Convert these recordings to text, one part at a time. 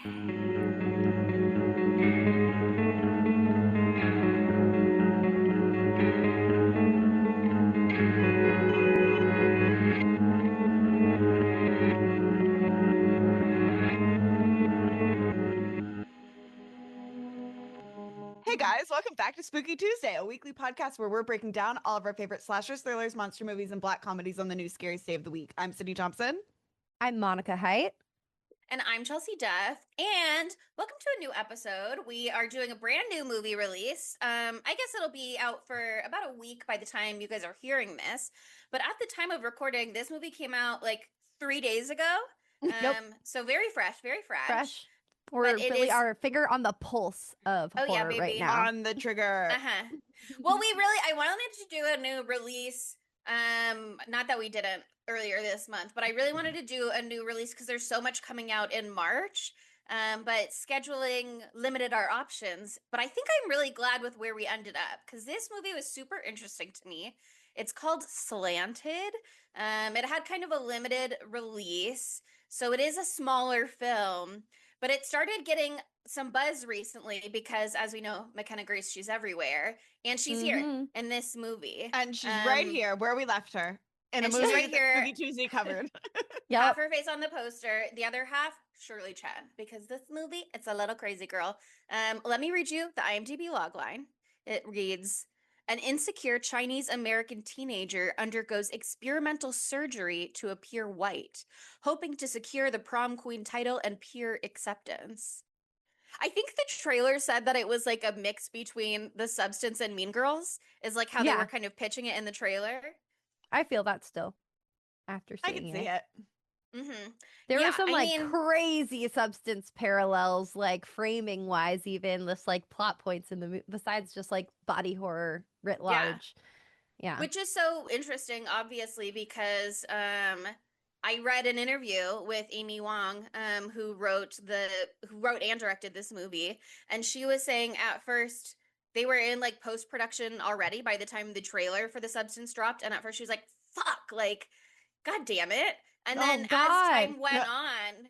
Hey guys, welcome back to Spooky Tuesday, a weekly podcast where we're breaking down all of our favorite slashers, thrillers, monster movies, and black comedies on the new scariest day of the week. I'm Sydney Thompson. I'm Monica Height. And I'm Chelsea Duff. And welcome to a new episode. We are doing a brand new movie release. I guess it'll be out for about a week by the time you guys are hearing this. But at the time of recording, this movie came out like 3 days ago. Yep. So very fresh, very fresh. Fresh. We're really our finger on the pulse of horror baby. right now. On the trigger. Well, I wanted to do a new release. Not that we didn't earlier this month, but I really wanted to do a new release because there's so much coming out in March. But scheduling limited our options. But I think I'm really glad with where we ended up because this movie was super interesting to me. It's called Slanted. It had kind of a limited release, so it is a smaller film. But it started getting some buzz recently because, as we know, Mckenna Grace, she's everywhere. And she's here in this movie. And she's right here where we left her. In a movie she's right here. Movie Tuesday covered. Half her face on the poster. The other half, Shirley Chen. Because this movie, it's a little crazy, girl. Let me read you the IMDb logline. It reads, an insecure Chinese-American teenager undergoes experimental surgery to appear white, hoping to secure the prom queen title and peer acceptance. I think the trailer said that it was like a mix between The Substance and Mean Girls, is like how they were kind of pitching it in the trailer. I feel that still after seeing I can see it. Mm-hmm. There were some crazy Substance parallels, like framing wise, even this like plot points in the movie, besides just like body horror writ large. Yeah. Which is so interesting, obviously, because I read an interview with Amy Wang, who wrote and directed this movie, and she was saying at first they were in like post-production already by the time the trailer for The Substance dropped, and at first she was like, fuck, like, god damn it. And then as time went on,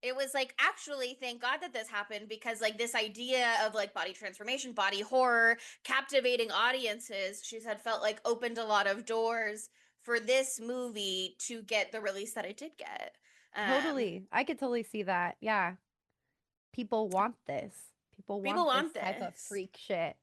it was like, actually, thank God that this happened, because like this idea of like body transformation, body horror, captivating audiences, she said, felt like opened a lot of doors for this movie to get the release that it did get. Totally. I could totally see that. Yeah. People want this. People want this type of freak shit.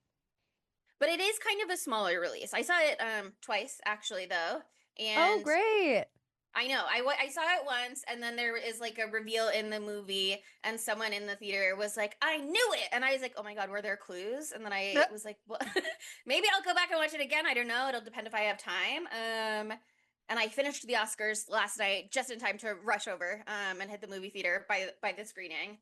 But it is kind of a smaller release. I saw it twice, actually, though. And oh, great. I know. I saw it once, and then there is like a reveal in the movie, and someone in the theater was like, I knew it! And I was like, oh my god, were there clues? And then I was like, well, maybe I'll go back and watch it again. I don't know. It'll depend if I have time. And I finished the Oscars last night just in time to rush over and hit the movie theater by the screening.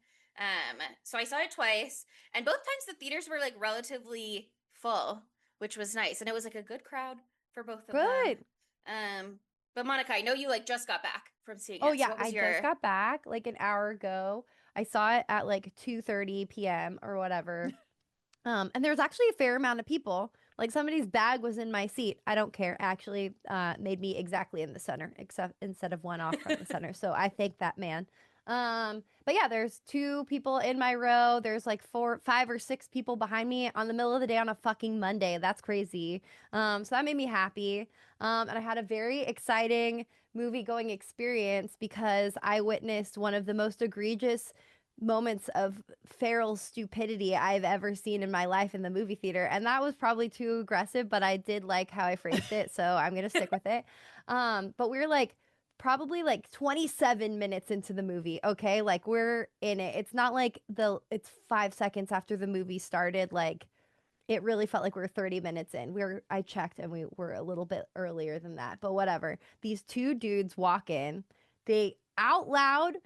So I saw it twice, and both times the theaters were like relatively full, which was nice. And it was like a good crowd for both of them. But Monica, I know you like just got back from seeing it. Oh yeah, I just got back like an hour ago. I saw it at like 2:30 p.m. or whatever. And there was actually a fair amount of people. Like somebody's bag was in my seat. I don't care. Actually, made me exactly in the center, except instead of one off from the center. So I thank that man. But yeah, there's 2 people in my row. There's like 4, 5 or 6 people behind me on the middle of the day on a fucking Monday. That's crazy. So that made me happy. And I had a very exciting movie going experience because I witnessed one of the most egregious moments of feral stupidity I've ever seen in my life in the movie theater. And that was probably too aggressive, but I did like how I phrased it. So I'm going to stick with it. But we're like, probably like 27 minutes into the movie. Okay. Like we're in it. It's not like it's 5 seconds after the movie started. Like it really felt like we were 30 minutes in. I checked and we were a little bit earlier than that, but whatever. These 2 dudes walk in, they out loud,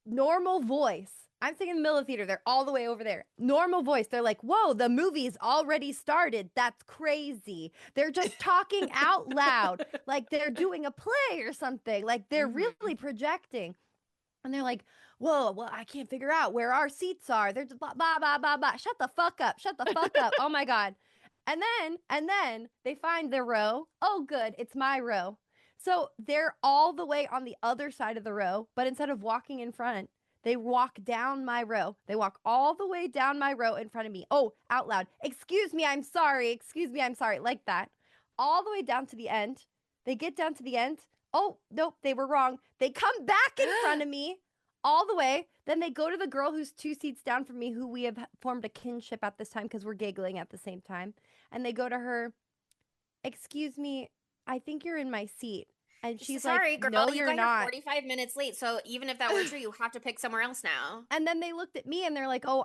normal voice. I'm sitting in the middle of the theater. They're all the way over there. Normal voice. They're like, whoa, the movie's already started. That's crazy. They're just talking out loud like they're doing a play or something. Like they're really projecting. And they're like, whoa, well, I can't figure out where our seats are. They're just blah, blah, blah, blah, blah. Shut the fuck up. Shut the fuck up. Oh my God. And then they find their row. Oh, good. It's my row. So they're all the way on the other side of the row. But instead of walking in front, They walk down my row. They walk all the way down my row in front of me. Oh, out loud. Excuse me, I'm sorry. Excuse me, I'm sorry. Like that. All the way down to the end. They get down to the end. Oh, nope, they were wrong. They come back in front of me all the way. Then they go to the girl who's 2 seats down from me, who we have formed a kinship at this time because we're giggling at the same time. And they go to her, excuse me, I think you're in my seat. And she's Sorry, like, girl, no, you you're got here not. 45 minutes late. So even if that were true, you have to pick somewhere else now. And then they looked at me and they're like, oh,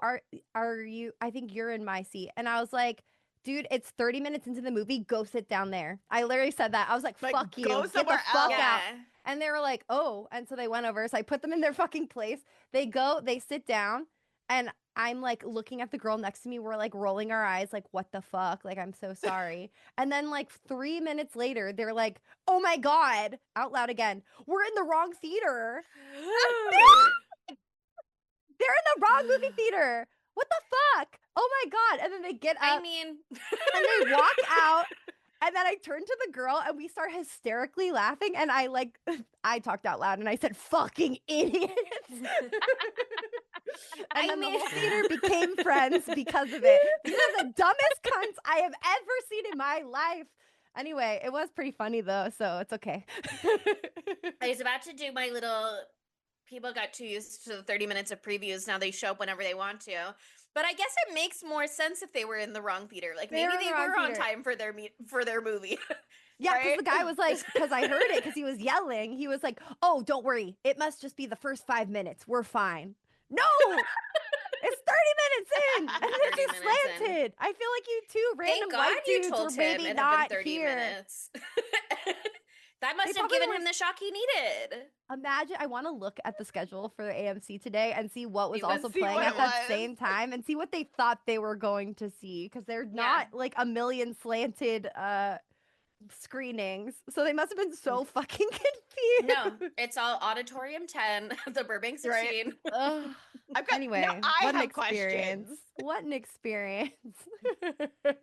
are you, I think you're in my seat. And I was like, dude, it's 30 minutes into the movie. Go sit down there. I literally said that. I was like, fuck you. Go Get the somewhere fuck else. out. And they were like, oh. And so they went over. So I put them in their fucking place. They go, they sit down. And I'm like looking at the girl next to me. We're like rolling our eyes, like, what the fuck? Like, I'm so sorry. And then like 3 minutes later, they're like, oh my God, out loud again. We're in the wrong theater. They're in the wrong movie theater. What the fuck? Oh my God. And then they get up I mean, and they walk out. And then I turn to the girl and we start hysterically laughing. And I talked out loud and I said, fucking idiots. And then the whole theater became friends because of it. These are the dumbest cunts I have ever seen in my life. Anyway, it was pretty funny though, so it's okay. I was about to do my little, people got too used to the 30 minutes of previews. Now they show up whenever they want to. But I guess it makes more sense if they were in the wrong theater. Like maybe they were on time for their movie. Yeah, because right? the guy was like, because I heard it, because he was yelling. He was like, oh, don't worry. It must just be the first 5 minutes. We're fine. No! It's 30 minutes in! And this is Slanted! I feel like you two random white dudes were maybe not 30 here. Minutes. That must have given him the shock he needed. Imagine, I want to look at the schedule for the AMC today and see what was also playing at that same time and see what they thought they were going to see, because they're not like a million Slanted screenings, so they must have been so fucking confused. No, it's all Auditorium 10, the Burbank 16. Right. Anyway, what an experience. What an experience. But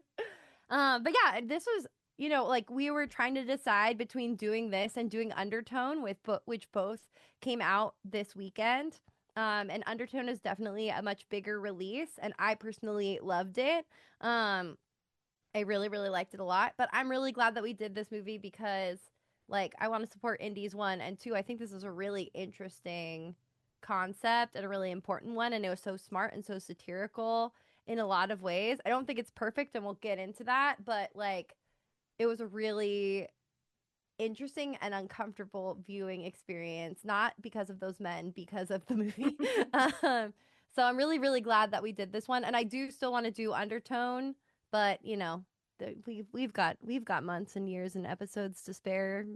yeah, this was, you know, like we were trying to decide between doing this and doing Undertone, which both came out this weekend. And Undertone is definitely a much bigger release, and I personally loved it. I really, really liked it a lot, but I'm really glad that we did this movie because, like, I want to support indies, 1, and 2, I think this is a really interesting concept and a really important one, and it was so smart and so satirical in a lot of ways. I don't think it's perfect, and we'll get into that, but, like, it was a really interesting and uncomfortable viewing experience, not because of those men, because of the movie. So I'm really, really glad that we did this one, and I do still want to do Undertone. But you know, we've got months and years and episodes to spare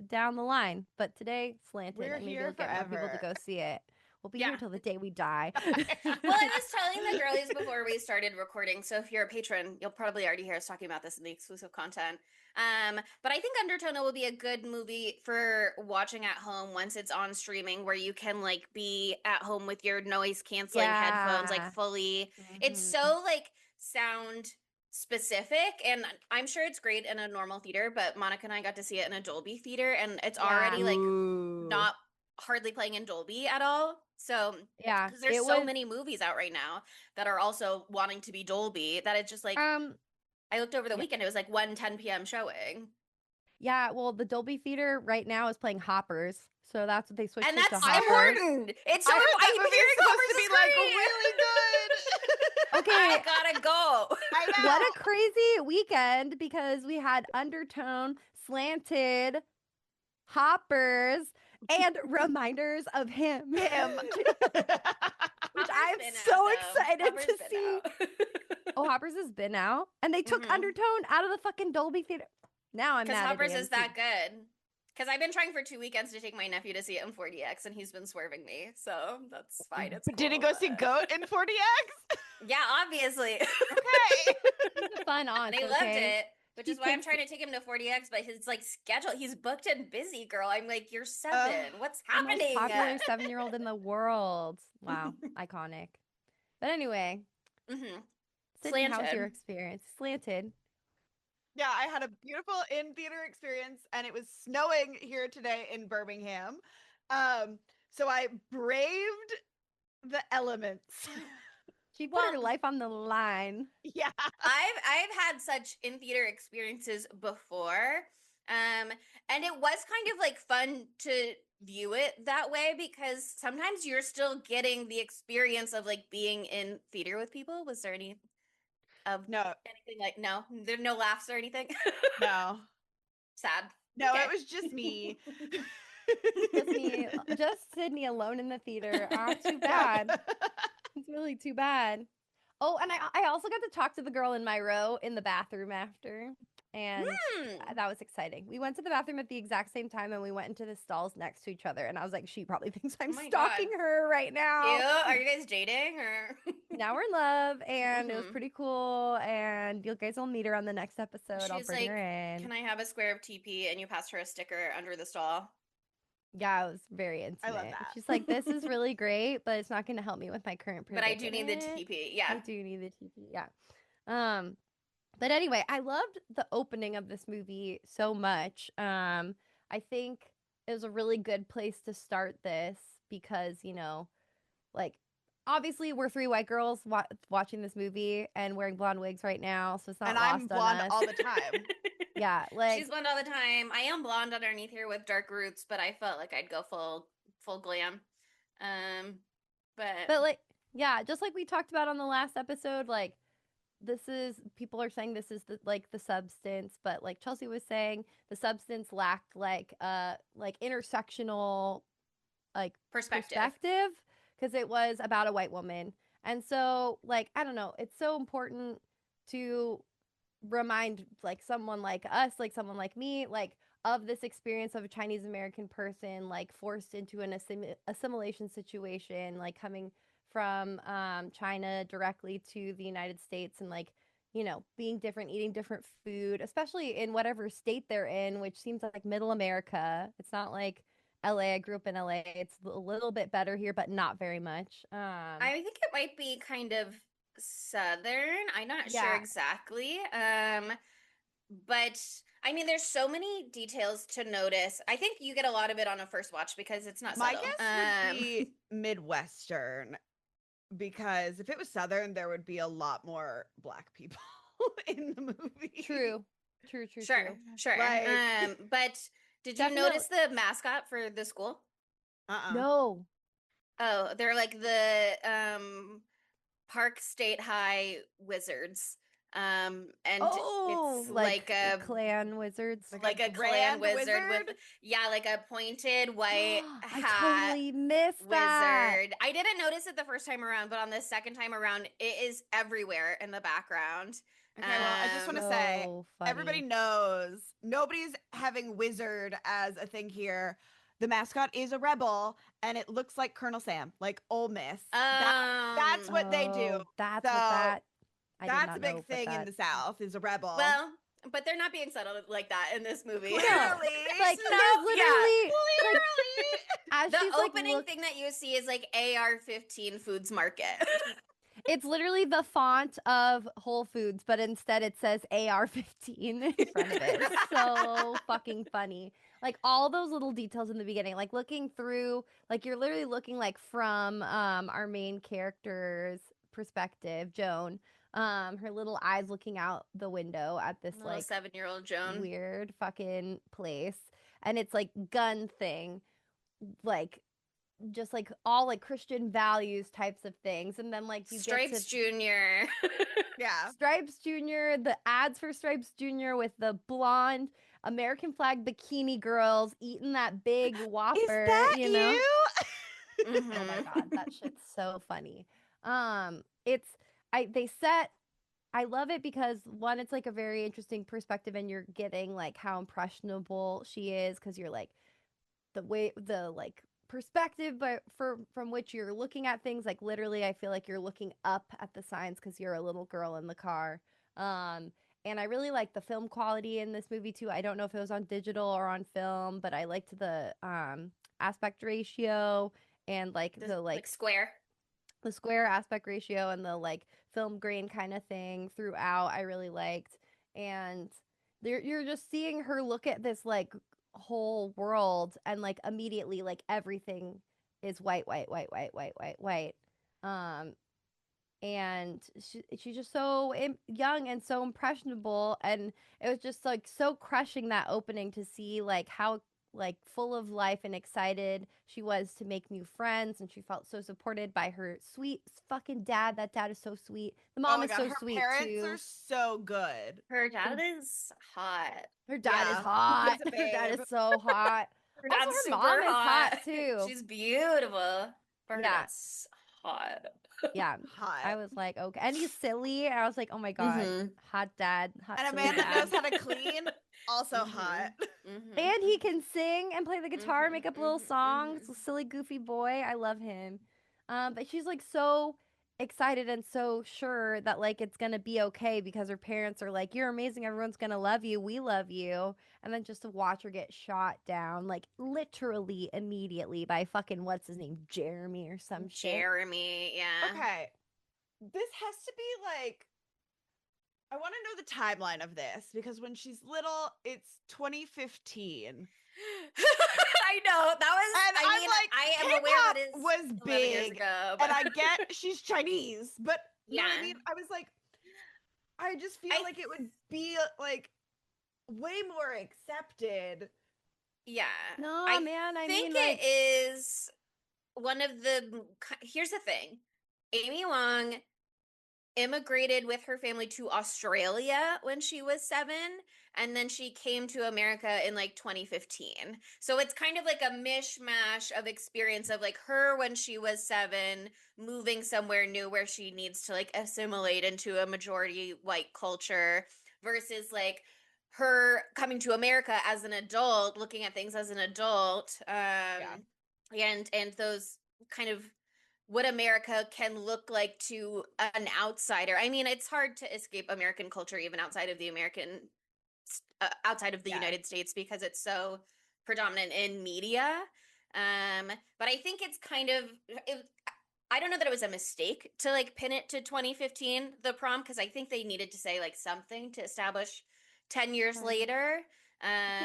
down the line. But today, Slanted, We're and maybe here we'll get more people to go see it. We'll be here till the day we die. Well, I was telling the girlies before we started recording, so if you're a patron, you'll probably already hear us talking about this in the exclusive content. But I think Undertone will be a good movie for watching at home once it's on streaming, where you can like be at home with your noise canceling headphones, like fully. It's so like sound specific, and I'm sure it's great in a normal theater, but Monica and I got to see it in a Dolby theater, and it's already like not hardly playing in Dolby at all. So yeah, because there's so many movies out right now that are also wanting to be Dolby that it's just like I looked over the weekend, it was like 1:10 p.m. showing. Yeah, well, the Dolby theater right now is playing Hoppers, so that's what they switched and to that's Hoppers. Important. It's so I'm hearing supposed to be like really good. Okay, I gotta go. I know. What a crazy weekend, because we had Undertone, Slanted, Hoppers, and Reminders of Him. Which I'm so excited to see. Oh, Hoppers has been out, and they took Undertone out of the fucking Dolby theater. Now I'm mad. Because Hoppers is that good. Because I've been trying for 2 weekends to take my nephew to see it in 4DX, and he's been swerving me, so that's fine. It's Did he go see Goat in 4DX? Yeah, obviously. Okay. He's a fun aunt. They loved it, which is why I'm trying to take him to 4DX, but his like schedule, he's booked and busy, girl. I'm like, you're 7. What's happening? The most popular 7-year-old in the world. Wow, iconic. But anyway, Sydney, how's your experience? Slanted. Yeah, I had a beautiful in-theater experience, and it was snowing here today in Birmingham. So I braved the elements. She put her life on the line. Yeah. I've had such in theater experiences before. And it was kind of like fun to view it that way because sometimes you're still getting the experience of like being in theater with people. Was there any of No. anything like no? There no laughs or anything? No. Sad. No, Okay. it was just me. Just Sydney alone in the theater. Too bad. It's really too bad. Oh, and I also got to talk to the girl in my row in the bathroom after. And that was exciting. We went to the bathroom at the exact same time and we went into the stalls next to each other. And I was like, she probably thinks I'm stalking her right now. Ew, are you guys dating or? Now we're in love and it was pretty cool. And you guys will meet her on the next episode. I'll bring her in. Can I have a square of TP? And you passed her a sticker under the stall. Yeah, it was very intimate. I love that. She's like, this is really great, but it's not going to help me with my current predicament. But I do need the TP. Yeah. I do need the TP. Yeah. But anyway, I loved the opening of this movie so much. I think it was a really good place to start this because, you know, like obviously we're three white girls watching this movie and wearing blonde wigs right now, so it's not. And I'm blonde all the time. Yeah, like she's blonde all the time. I am blonde underneath here with dark roots, but I felt like I'd go full glam. But like, yeah, just like we talked about on the last episode, like people are saying this is the substance, but like Chelsea was saying, the substance lacked like intersectional like perspective because it was about a white woman. And so like I don't know, it's so important to remind like someone like us, like someone like me, like of this experience of a Chinese American person like forced into an assimilation situation, like coming from China directly to the United States and like, you know, being different, eating different food, especially in whatever state they're in, which seems like middle America. It's not like LA. I grew up in LA. It's a little bit better here, but not very much. I think it might be kind of southern. I'm not sure exactly. But I mean, there's so many details to notice. I think you get a lot of it on a first watch because it's not subtle. My guess would be Midwestern, because if it was Southern, there would be a lot more Black people in the movie. True. Sure. Like, but did you notice the mascot for the school? No. Oh, they're like the Park State High Wizards. And it's like a clan wizards, like a clan wizard with like a pointed white hat. I totally missed that wizard. I didn't notice it the first time around, but on the second time around, it is everywhere in the background. Okay, well, I just want to say, everybody knows nobody's having wizard as a thing here. The mascot is a rebel, and it looks like Colonel Sam, like Ole Miss. That's what they do. That's a big thing in the South, is a rebel. Well, but they're not being settled like that in this movie. Clearly. Like, there's literally... Like, the opening thing that you see is like AR-15 Foods Market. It's literally the font of Whole Foods, but instead it says AR-15 in front of it. It's so fucking funny. Like all those little details in the beginning, like looking through, like you're literally looking like from our main character's perspective, Joan. Her little eyes looking out the window at this little like 7-year-old Joan weird fucking place, and it's like gun thing, like just like all like Christian values types of things, and then like you Stripes get to Junior. Yeah, Stripes Junior, the ads for Stripes Junior with the blonde American flag bikini girls eating that big Whopper. Is that you know? Mm-hmm. Oh my god, that shit's so funny. I love it because one, it's like a very interesting perspective, and you're getting like how impressionable she is, because you're like the like perspective but from which you're looking at things, like literally I feel like you're looking up at the signs because you're a little girl in the car. And I really like the film quality in this movie too. I don't know if it was on digital or on film, but I liked the aspect ratio and like the square. The square aspect ratio and the like film grain kind of thing throughout. I really liked. And you're just seeing her look at this like whole world, and like immediately like everything is white, white, white, white, white, white, white. And she's just so young and so impressionable, and it was just like so crushing, that opening, to see like how like full of life and excited she was to make new friends, and she felt so supported by her sweet fucking dad. That dad is so sweet. The mom is so sweet too. Her too. parents are so good. Her dad is hot. Her dad is hot. He's a Her dad babe. is so hot. Her Also, dad's her super mom is hot too. She's beautiful. But her Yeah. dad's hot. Yeah, Hot. I was like, okay, and he's silly. I was like, oh my god, hot dad, hot. And a silly man that dad. knows how to clean, also hot. And he can sing and play the guitar, make up little songs. Silly, goofy boy. I love him. But she's like so excited and so sure that like it's gonna be okay, because her parents are like, you're amazing, everyone's gonna love you, we love you. And then just to watch her get shot down, like literally immediately, by fucking what's his name, Jeremy or some shit. Jeremy, yeah. Okay. This has to be like, I want to know the timeline of this, because when she's little, it's 2015. I know that was. And I mean, like, I am K-pop aware that is was 11 years big, ago, and I get she's Chinese, but you know what I Yeah. mean? I was like, I just feel like it would be like way more accepted. Yeah. No, I man, I think mean, like, it is one of the. Here's the thing: Amy Wong immigrated with her family to Australia when she was 7, and then she came to America in like 2015. So it's kind of like a mishmash of experience of like her when she was 7, moving somewhere new where she needs to like assimilate into a majority white culture, versus like her coming to America as an adult, looking at things as an adult, and those kind of what America can look like to an outsider. I mean, it's hard to escape American culture even outside of the United States, because it's so predominant in media. But I think it's kind of, I don't know that it was a mistake to like pin it to 2015, the prom, because I think they needed to say like something to establish 10 years later.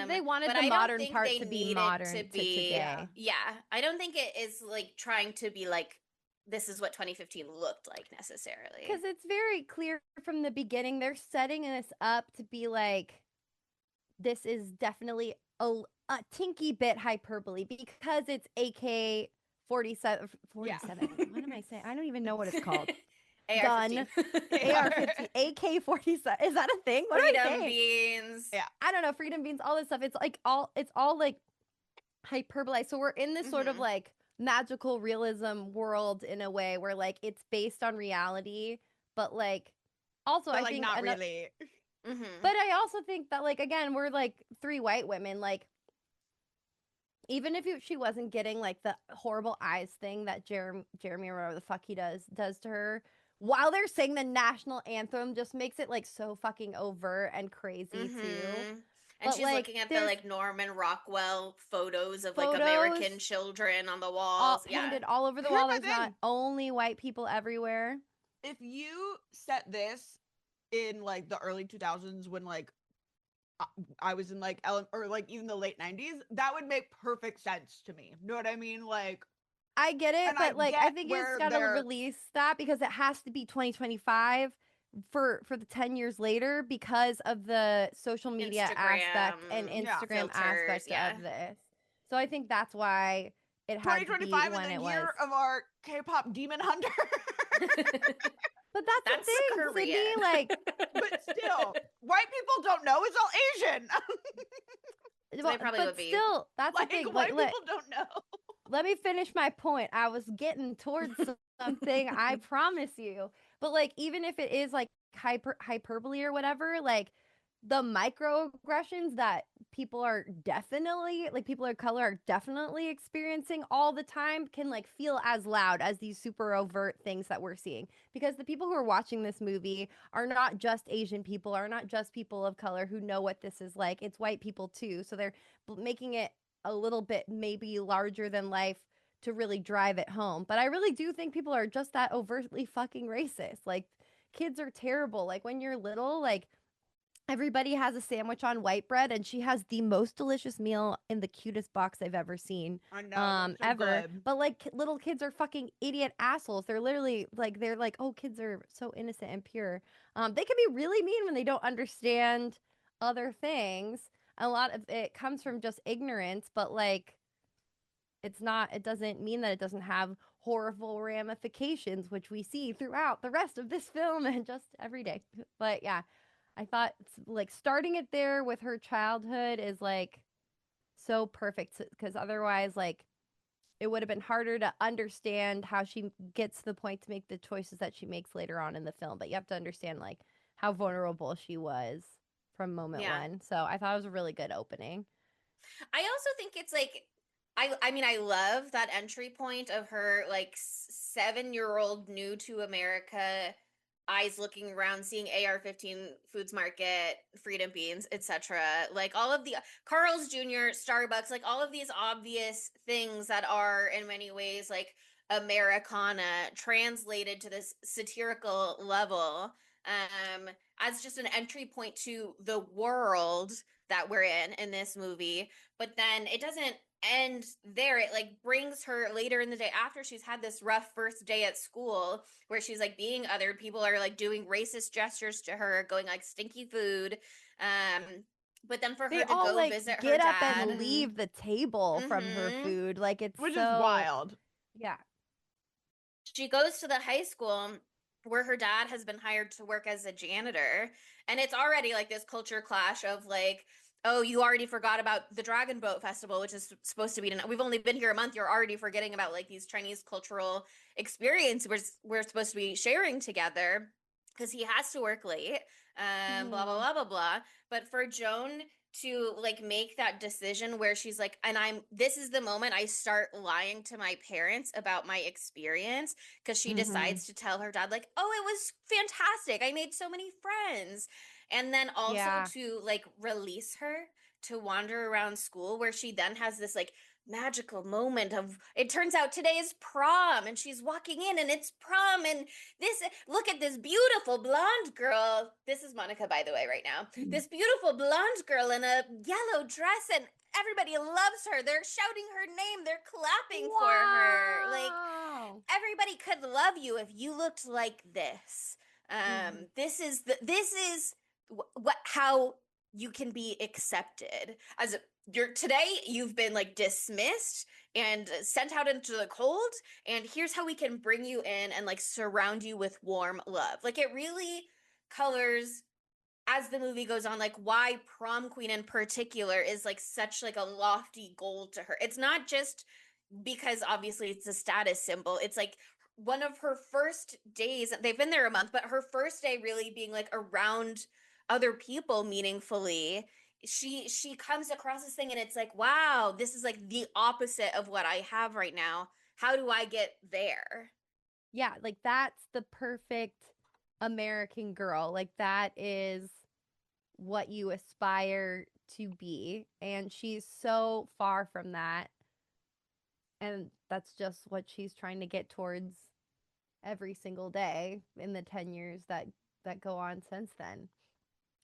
they wanted but the I modern don't think part they to be needed modern to to be today. Yeah, I don't think it is like trying to be like this is what 2015 looked like necessarily. Because it's very clear from the beginning. They're setting this up to be like, this is definitely a tinky bit hyperbole, because it's AK 47. What am I saying? I don't even know what it's called. Gun. AR-15. AK-47. Is that a thing? What Freedom am I saying? beans. Yeah. I don't know. Freedom beans. All this stuff. It's all like hyperbole. So we're in this sort of like magical realism world in a way where like it's based on reality, but like also I think not really. But I also think that like again we're like 3 white women, like even if she wasn't getting like the horrible eyes thing that Jeremy or whatever the fuck he does to her while they're saying the national anthem, just makes it like so fucking overt and crazy too. And but, she's like, looking at the like Norman Rockwell photos of like American children on the walls, all painted all over the wall. There's not only white people everywhere. If you set this in like the early 2000s, when like I was in like or like even the late 90s, that would make perfect sense to me. You know what I mean? Like, I get it, but like I think it's gotta release that, because it has to be 2025 for the 10 years later, because of the social media aspect and Instagram aspect of this. So I think that's why it had to be when is it the was. year of our K-pop demon hunter. But that's the thing, Sydney. Like, but still, white people don't know it's all Asian. So they probably would be. Still, that's like, the thing. White people don't know. Let me finish my point. I was getting towards something, I promise you. But like, even if it is like hyperbole or whatever, like the microaggressions that people are definitely, like people of color are definitely experiencing all the time, can like feel as loud as these super overt things that we're seeing. Because the people who are watching this movie are not just Asian people, are not just people of color who know what this is like. It's white people too. So they're making it a little bit maybe larger than life to really drive it home. But I really do think people are just that overtly fucking racist. Like, kids are terrible. Like, when you're little, like, Everybody has a sandwich on white bread, and she has the most delicious meal in the cutest box I've ever seen. I know, so ever. good. But like little kids are fucking idiot assholes. They're literally they're like, oh, kids are so innocent and pure. They can be really mean when they don't understand other things. A lot of it comes from just ignorance, but like it doesn't mean that it doesn't have horrible ramifications, which we see throughout the rest of this film and just every day. But yeah, I thought like starting it there with her childhood is like so perfect because otherwise, like, it would have been harder to understand how she gets to the point to make the choices that she makes later on in the film. But you have to understand like how vulnerable she was from moment one. So I thought it was a really good opening. I also think it's like I mean I love that entry point of her like 7-year-old new to America, eyes looking around, seeing AR-15 Foods Market, Freedom Beans, etc. Like all of the Carl's Jr., Starbucks, like all of these obvious things that are in many ways like Americana translated to this satirical level, as just an entry point to the world that we're in this movie. But then it doesn't end there. It like brings her later in the day after she's had this rough first day at school where she's like being othered. People are like doing racist gestures to her, going like stinky food. But then for They her to all go like visit her get up dad. and leave the table from her food. Like it's Which so is wild. Yeah. She goes to the high school where her dad has been hired to work as a janitor, and it's already like this culture clash of like, oh, you already forgot about the Dragon Boat Festival, which is supposed to be tonight. We've only been here a month. You're already forgetting about like these Chinese cultural experiences we're supposed to be sharing together because he has to work late. Blah blah blah blah blah. But for Joan to like make that decision where she's like, and this is the moment I start lying to my parents about my experience, because she decides to tell her dad like, oh, it was fantastic, I made so many friends. And then also to like release her to wander around school, where she then has this like magical moment of, it turns out today is prom and she's walking in and it's prom, and this, look at this beautiful blonde girl, this is Monica by the way right now, this beautiful blonde girl in a yellow dress, and everybody loves her, they're shouting her name, they're clapping for her, like everybody could love you if you looked like this. This is what how you can be accepted as today you've been like dismissed and sent out into the cold, and here's how we can bring you in and like surround you with warm love. Like it really colors as the movie goes on like why prom queen in particular is like such like a lofty goal to her. It's not just because obviously it's a status symbol, it's like one of her first days, they've been there a month, but her first day really being like around other people meaningfully, she comes across this thing and it's like, wow, this is like the opposite of what I have right now. How do I get there? Yeah, like that's the perfect American girl. Like that is what you aspire to be. And she's so far from that. And that's just what she's trying to get towards every single day in the 10 years that go on since then.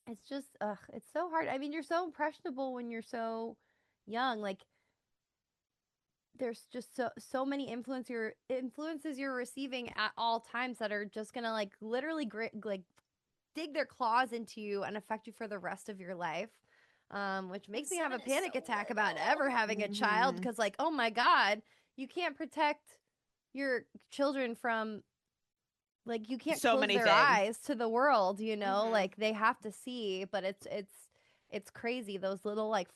It's just it's so hard. I mean, you're so impressionable when you're so young. Like there's just so many influences you're receiving at all times that are just gonna like literally like dig their claws into you and affect you for the rest of your life. Which makes me have a panic attack about ever having a child, because like, oh my god, you can't protect your children from, like, you can't so close many their things. eyes to the world, you know, like they have to see. But it's crazy, those little like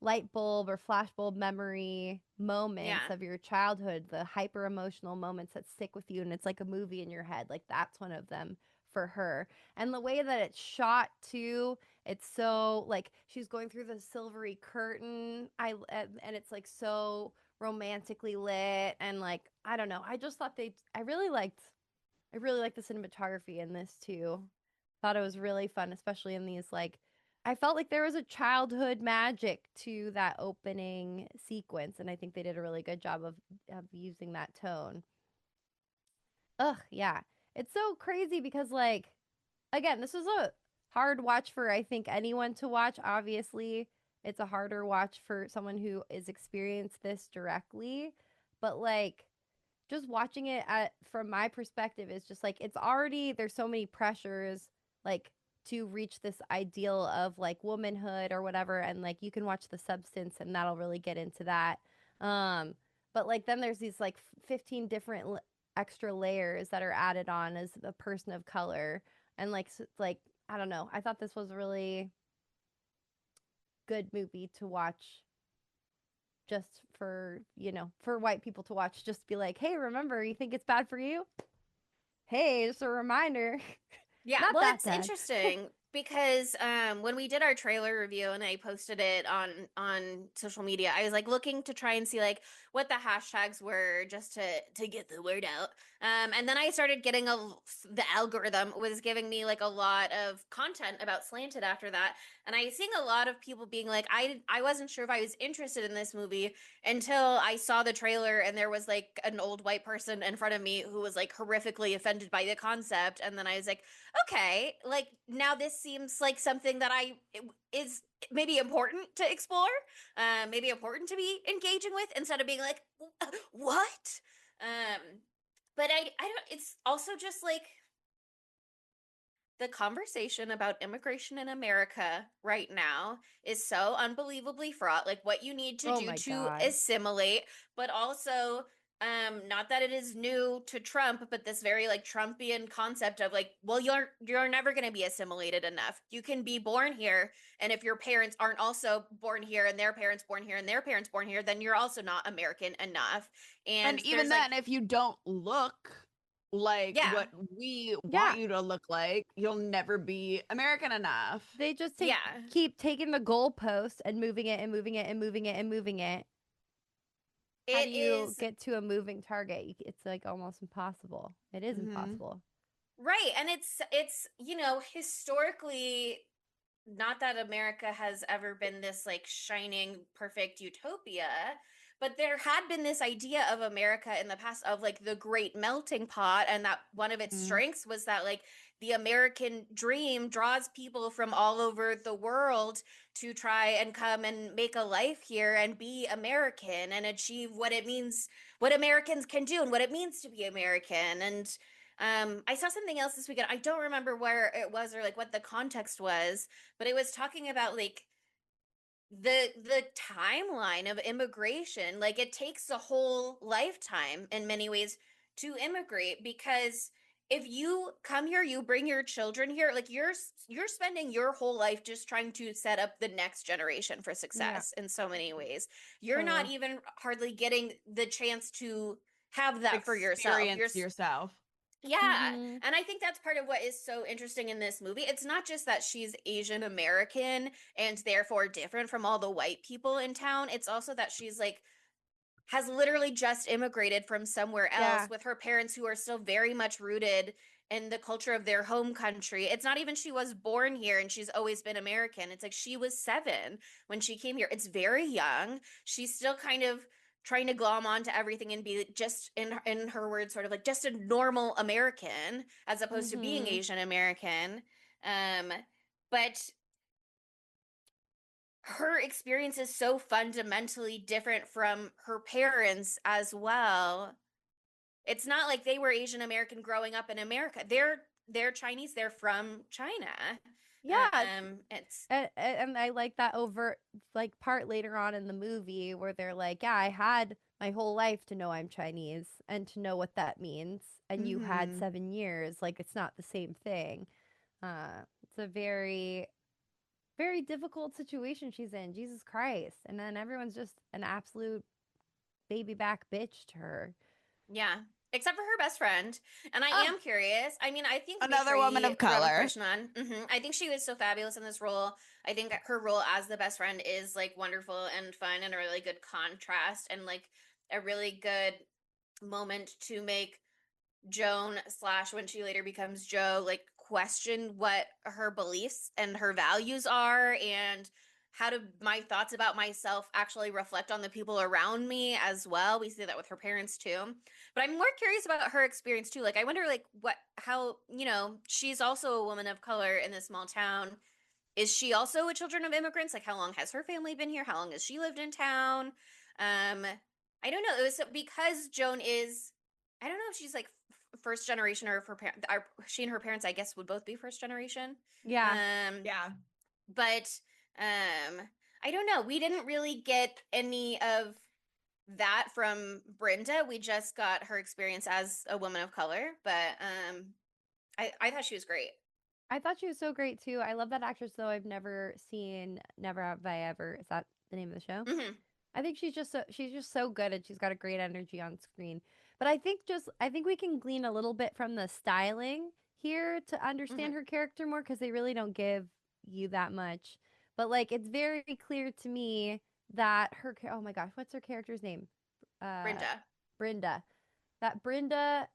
light bulb or flash bulb memory moments of your childhood, the hyper emotional moments that stick with you, and it's like a movie in your head. Like that's one of them for her. And the way that it's shot too, it's so like she's going through the silvery curtain, and it's like so romantically lit, and like I don't know, I just thought I really liked the cinematography in this too. Thought it was really fun, especially in these like, I felt like there was a childhood magic to that opening sequence, and I think they did a really good job of using that tone. Ugh, yeah. It's so crazy because like, again, this is a hard watch for, I think, anyone to watch. Obviously, it's a harder watch for someone who is experienced this directly. But like, just watching it from my perspective is just like, it's already, there's so many pressures like to reach this ideal of like womanhood or whatever, and like you can watch The Substance and that'll really get into that. But like then there's these like 15 different extra layers that are added on as a person of color, and like I don't know, I thought this was a really good movie to watch, just for, you know, for white people to watch, just be like, hey, remember, you think it's bad for you? Hey, just a reminder. Yeah, Not well, that it's bad. interesting because when we did our trailer review and I posted it on social media, I was like looking to try and see like what the hashtags were just to get the word out. And then I started getting the algorithm was giving me like a lot of content about Slanted after that, and I was seeing a lot of people being like, I wasn't sure if I was interested in this movie until I saw the trailer and there was like an old white person in front of me who was like horrifically offended by the concept, and then I was like, okay, like now this seems like something that is maybe important to explore, maybe important to be engaging with instead of being like, what? But I don't. It's also just like the conversation about immigration in America right now is so unbelievably fraught. Like what you need to Oh do my to God. assimilate, but also not that it is new to Trump, but this very like Trumpian concept of like, well, you're never going to be assimilated enough. You can be born here, and if your parents aren't also born here and their parents born here and their parents born here, then you're also not American enough. And And even there's like, then, if you don't look like yeah, what we Yeah. want you to look like, you'll never be American enough. They just yeah. keep taking the goalpost and moving it and moving it and moving it and moving it. How do It you is get to a moving target? It's like almost impossible. It is impossible. right, and it's historically, not that America has ever been this like shining perfect utopia, but there had been this idea of America in the past of like the great melting pot, and that one of its strengths was that like the American dream draws people from all over the world to try and come and make a life here and be American and achieve what it means, what Americans can do and what it means to be American. And I saw something else this weekend. I don't remember where it was or like what the context was, but it was talking about like the timeline of immigration. Like it takes a whole lifetime in many ways to immigrate, because if you come here, you bring your children here, like you're spending your whole life just trying to set up the next generation for Yeah, success in so many ways. You're not totally. even hardly getting the chance to have that for yourself. Experience yourself. Yeah. Mm-hmm. And I think that's part of what is so interesting in this movie. It's not just that she's Asian American and therefore different from all the white people in town. It's also that she's like, has literally just immigrated from somewhere Yeah. else with her parents who are still very much rooted in the culture of their home country. It's not even she was born here and she's always been American. It's like she was 7 when she came here. It's very young. She's still kind of trying to glom onto everything and be just in her words sort of like just a normal American as opposed to being Mm-hmm. Asian American. But her experience is so fundamentally different from her parents as well. It's not like they were Asian American growing up in America. They're Chinese. They're from China. Yeah. It's And I like that overt like part later on in the movie where they're like, yeah, I had my whole life to know I'm Chinese and to know what that means. And you had 7 years. Like, it's not the same thing. It's a very, very difficult situation she's in. Jesus Christ. And then everyone's just an absolute baby back bitch to her. yeah. Except for her best friend. And I am curious. I mean, I think Another woman of color. I think she was so fabulous in this role. I think her role as the best friend is like wonderful and fun and a really good contrast and like a really good moment to make Joan slash when she later becomes Jo like question what her beliefs and her values are and how do my thoughts about myself actually reflect on the people around me as well. We see that with her parents too. But I'm more curious about her experience too. Like I wonder like how, she's also a woman of color in this small town. Is she also a children of immigrants? Like how long has her family been here? How long has she lived in town? I don't know. It was because Joan is, I don't know if she's like first generation or if her parents, she and her parents, I guess, would both be first generation. Yeah. Yeah. But I don't know. We didn't really get any of that from Brenda. We just got her experience as a woman of color. But I thought she was great. I thought she was so great too. I love that actress though. I've never seen Never Have I Ever. Is that the name of the show? Mm-hmm. I think she's just so good and she's got a great energy on screen. But I think we can glean a little bit from the styling here to understand her character more because they really don't give you that much. But like it's very clear to me that oh my gosh, what's her character's name? Brenda. That Brenda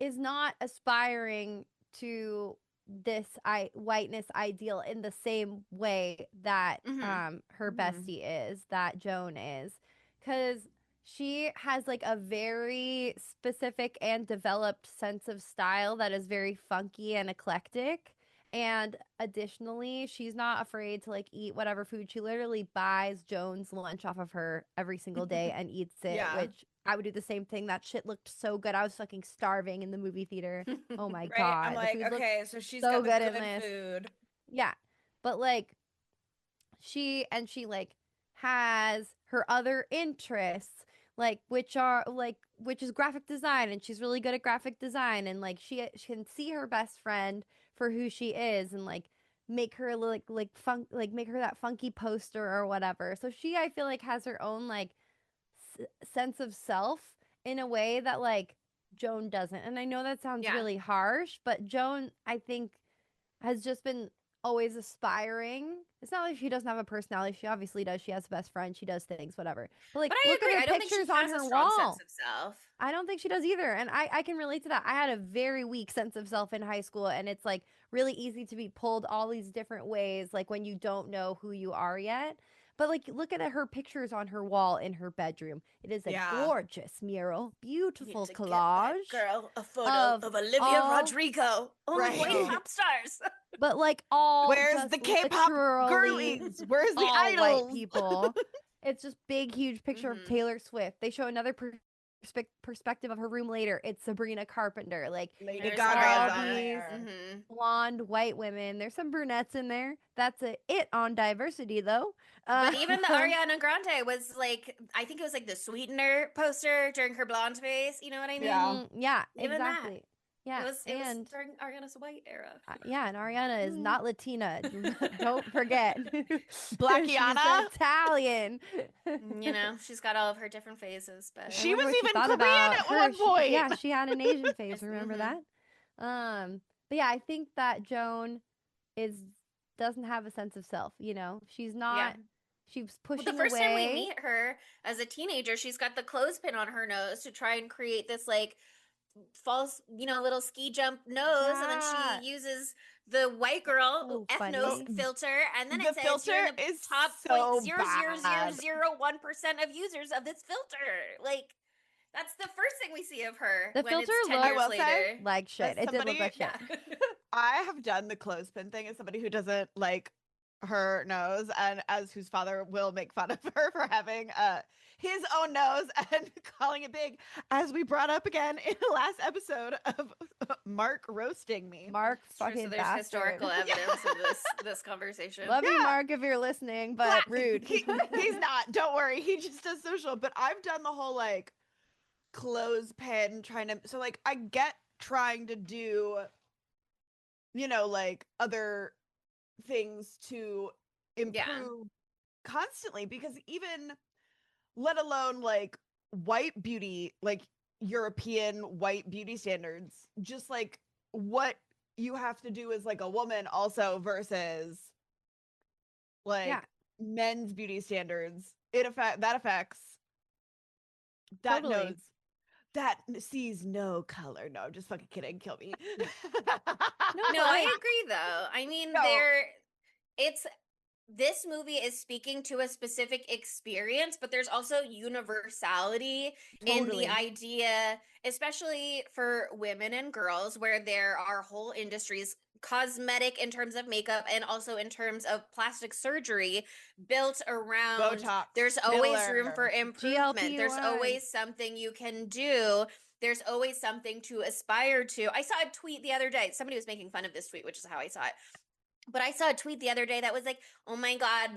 is not aspiring to this whiteness ideal in the same way that her bestie is, that Joan is, because she has like a very specific and developed sense of style that is very funky and eclectic. And additionally, she's not afraid to like eat whatever food. She literally buys Joan's lunch off of her every single day and eats it, which I would do the same thing. That shit looked so good. I was fucking starving in the movie theater. Oh my God. I'm like, okay, so she's so got the good good in this food. Yeah. But like she like has her other interests, like which is graphic design, and she's really good at graphic design, and like she can see her best friend for who she is and like make her make her that funky poster or whatever. So she, I feel like, has her own like sense of self in a way that like Joan doesn't. And I know that sounds really harsh, but Joan, I think, has just been always aspiring. It's not like she doesn't have a personality. She obviously does. She has a best friend. She does things, whatever. But like, look at her pictures on her wall. Sense of self. I don't think she does either. And I can relate to that. I had a very weak sense of self in high school, and it's like really easy to be pulled all these different ways, like when you don't know who you are yet. But like, look at her pictures on her wall in her bedroom. It is a gorgeous mural, beautiful collage. Girl, a photo of Olivia Rodrigo. Only white pop stars. But like all where's the K-pop girlies? Where's the idols? White people. It's just big, huge picture of Taylor Swift. They show another perspective of her room later. It's Sabrina Carpenter. Like Lady Gaga's on there. Blonde white women. There's some brunettes in there. That's it on diversity though. But even the Ariana Grande was like, I think it was like the sweetener poster during her blonde phase. You know what I mean? Yeah, even exactly. That. Yeah, it was during Ariana's white era. Yeah, and Ariana is not Latina. Don't forget. Blackiana? She's Italian. She's got all of her different phases. But she was even Korean at one point. Yeah, she had an Asian phase. Remember that? But yeah, I think that Joan doesn't have a sense of self. She's not. Yeah. She's pushing away. The first time we meet her as a teenager, she's got the clothespin on her nose to try and create this like false, little ski jump nose, and then she uses the white girl ethno filter, and then it says filter you're in the is top so 0.00001% of users of this filter. Like that's the first thing we see of her. The when filter it's 10 years later. like shit. It did look like shit. I have done the clothespin thing as somebody who doesn't like her nose, and as whose father will make fun of her for having his own nose and calling it big, as we brought up again in the last episode of Mark roasting me. Mark fucking so there's bastard. Historical evidence of this conversation. Love you, Mark, if you're listening, but rude. He's not. Don't worry. He just does social. But I've done the whole like clothespin trying to. So like I get trying to do, like other things to improve constantly, because even let alone like white beauty, like European white beauty standards, just like what you have to do as like a woman also versus like men's beauty standards, that affects that knows that sees no color. No, I'm just fucking kidding. Kill me. No, I agree though. I mean, it's this movie is speaking to a specific experience, but there's also universality in the idea, especially for women and girls, where there are whole industries, cosmetic in terms of makeup and also in terms of plastic surgery, built around Botox, there's always room for improvement. GLP-1. There's always something you can do. There's always something to aspire to. I saw a tweet the other day. Somebody was making fun of this tweet, which is how I saw it. But I saw a tweet the other day that was like, oh my God,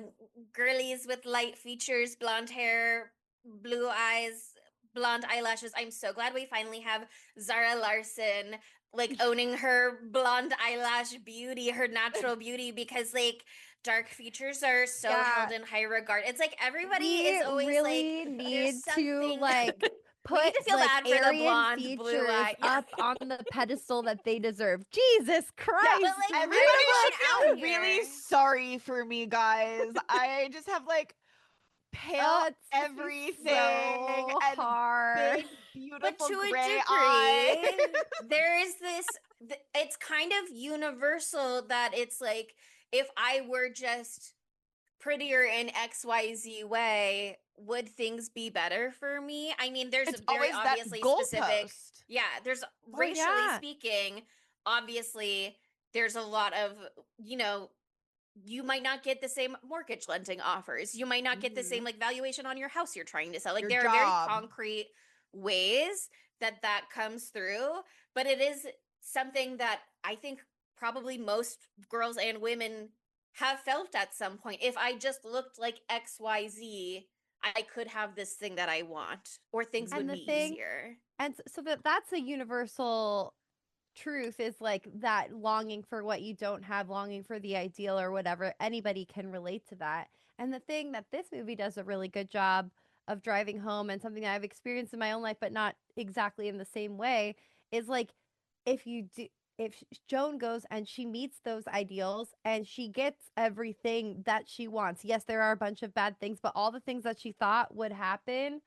girlies with light features, blonde hair, blue eyes, blonde eyelashes. I'm so glad we finally have Zara Larson like owning her blonde eyelash beauty, her natural beauty, because like dark features are so held in high regard. It's like everybody is always really like, need to like put to feel like bad for the Aryan blonde, features blue eye. up on the pedestal that they deserve. Jesus Christ! Yeah, but like Everybody should feel here. really sorry for me, guys. I just have like pale It's everything so and hard. big, beautiful But to a gray degree, eyes. there is this, it's kind of universal that it's like, if I were just prettier in XYZ way, would things be better for me? I mean, there's It's very always that obviously specific. goalpost. Yeah, there's racially speaking, obviously, there's a lot of, you know, you might not get the same mortgage lending offers. You might not get the same like valuation on your house you're trying to sell. Like Your there are very job. concrete ways that that comes through, but it is something that I think probably most girls and women have felt at some point. If I just looked like XYZ, I could have this thing that I want, or things would be easier. And so that's a universal truth, is like that longing for what you don't have, longing for the ideal or whatever. Anybody can relate to that. And the thing that this movie does a really good job of driving home, and something that I've experienced in my own life but not exactly in the same way, is like if Joan goes and she meets those ideals and she gets everything that she wants. Yes, there are a bunch of bad things, but all the things that she thought would happen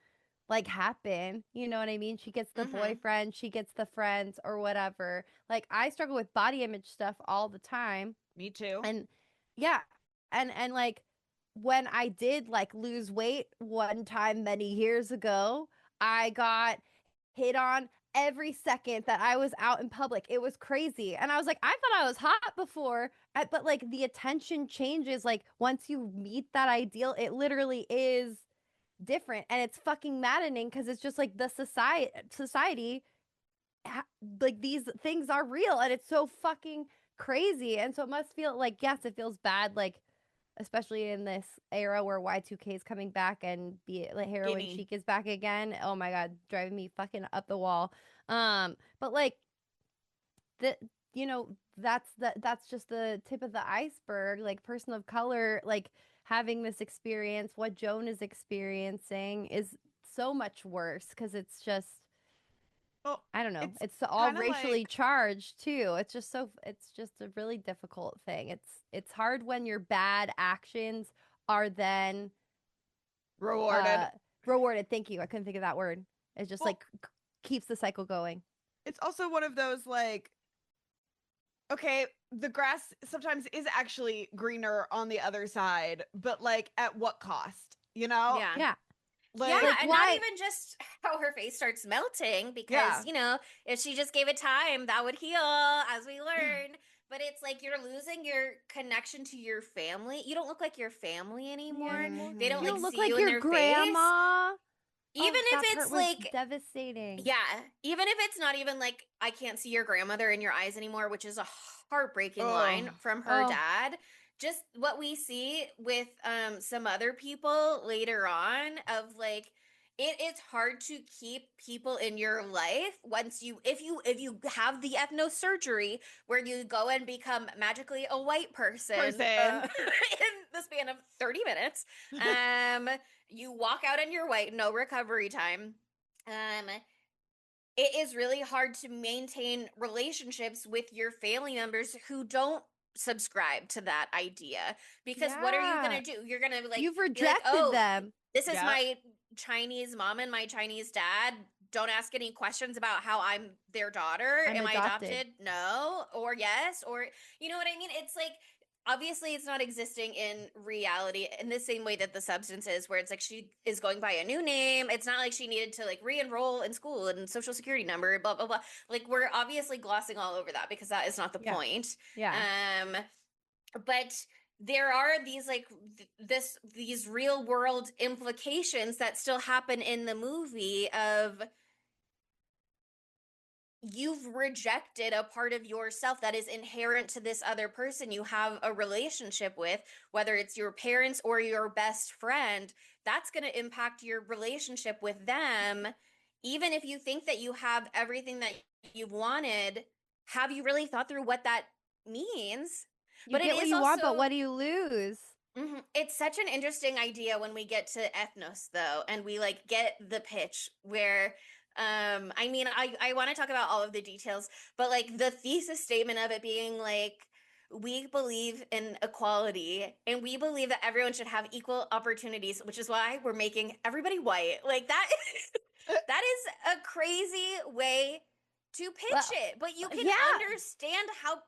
happen. You know what I mean? She gets the boyfriend, she gets the friends or whatever. Like I struggle with body image stuff all the time. Me too. And yeah. And like when I did like lose weight one time many years ago, I got hit on every second that I was out in public. It was crazy. And I was like, I thought I was hot before, but like the attention changes. Like once you meet that ideal, it literally is different, and it's fucking maddening because it's just like the society like these things are real, and it's so fucking crazy. And so it must feel like, yes, it feels bad, like especially in this era where Y2K is coming back and be like heroin chic is back again. Oh my God, driving me fucking up the wall. But like the, you know, that's just the tip of the iceberg. Like person of color, like having this experience, what Joan is experiencing is so much worse because it's just, I don't know. It's all racially charged too. It's just a really difficult thing. It's hard when your bad actions are then rewarded. Thank you. I couldn't think of that word. It just like keeps the cycle going. It's also one of those like, okay, the grass sometimes is actually greener on the other side, but like at what cost? You know? Yeah. Like, yeah, and not even just how her face starts melting, because, you know, if she just gave it time, that would heal, as we learned. But it's like you're losing your connection to your family. You don't look like your family anymore. They don't like look see like you your in their grandma. face. Even if it's like devastating. Yeah, even if it's not even like I can't see your grandmother in your eyes anymore, which is a heartbreaking line from her dad. Just what we see with some other people later on of like it's hard to keep people in your life once if you have the ethnosurgery where you go and become magically a white person. In the span of 30 minutes. You walk out and you're white, no recovery time. It is really hard to maintain relationships with your family members who don't subscribe to that idea, because what are you gonna do? You're gonna like you've rejected them. This is my Chinese mom and my Chinese dad. Don't ask any questions about how I'm their daughter. Am I adopted? No, or yes, or you know what I mean? It's like obviously it's not existing in reality in the same way that the substance is, where it's like she is going by a new name. It's not like she needed to like re-enroll in school and social security number, blah blah blah. Like we're obviously glossing all over that because that is not the point. Yeah. But there are these like these real world implications that still happen in the movie of you've rejected a part of yourself that is inherent to this other person you have a relationship with, whether it's your parents or your best friend. That's going to impact your relationship with them. Even if you think that you have everything that you've wanted, have you really thought through what that means? You get what you want, but what do you lose? It's such an interesting idea when we get to ethnos, though, and we like get the pitch where I mean, I want to talk about all of the details, but like the thesis statement of it being like, we believe in equality and we believe that everyone should have equal opportunities, which is why we're making everybody white. Like that that is a crazy way to pitch it, but you can understand how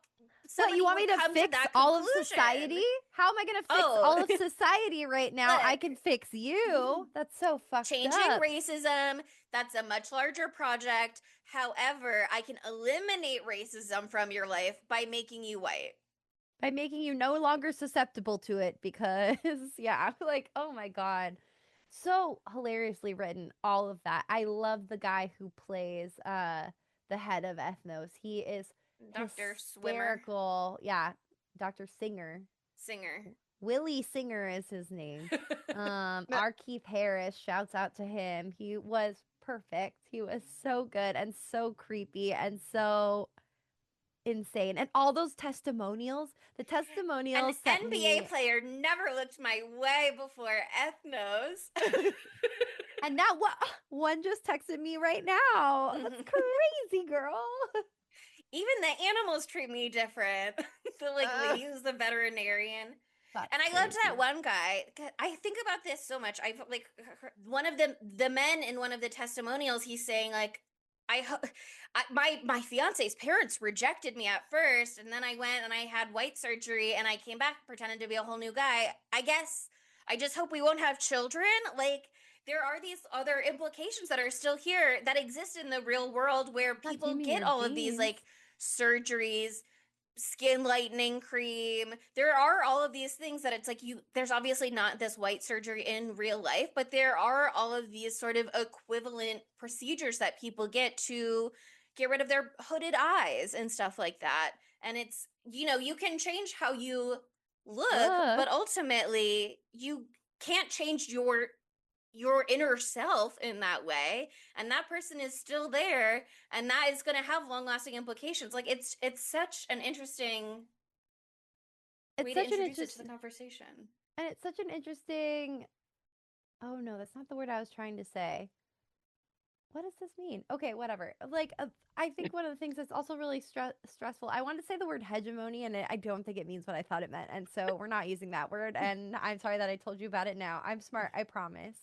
you want me to fix all of society? How am I going to fix all of society right now? Look, I can fix you. That's so fucked up. Changing racism, that's a much larger project. However, I can eliminate racism from your life by making you white. By making you no longer susceptible to it because, like, oh my God. So hilariously written, all of that. I love the guy who plays the head of ethnos. He is Dr. hysterical. Yeah, Dr. Singer. Willie Singer is his name. Our Keith Harris, shouts out to him. He was perfect. He was so good and so creepy and so insane. And all those testimonials, the testimonials. An NBA player never looked my way before ethnos. And now one just texted me right now. That's crazy, girl. Even the animals treat me different. The lady who's the veterinarian. And I loved that one guy. I think about this so much. I've like one of the men in one of the testimonials. He's saying like, my fiance's parents rejected me at first, and then I went and I had white surgery, and I came back pretending to be a whole new guy. I guess I just hope we won't have children. Like there are these other implications that are still here that exist in the real world where people get all of these like surgeries, skin lightening cream. There are all of these things that it's like there's obviously not this white surgery in real life, but there are all of these sort of equivalent procedures that people get to get rid of their hooded eyes and stuff like that. And it's, you can change how you look, but ultimately you can't change your inner self in that way, and that person is still there, and that is going to have long-lasting implications. Like it's such an interesting way to introduce it to the conversation. And it's such an interesting, oh no, that's not the word I was trying to say. What does this mean? Okay, whatever. Like, I think one of the things that's also really stressful, I wanted to say the word hegemony, and I don't think it means what I thought it meant. And so we're not using that word. And I'm sorry that I told you about it now. I'm smart, I promise.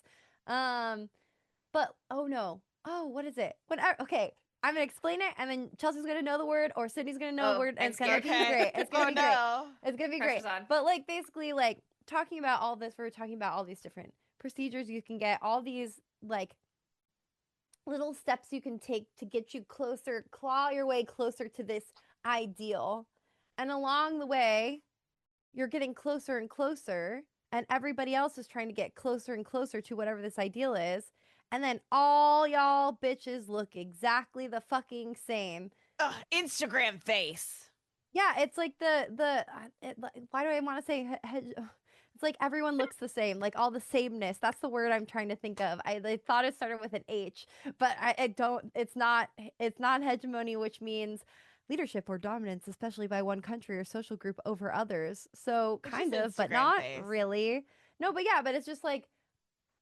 But, oh no. Oh, what is it? Okay, I'm going to explain it, and then Chelsea's going to know the word, or Sydney's going to know the word, and it's going to be great. It's going to be great. It's going to be great. But, like, basically, like, talking about all this, we're talking about all these different procedures you can get, all these, like, little steps you can take to get you closer, claw your way closer to this ideal. And along the way, you're getting closer and closer, and everybody else is trying to get closer and closer to whatever this ideal is. And then all y'all bitches look exactly the fucking same. Instagram face. Yeah, it's like why do I want to say it's like everyone looks the same, like all the sameness. That's the word I'm trying to think of. I thought it started with an H, but I don't. It's not hegemony, which means leadership or dominance, especially by one country or social group over others. So kind of, but not really. No, but yeah, but it's just like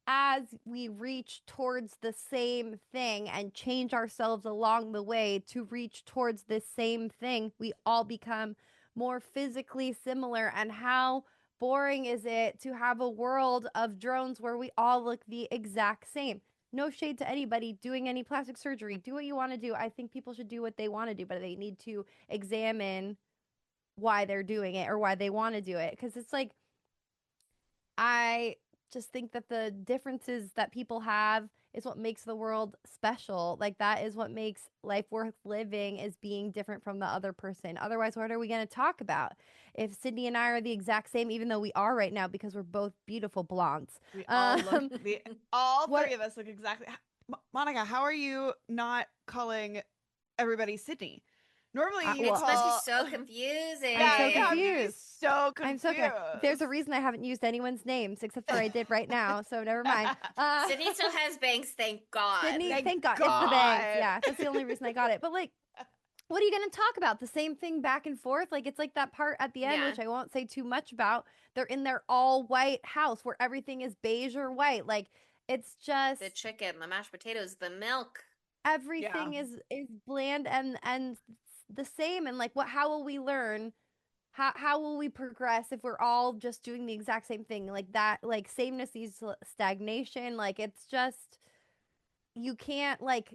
as we reach towards the same thing and change ourselves along the way to reach towards this same thing, we all become more physically similar. And how boring is it to have a world of drones where we all look the exact same? No shade to anybody doing any plastic surgery. Do what you want to do. I think people should do what they want to do, but they need to examine why they're doing it or why they want to do it. Because it's like, I just think that the differences that people have is what makes the world special. Like, that is what makes life worth living, is being different from the other person. Otherwise, what are we going to talk about? If Sydney and I are the exact same, even though we are right now because we're both beautiful blondes. We all three of us look exactly. Monica, how are you not calling everybody Sydney? Normally, you it must be so confusing. I'm so confused. I'm so confused. There's a reason I haven't used anyone's names except for I did right now, so never mind. Sydney still has bangs, thank God. Sydney, thank God. It's the bangs. Yeah, that's the only reason I got it. But like, what are you going to talk about? The same thing back and forth? Like, it's like that part at the end, which I won't say too much about. They're in their all white house where everything is beige or white. Like, it's just the chicken, the mashed potatoes, the milk. Everything is bland and the same. And like, how will we learn? How will we progress if we're all just doing the exact same thing? Like that, like sameness leads to stagnation. Like, it's just, you can't like,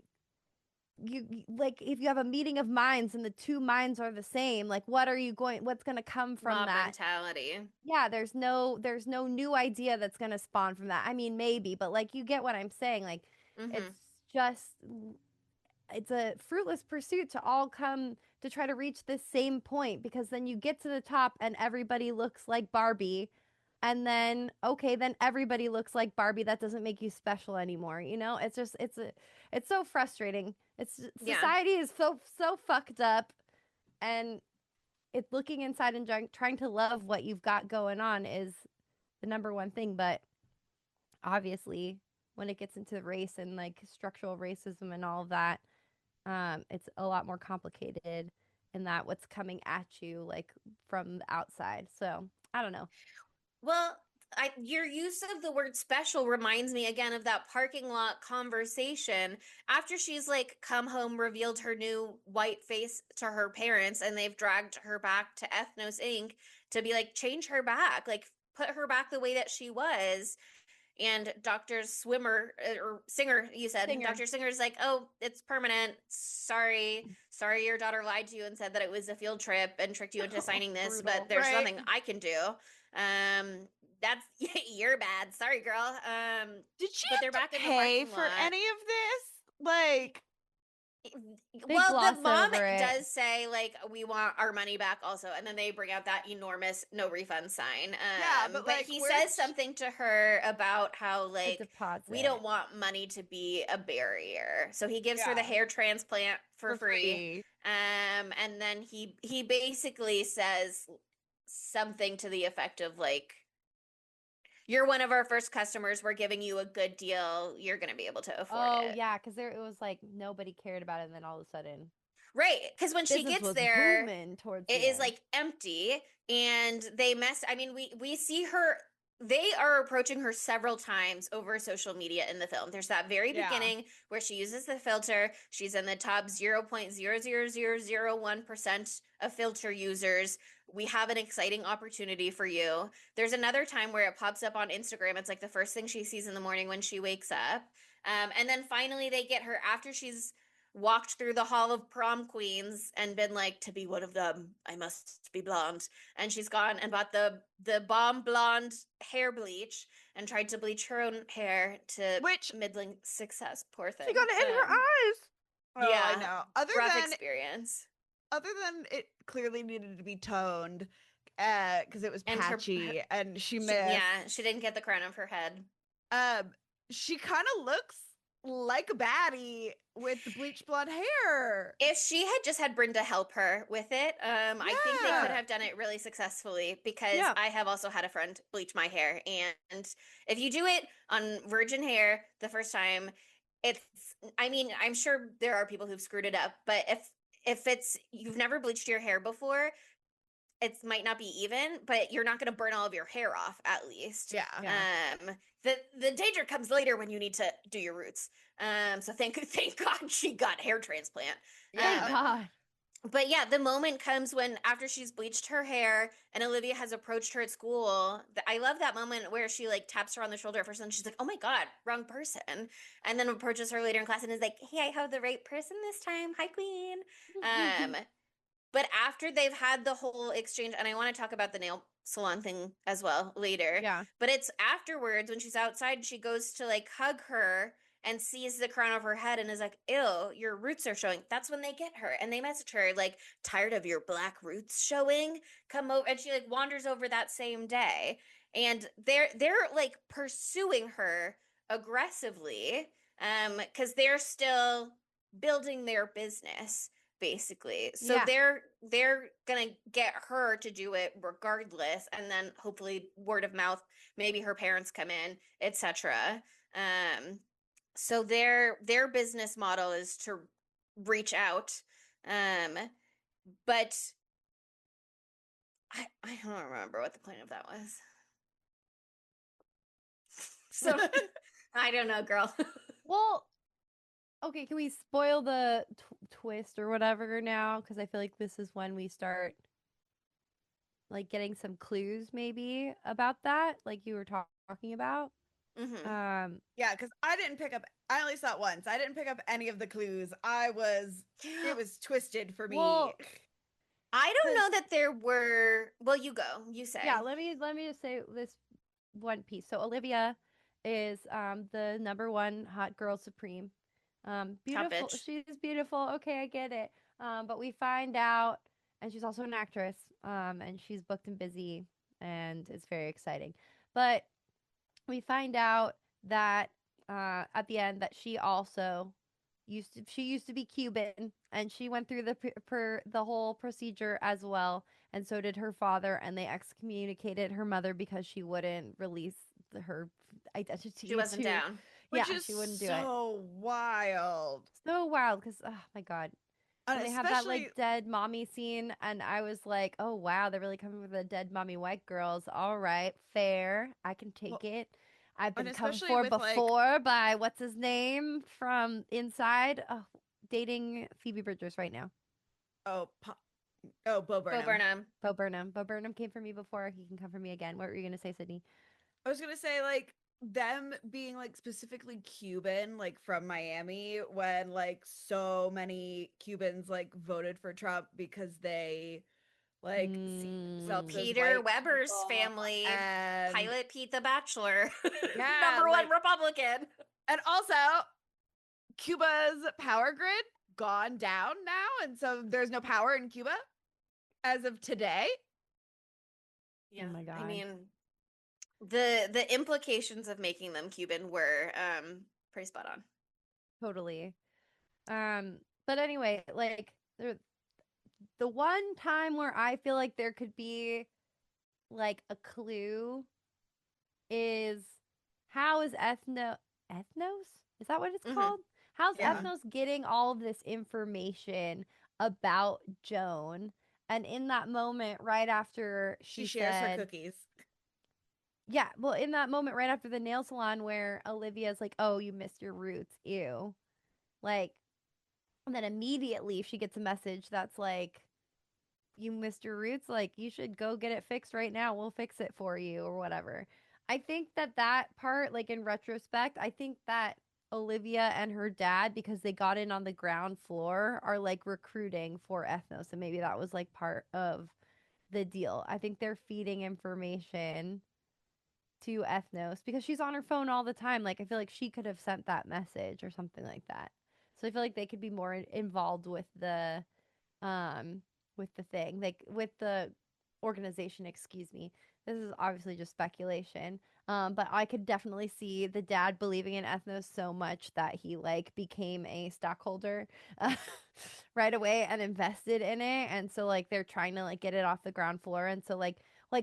like, if you have a meeting of minds and the two minds are the same, like, what's going to come from Mob that mentality? Yeah, there's no new idea that's going to spawn from that. I mean, maybe, but like, you get what I'm saying. Like, it's just, it's a fruitless pursuit to all come to try to reach this same point, because then you get to the top and everybody looks like Barbie, and then then everybody looks like Barbie. That doesn't make you special anymore. It's just, it's so frustrating. Society is so fucked up, and it's looking inside and trying to love what you've got going on is the number one thing. But obviously, when it gets into race and like structural racism and all of that, it's a lot more complicated in that what's coming at you like from the outside. So I don't know. Well, your use of the word special reminds me again of that parking lot conversation after she's like come home, revealed her new white face to her parents, and they've dragged her back to Ethnos Inc. to be like, change her back, like put her back the way that she was. And Dr. Swimmer or Singer, you said, Dr. Singer's like, oh, it's permanent. Sorry, your daughter lied to you and said that it was a field trip and tricked you into signing this, but there's nothing I can do. That's you're bad. Sorry, girl. Did she have to pay for any of this? Like, well, the mom does say like, we want our money back also, and then they bring out that enormous no refund sign. But like, he says something to her about how like, we don't want money to be a barrier, so he gives her the hair transplant for free. And then he basically says something to the effect of like, you're one of our first customers. We're giving you a good deal. You're going to be able to afford it. Oh, yeah, because it was like nobody cared about it, and then all of a sudden. Right, because when she gets there, it is like empty, and they I mean, we see her. They are approaching her several times over social media in the film. There's that very beginning where she uses the filter. She's in the top 0.00001% of filter users. We have an exciting opportunity for you. There's another time where it pops up on Instagram. It's like the first thing she sees in the morning when she wakes up. And then finally they get her after she's walked through the hall of prom queens and been like, to be one of them, I must be blonde. And she's gone and bought the bomb blonde hair bleach and tried to bleach her own hair to middling success. Poor thing. She got it in her eyes. Yeah, I know. Rough experience. Other than it clearly needed to be toned because it was patchy and she missed. Yeah, she didn't get the crown of her head. She kind of looks like a baddie with the bleached blonde hair. If she had just had Brenda help her with it, I think they could have done it really successfully, because I have also had a friend bleach my hair, and if you do it on virgin hair the first time, I mean, I'm sure there are people who've screwed it up, but if it's you've never bleached your hair before, it might not be even, but you're not going to burn all of your hair off, at least. The danger comes later when you need to do your roots. So thank God she got hair transplant. Thank God. But yeah, the moment comes when after she's bleached her hair and Olivia has approached her at school. I love that moment where she like taps her on the shoulder at first and she's like, oh my God, wrong person. And then approaches her later in class and is like, hey, I have the right person this time. Hi, queen. But after they've had the whole exchange, and I want to talk about the nail salon thing as well later. Yeah. But it's afterwards when she's outside, she goes to like hug her and sees the crown of her head and is like, ew, your roots are showing. That's when they get her. And they message her, like, tired of your black roots showing? Come over. And she like wanders over that same day. And they're like pursuing her aggressively, because they're still building their business, basically. So they're gonna get her to do it regardless, and then hopefully word of mouth, maybe her parents come in, etc. So their business model is to reach out, but I don't remember what the point of that was. So I don't know, girl. Well, okay, can we spoil the twist or whatever now? Because I feel like this is when we start like getting some clues maybe about that, like you were talking about. Mm-hmm. Yeah, because I only saw it once. I didn't pick up any of the clues. It was twisted for me. Well, I don't know that there were. Well, you go. You say. Yeah, let me just say this one piece. So Olivia is the number one hot girl supreme. Beautiful. She's beautiful. Okay, I get it. But we find out, and she's also an actress. And she's booked and busy, and it's very exciting. But we find out that at the end that she also used to be Cuban, and she went through the whole procedure as well, and so did her father, and they excommunicated her mother because she wouldn't release her identity. She wasn't down. Which is she wouldn't do it. So wild. So wild, because oh my god. And they have that like dead mommy scene, and I was like, oh wow, they're really coming with the dead mommy white girls. All right, fair. I can take it. I've been come for before by what's his name from Inside. Oh, dating Phoebe Bridgers right now. Bo Burnham. Bo Burnham came for me before. He can come for me again. What were you gonna say, Sydney? I was gonna say like them being like specifically Cuban, like from Miami, when like so many Cubans like voted for Trump because they like Peter Weber's family, and Pilot Pete the Bachelor, yeah, number one Republican. And also Cuba's power grid gone down now, and so there's no power in Cuba as of today. Yeah, oh my god. I mean, the implications of making them Cuban were pretty spot on. Totally. But anyway, like the one time where I feel like there could be like a clue is how is Ethnos? Is that what it's called? How's Ethnos getting all of this information about Joan? And in that moment, right after she shares her cookies. Yeah, well, in that moment, right after the nail salon where Olivia's like, oh, you missed your roots, ew. Like, and then immediately she gets a message that's like, you missed your roots, like, you should go get it fixed right now. We'll fix it for you or whatever. I think that part, like, in retrospect, I think that Olivia and her dad, because they got in on the ground floor, are, like, recruiting for Ethnos. And maybe that was, like, part of the deal. I think they're feeding information to Ethnos because she's on her phone all the time. Like, I feel like she could have sent that message or something like that. So I feel like they could be more involved with the thing, like with the organization, excuse me. This is obviously just speculation. But I could definitely see the dad believing in Ethnos so much that he like became a stockholder right away and invested in it. And so like they're trying to like get it off the ground floor. And so like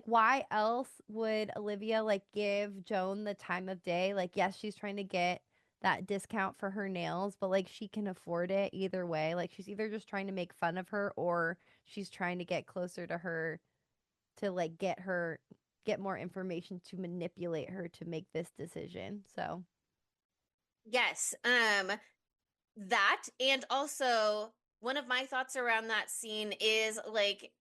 why else would Olivia like give Joan the time of day? Like, yes, she's trying to get that discount for her nails, but like she can afford it either way. Like she's either just trying to make fun of her or she's trying to get closer to her to like get more information to manipulate her to make this decision. So yes, that, and also one of my thoughts around that scene is like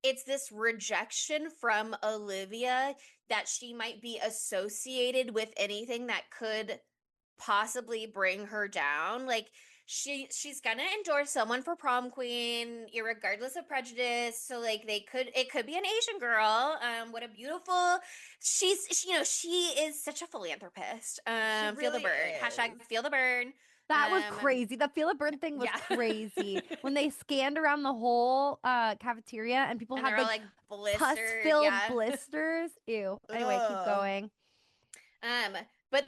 it's this rejection from Olivia that she might be associated with anything that could possibly bring her down. Like she's gonna endorse someone for prom queen, irregardless of prejudice. So like it could be an Asian girl. What a beautiful she is such a philanthropist. She Feel the really burn. is. Hashtag feel the burn. That was crazy. The feel a burn thing was crazy. When they scanned around the whole cafeteria and people and had they're all like blistered, pus-filled blisters. Ew. Anyway, keep Ugh. going. But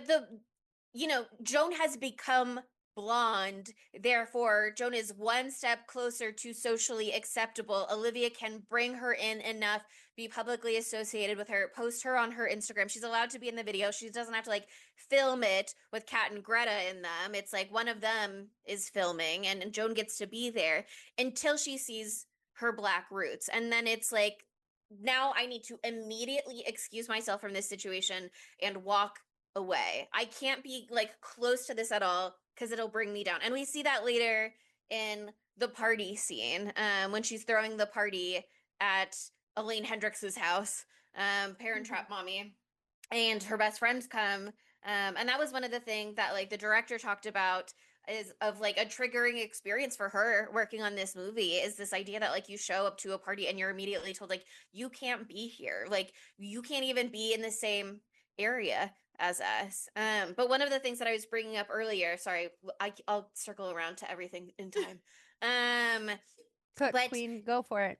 Joan has become blonde. Therefore, Joan is one step closer to socially acceptable. Olivia can bring her in enough, be publicly associated with her, post her on her Instagram. She's allowed to be in the video. She doesn't have to like film it with Kat and Greta in them. It's like one of them is filming and Joan gets to be there until she sees her Black roots. And then it's like, now I need to immediately excuse myself from this situation and walk away. I can't be like close to this at all because it'll bring me down. And we see that later in the party scene when she's throwing the party at Elaine Hendrix's house, Parent Trap Mommy, and her best friends come. And that was one of the things that like the director talked about is of like a triggering experience for her working on this movie is this idea that like you show up to a party and you're immediately told like you can't be here, like you can't even be in the same area as us. But one of the things that I was bringing up earlier, sorry, I'll circle around to everything in time. Cook but Queen, go for it.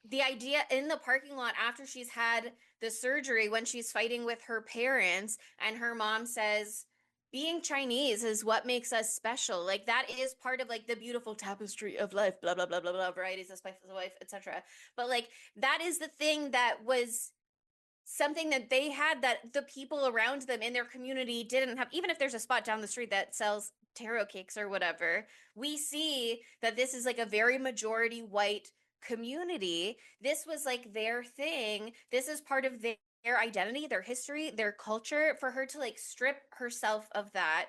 The idea in the parking lot after she's had the surgery, when she's fighting with her parents, and her mom says, being Chinese is what makes us special. Like that is part of like the beautiful tapestry of life, blah, blah, blah, blah, blah, varieties of spice of life, etc. But like that is the thing that was something that they had that the people around them in their community didn't have. Even if there's a spot down the street that sells taro cakes or whatever, we see that this is like a very majority white community. This was like their thing. This is part of their identity, their history, their culture. For her to like strip herself of that,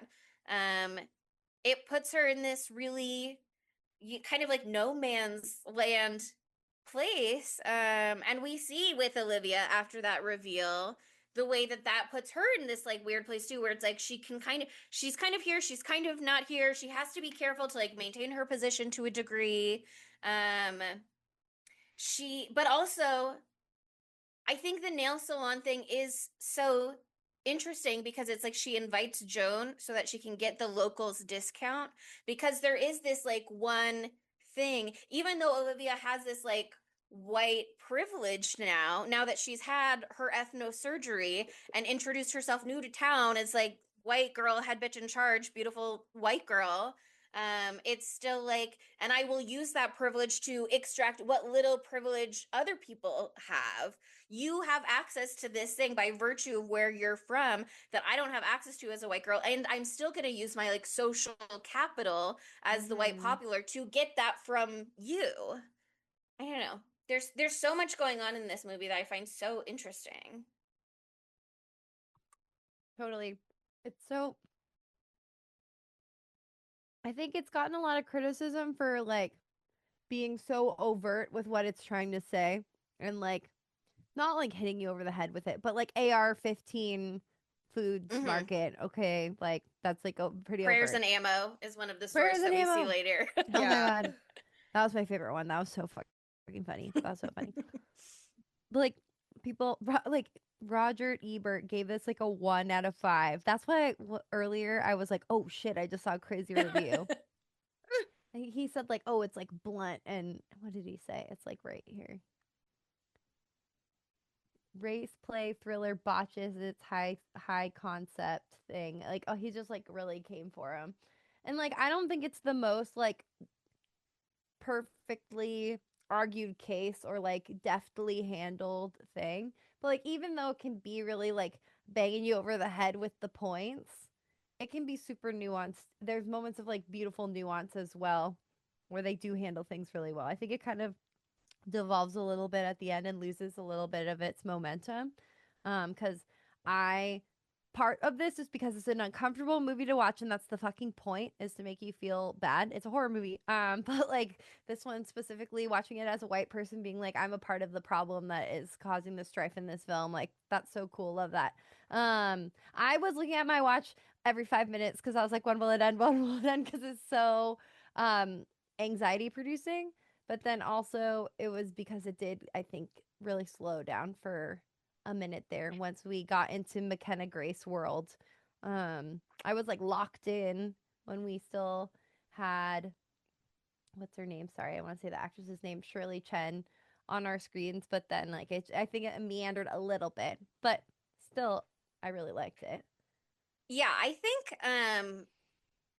it puts her in this really kind of like no man's land place. And we see with Olivia after that reveal the way that puts her in this like weird place too, where it's like she's kind of here, she's kind of not here. She has to be careful to like maintain her position to a degree. But also I think the nail salon thing is so interesting because it's like she invites Joan so that she can get the locals discount, because there is this like one thing, even though Olivia has this like white privilege now that she's had her ethnosurgery and introduced herself new to town as like white girl, head bitch in charge, beautiful white girl. It's still like, and I will use that privilege to extract what little privilege other people have. You have access to this thing by virtue of where you're from that I don't have access to as a white girl, and I'm still going to use my like social capital as the white popular to get that from you. I don't know. There's so much going on in this movie that I find so interesting. Totally. It's so, I think it's gotten a lot of criticism for like being so overt with what it's trying to say and like not like hitting you over the head with it, but like AR-15 foods market. Okay, like that's like a pretty Prayers overt. and Ammo is one of the stories that we see later. Oh my god, that was my favorite one. That was so fucking funny. That was so funny. But like people like Roger Ebert gave this like a 1 out of 5. That's why earlier I was like, oh shit, I just saw a crazy review. He said like, oh, it's like blunt, and what did he say? It's like right here. Race play thriller botches its high concept thing. Like, oh, he just like really came for him. And like I don't think it's the most like perfectly argued case or like deftly handled thing. But like even though it can be really like banging you over the head with the points, it can be super nuanced. There's moments of like beautiful nuance as well where they do handle things really well. I think it kind of devolves a little bit at the end and loses a little bit of its momentum. Because part of this is because it's an uncomfortable movie to watch, and that's the fucking point, is to make you feel bad. It's a horror movie. But like this one specifically, watching it as a white person, being like, I'm a part of the problem that is causing the strife in this film. Like that's so cool. Love that. I was looking at my watch every 5 minutes because I was like, when will it end? When will it end? Because it's so anxiety producing. But then also it was because it did, I think, really slow down for a minute there once we got into McKenna Grace world. I was like locked in when we still had, what's her name? Sorry, I want to say the actress's name, Shirley Chen, on our screens. But then like I think it meandered a little bit, but still, I really liked it. Yeah, I think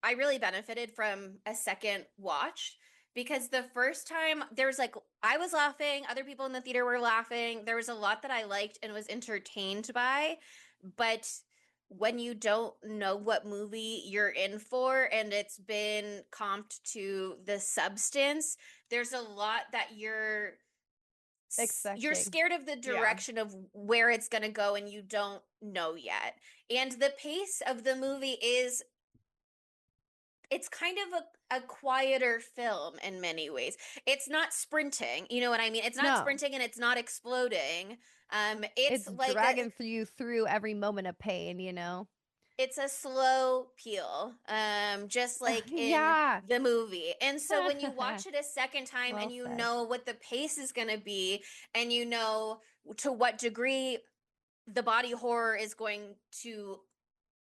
I really benefited from a second watch because the first time there was like I was laughing, other people in the theater were laughing. There was a lot that I liked and was entertained by, but when you don't know what movie you're in for and it's been comped to the substance, there's a lot that you're Expecting. scared of the direction of where it's going to go and you don't know yet. And the pace of the movie is it's kind of a quieter film in many ways. It's not sprinting, you know what I mean? It's not sprinting and it's not exploding. It's like dragging you through every moment of pain, you know? It's a slow peel, just like in the movie. And so when you watch it a second time and you know what the pace is going to be and you know to what degree the body horror is going to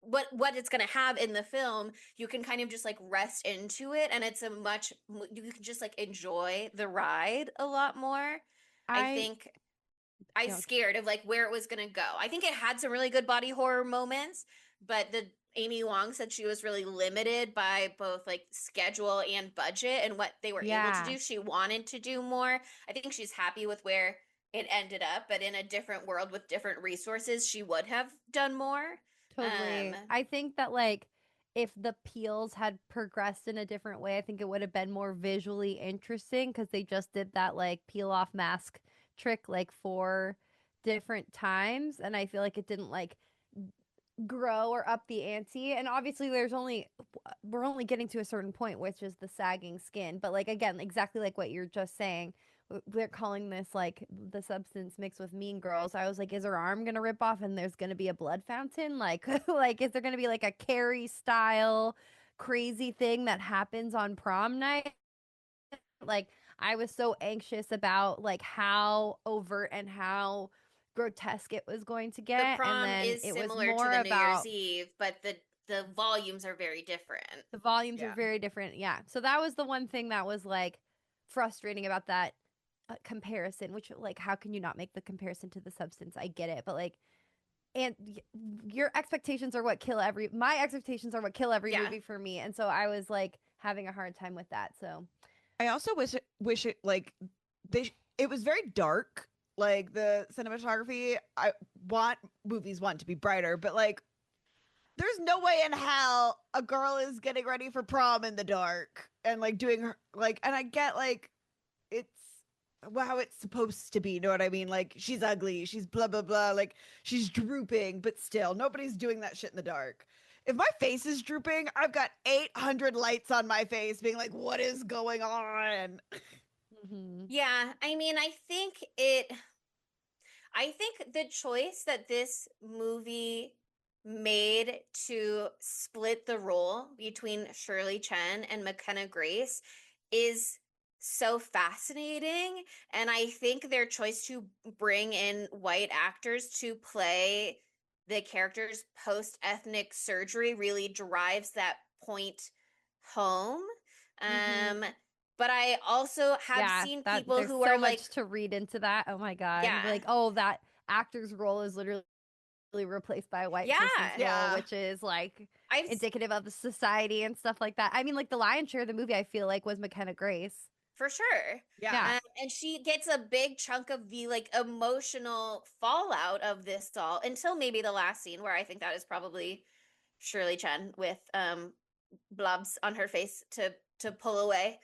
what it's going to have in the film, you can kind of just like rest into it and it's you can just like enjoy the ride a lot more. I think I was scared of like where it was going to go. I think it had some really good body horror moments, but Amy Wong said she was really limited by both like schedule and budget and what they were able to do. She wanted to do more. I think she's happy with where it ended up, but in a different world with different resources, she would have done more. Totally. I think that like if the peels had progressed in a different way, I think it would have been more visually interesting because they just did that like peel off mask trick like 4 different times, and I feel like it didn't like grow or up the ante. And obviously we're only getting to a certain point, which is the sagging skin. But like again, exactly like what you're just saying, they're calling this like the substance mixed with Mean Girls. I was like, is her arm gonna rip off and there's gonna be a blood fountain? Like like is there gonna be like a Carrie style crazy thing that happens on prom night? Like I was so anxious about like how overt and how grotesque it was going to get. The prom and then is it similar was more to the about New Year's Eve, but the volumes are very different. The volumes are very different. Yeah. So that was the one thing that was like frustrating about that comparison, which like how can you not make the comparison to the substance? I get it, but like and your expectations are what kill every my expectations are what kill every movie for me. And so I was like having a hard time with that. So I also wish it like it was very dark, like the cinematography. I want movies to be brighter, but like there's no way in hell a girl is getting ready for prom in the dark and like doing her like, and I get like it's how it's supposed to be, you know what I mean? Like she's ugly, she's blah blah blah, like she's drooping, but still nobody's doing that shit in the dark. If my face is drooping, I've got 800 lights on my face being like, what is going on? Yeah, I mean, I think the choice that this movie made to split the role between Shirley Chen and McKenna Grace is so fascinating. And I think their choice to bring in white actors to play the characters post-ethnic surgery really drives that point home. But I also have seen people who are like to read into that. Oh my god. Yeah. Like, oh, that actor's role is literally replaced by a white person's role, which is like indicative of the society and stuff like that. I mean, like the lion's share of the movie, I feel like was McKenna Grace. For sure. Yeah. And she gets a big chunk of the like emotional fallout of this all until maybe the last scene where I think that is probably Shirley Chen with blobs on her face to pull away.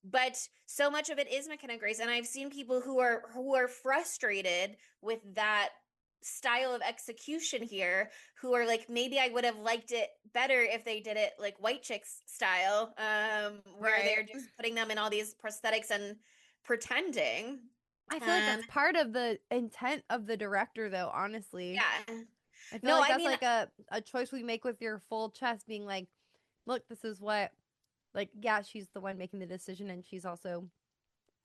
But so much of it is McKenna Grace, and I've seen people who are frustrated with that style of execution here, who are like, maybe I would have liked it better if they did it like White Chicks style, where they're just putting them in all these prosthetics and pretending. I feel like that's part of the intent of the director, though, honestly. Yeah. I feel like that's like a choice we make with your full chest, being like, look, this is what, like, yeah, she's the one making the decision, and she's also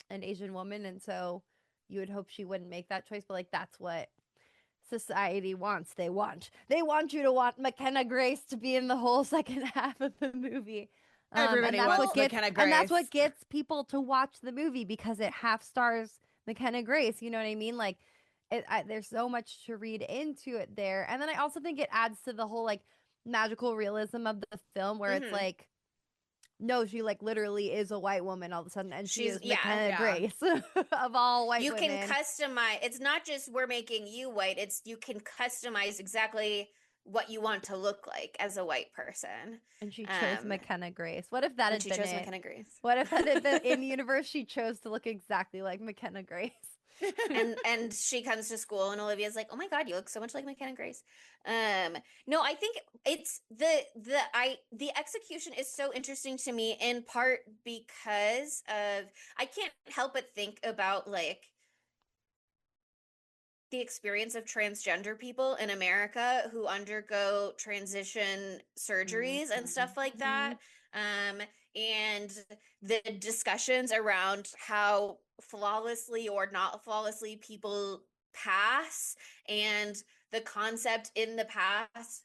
an Asian woman, and so you would hope she wouldn't make that choice, but like that's what society wants. They want you to want McKenna Grace to be in the whole second half of the movie. Everybody wants McKenna Grace. And that's what gets people to watch the movie, because it half stars McKenna Grace. You know what I mean? Like, there's so much to read into it there. And then I also think it adds to the whole like magical realism of the film, where it's like, no, she like literally is a white woman all of a sudden, and she's McKenna Grace of all white women. You can customize. It's not just we're making you white. It's you can customize exactly what you want to look like as a white person. And she chose McKenna Grace. What if that had been it? McKenna Grace. What if that had been in universe? She chose to look exactly like McKenna Grace. and she comes to school and Olivia's like, oh my god, you look so much like McKenna Grace. No, I think it's the execution is so interesting to me, in part because of I can't help but think about like the experience of transgender people in America who undergo transition surgeries and stuff like that. And the discussions around how flawlessly or not flawlessly people pass, and the concept in the past,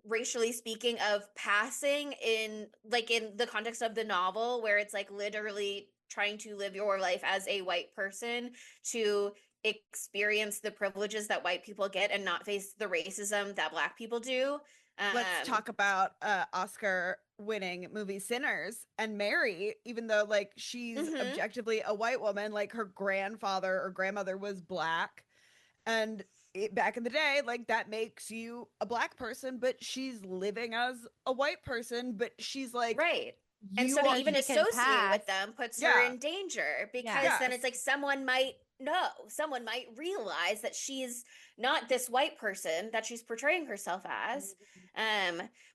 racially speaking, of passing in the context of the novel, where it's like literally trying to live your life as a white person to experience the privileges that white people get and not face the racism that Black people do. Let's talk about Oscar winning movie Sinners and Mary, even though like she's objectively a white woman, like her grandfather or grandmother was Black, and back in the day, like that makes you a Black person, but she's living as a white person, but she's like right. And so to even associate with them puts her in danger, because then it's like someone might realize that she's not this white person that she's portraying herself as.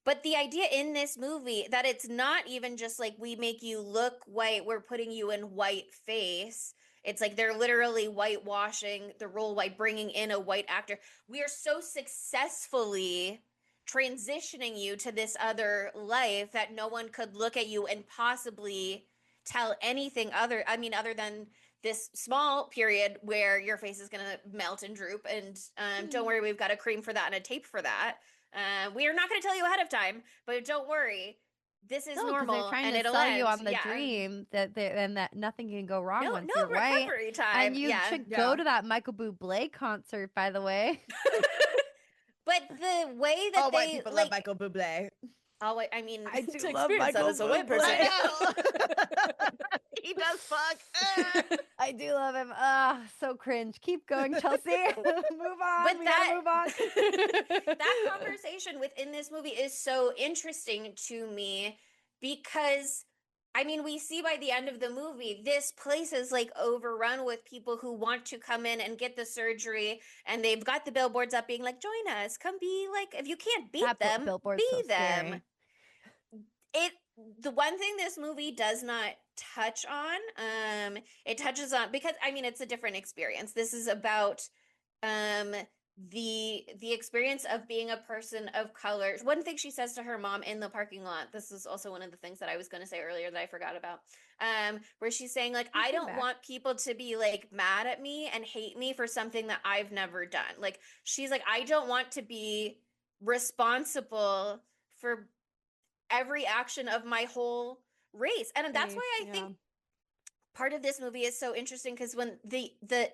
But the idea in this movie that it's not even just like we make you look white, we're putting you in white face. It's like they're literally whitewashing the role by bringing in a white actor. We are so successfully transitioning you to this other life that no one could look at you and possibly tell anything other than this small period where your face is going to melt and droop. And don't worry, we've got a cream for that and a tape for that. We are not going to tell you ahead of time, but don't worry. This is normal, and it'll sell end. You on the dream that nothing can go wrong once you're recovery white. Time. And you should go to that Michael Bublé concert, by the way. But the way that white people love Michael Bublé. Oh, I mean, I do love Michael as a white person. He does fuck. I do love him. So cringe. Keep going, Chelsea. Move on. But move on. That conversation within this movie is so interesting to me, because I mean, we see by the end of the movie, this place is like overrun with people who want to come in and get the surgery, and they've got the billboards up being like, join us, come be like, if you can't beat them, be them. The one thing this movie does not touch on, it touches on, because I mean, it's a different experience. This is about the experience of being a person of color. One thing she says to her mom in the parking lot, this is also one of the things that I was going to say earlier that I forgot about, where she's saying like, I don't want people to be like mad at me and hate me for something that I've never done. Like, she's like, I don't want to be responsible for every action of my whole race. And that's why I think part of this movie is so interesting, because when the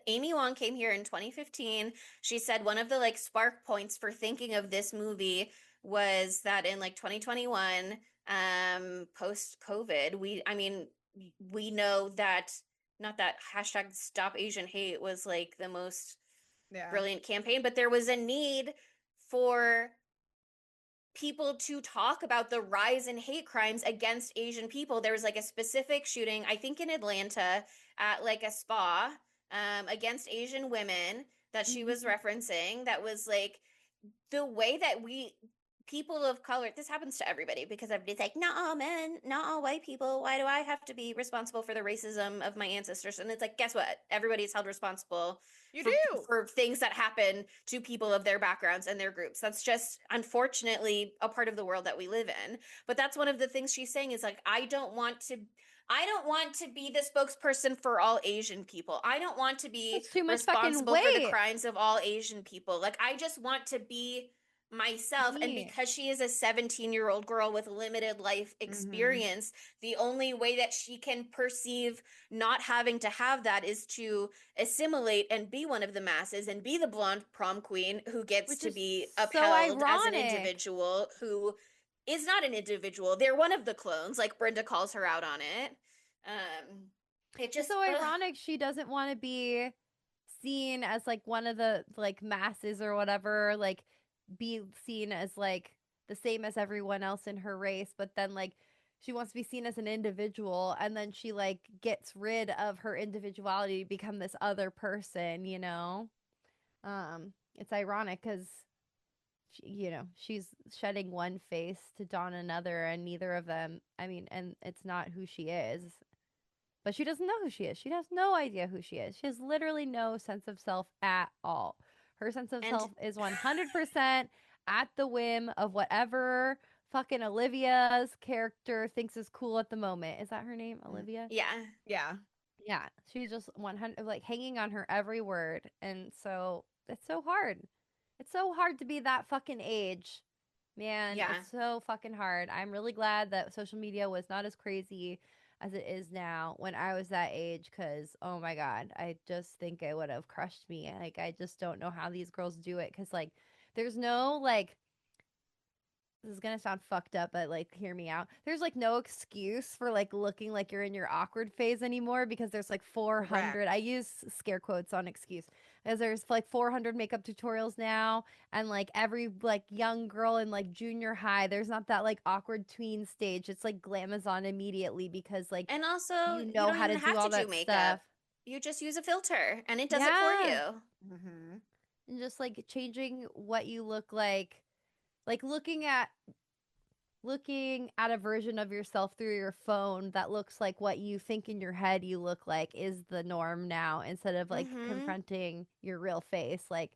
Amy Wong came here in 2015, she said one of the like spark points for thinking of this movie was that in like 2021, post COVID, we know that, not that hashtag Stop Asian Hate was like the most brilliant campaign, but there was a need for people to talk about the rise in hate crimes against Asian people. There was like a specific shooting, I think in Atlanta, at like a spa, against Asian women that she was referencing, that was like the way that people of color, this happens to everybody because everybody's like, not all men, not all white people. Why do I have to be responsible for the racism of my ancestors? And it's like, guess what? Everybody's held responsible for things that happen to people of their backgrounds and their groups. That's just unfortunately a part of the world that we live in. But that's one of the things she's saying is like, I don't want to be the spokesperson for all Asian people. I don't want to be responsible for the crimes of all Asian people. Like, I just want to be myself. And because she is a 17-year-old girl with limited life experience, the only way that she can perceive not having to have that is to assimilate and be one of the masses and be the blonde prom queen who gets to be upheld as an individual who is not an individual. They're one of the clones, like Brenda calls her out on it. It's just so ironic. She doesn't want to be seen as like one of the like masses or whatever, like be seen as like the same as everyone else in her race, but then like she wants to be seen as an individual, and then she like gets rid of her individuality to become this other person, you know. It's ironic because she's shedding one face to don another, and neither of them, I mean, and it's not who she is. But she doesn't know who she is. She has no idea who she is. She has literally no sense of self at all. Her sense of self is 100% at the whim of whatever fucking Olivia's character thinks is cool at the moment. Is that her name, Olivia? Yeah. Yeah. Yeah. She's just 100, like hanging on her every word. And so it's so hard. It's so hard to be that fucking age. Man, it's so fucking hard. I'm really glad that social media was not as crazy as it is now when I was that age, because oh my god, I just think it would have crushed me. Like, I just don't know how these girls do it, because like there's no like, this is gonna sound fucked up, but like hear me out, there's like no excuse for like looking like you're in your awkward phase anymore, because there's like 400 Correct. I use scare quotes on excuse, as there's like 400 makeup tutorials now, and like every like young girl in like junior high, there's not that like awkward tween stage. It's like glamazon immediately, because like, and also you know how to do all that stuff. You just use a filter and it does it for you. And just like changing what you look like looking at a version of yourself through your phone that looks like what you think in your head you look like is the norm now, instead of like confronting your real face. Like,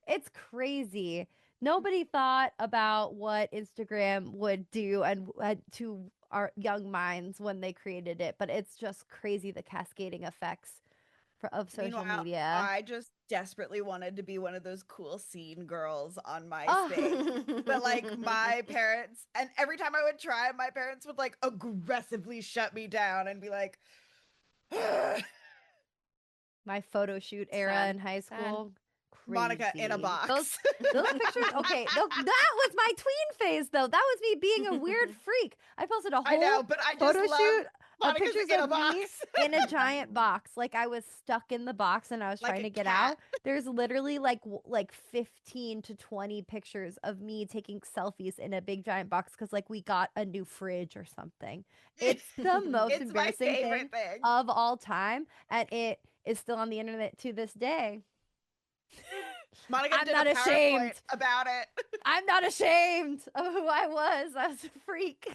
it's crazy. Nobody thought about what Instagram would do and to our young minds when they created it, but it's just crazy, the cascading effects of social media. I just desperately wanted to be one of those cool scene girls on MySpace. But like my parents, and every time I would try, my parents would like aggressively shut me down and be like, my photo shoot era in high school. Crazy. Monica in a box. Those pictures, okay. That was my tween phase, though. That was me being a weird freak. I posted a whole photo shoot of pictures of me in a giant box. Like, I was stuck in the box and I was trying to get out. There's literally like 15 to 20 pictures of me taking selfies in a big giant box because like we got a new fridge or something. It's the most embarrassing thing of all time, and it is still on the internet to this day. Monica I'm not ashamed about it. I'm not ashamed of who I was. I was a freak.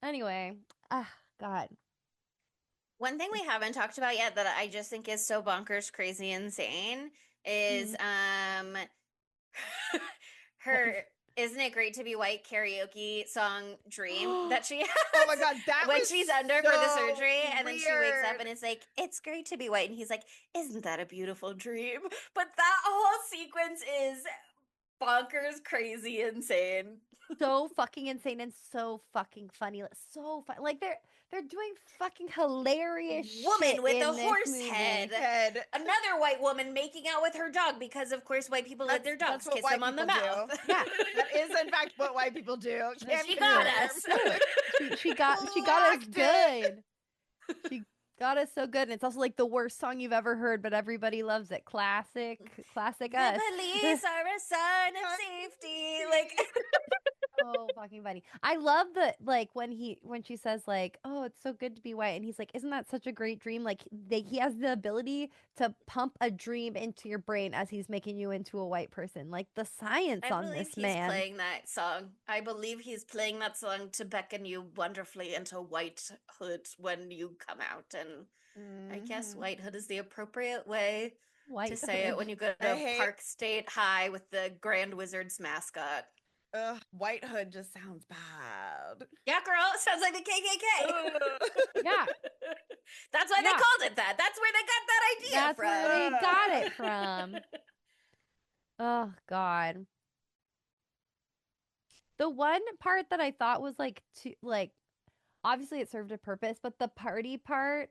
Anyway, God. One thing we haven't talked about yet that I just think is so bonkers, crazy, insane is her "Isn't It Great to Be White" karaoke song "Dream" that she has. Oh my god, that when she's under for the surgery, and then weird. she wakes up and it's like, "It's great to be white," and he's like, "Isn't that a beautiful dream?" But that whole sequence is bonkers, crazy, insane. So fucking insane and so fucking funny. So fun. Like they're doing fucking hilarious woman shit with in a horse head. Another white woman making out with her dog, because of course white people let their dogs kiss them on the mouth. Yeah, that is in fact what white people do. She got us. She got us good. She got us so good, and it's also like the worst song you've ever heard, but everybody loves it. Classic us. The police are a sign of safety. Like, So fucking funny. I love the like when she says like, "Oh, it's so good to be white," and he's like, "Isn't that such a great dream?" Like he has the ability to pump a dream into your brain as he's making you into a white person. Like the science I on believe this he's man. playing that song. I believe he's playing that song to beckon you wonderfully into whitehood when you come out. And I guess whitehood is the appropriate way to say it when you go to Park State High with the Grand Wizards mascot. White Hood just sounds bad. Yeah, girl, it sounds like the KKK. Yeah. That's why they called it that. That's where they got that idea from. That's where they got it from. Oh, God. The one part that I thought was like, obviously it served a purpose, but the party part,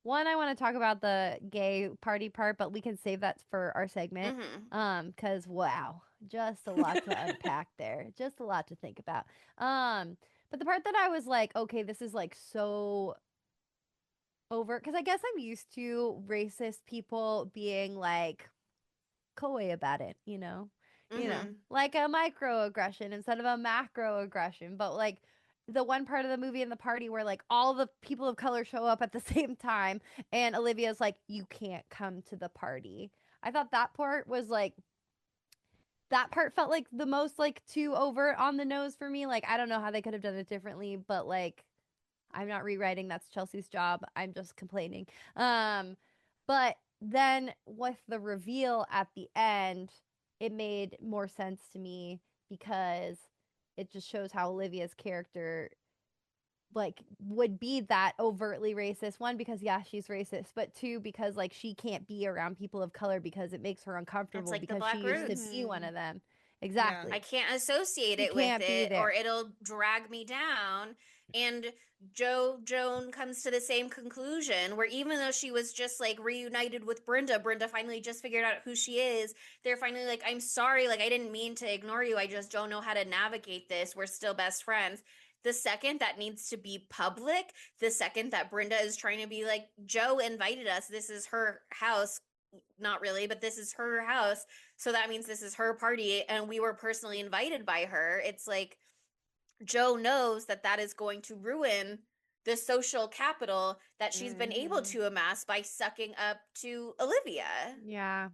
one, I want to talk about the gay party part, but we can save that for our segment. Because wow, just a lot to unpack there. Just a lot to think about. But the part that I was like, okay, this is like so over, because I guess I'm used to racist people being like coy about it, you know, like a microaggression instead of a macroaggression. But like the one part of the movie in the party where like all the people of color show up at the same time and Olivia's like, you can't come to the party. I thought that part was like, that part felt like the most like too overt on the nose for me. Like, I don't know how they could have done it differently, but like, I'm not rewriting. That's Chelsea's job. I'm just complaining. But then with the reveal at the end, it made more sense to me because it just shows how Olivia's character like would be that overtly racist. One, because yeah, she's racist, but two, because like she can't be around people of color because it makes her uncomfortable like because she Roots. used to be one of them. Exactly. Yeah. I can't associate it with it or it'll drag me down. And Joan comes to the same conclusion where even though she was just like reunited with Brenda finally just figured out who she is. They're finally like, I'm sorry, like I didn't mean to ignore you. I just don't know how to navigate this. We're still best friends. The second that needs to be public, the second that Brenda is trying to be like, Jo invited us, this is her house. Not really, but this is her house. So that means this is her party and we were personally invited by her. It's like Jo knows that that is going to ruin the social capital that she's been able to amass by sucking up to Olivia. Yeah.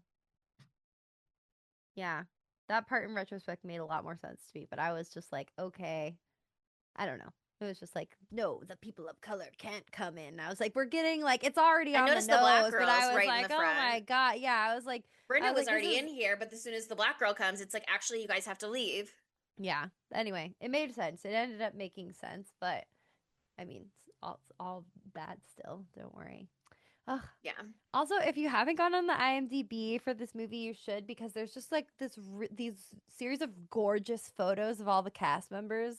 Yeah. That part in retrospect made a lot more sense to me, but I was just like, okay, I don't know. It was just like, no, the people of color can't come in. I was like, we're getting like, it's already on the nose, black but I was like, oh my God. Yeah, I was like, Brenda was already in here, but as soon as the black girl comes, it's like, actually, you guys have to leave. Yeah. Anyway, it made sense. It ended up making sense, but I mean, it's all bad still. Don't worry. Ugh. Yeah. Also, if you haven't gone on the IMDb for this movie, you should, because there's just like these series of gorgeous photos of all the cast members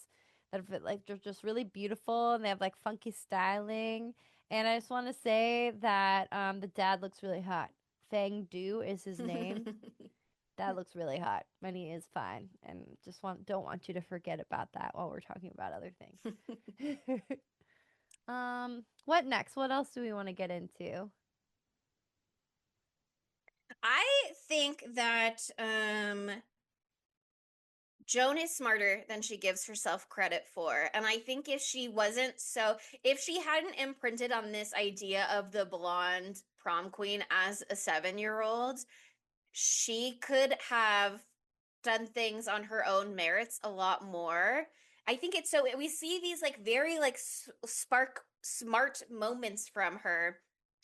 that are like they're just really beautiful and they have like funky styling. And I just want to say that the dad looks really hot. Fang Du is his name. Dad looks really hot and he is fine. And just don't want you to forget about that while we're talking about other things. What next? What else do we want to get into? I think that Joan is smarter than she gives herself credit for. And I think if she hadn't imprinted on this idea of the blonde prom queen as a 7-year-old, she could have done things on her own merits a lot more. I think it's so we see these like very like smart moments from her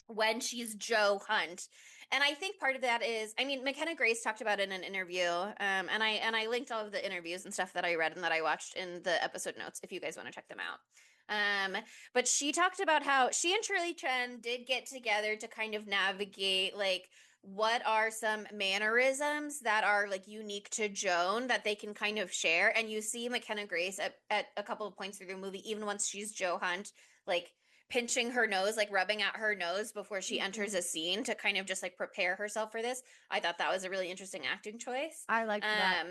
when she's Jo Hunt. And I think part of that is, I mean, Mckenna Grace talked about it in an interview, and I linked all of the interviews and stuff that I read and that I watched in the episode notes if you guys want to check them out. But she talked about how she and Shirley Chen did get together to kind of navigate like what are some mannerisms that are like unique to Joan that they can kind of share. And you see Mckenna Grace at a couple of points through the movie, even once she's Jo Hunt, like pinching her nose, like rubbing at her nose before she enters a scene to kind of just like prepare herself for this. I thought that was a really interesting acting choice. I liked that.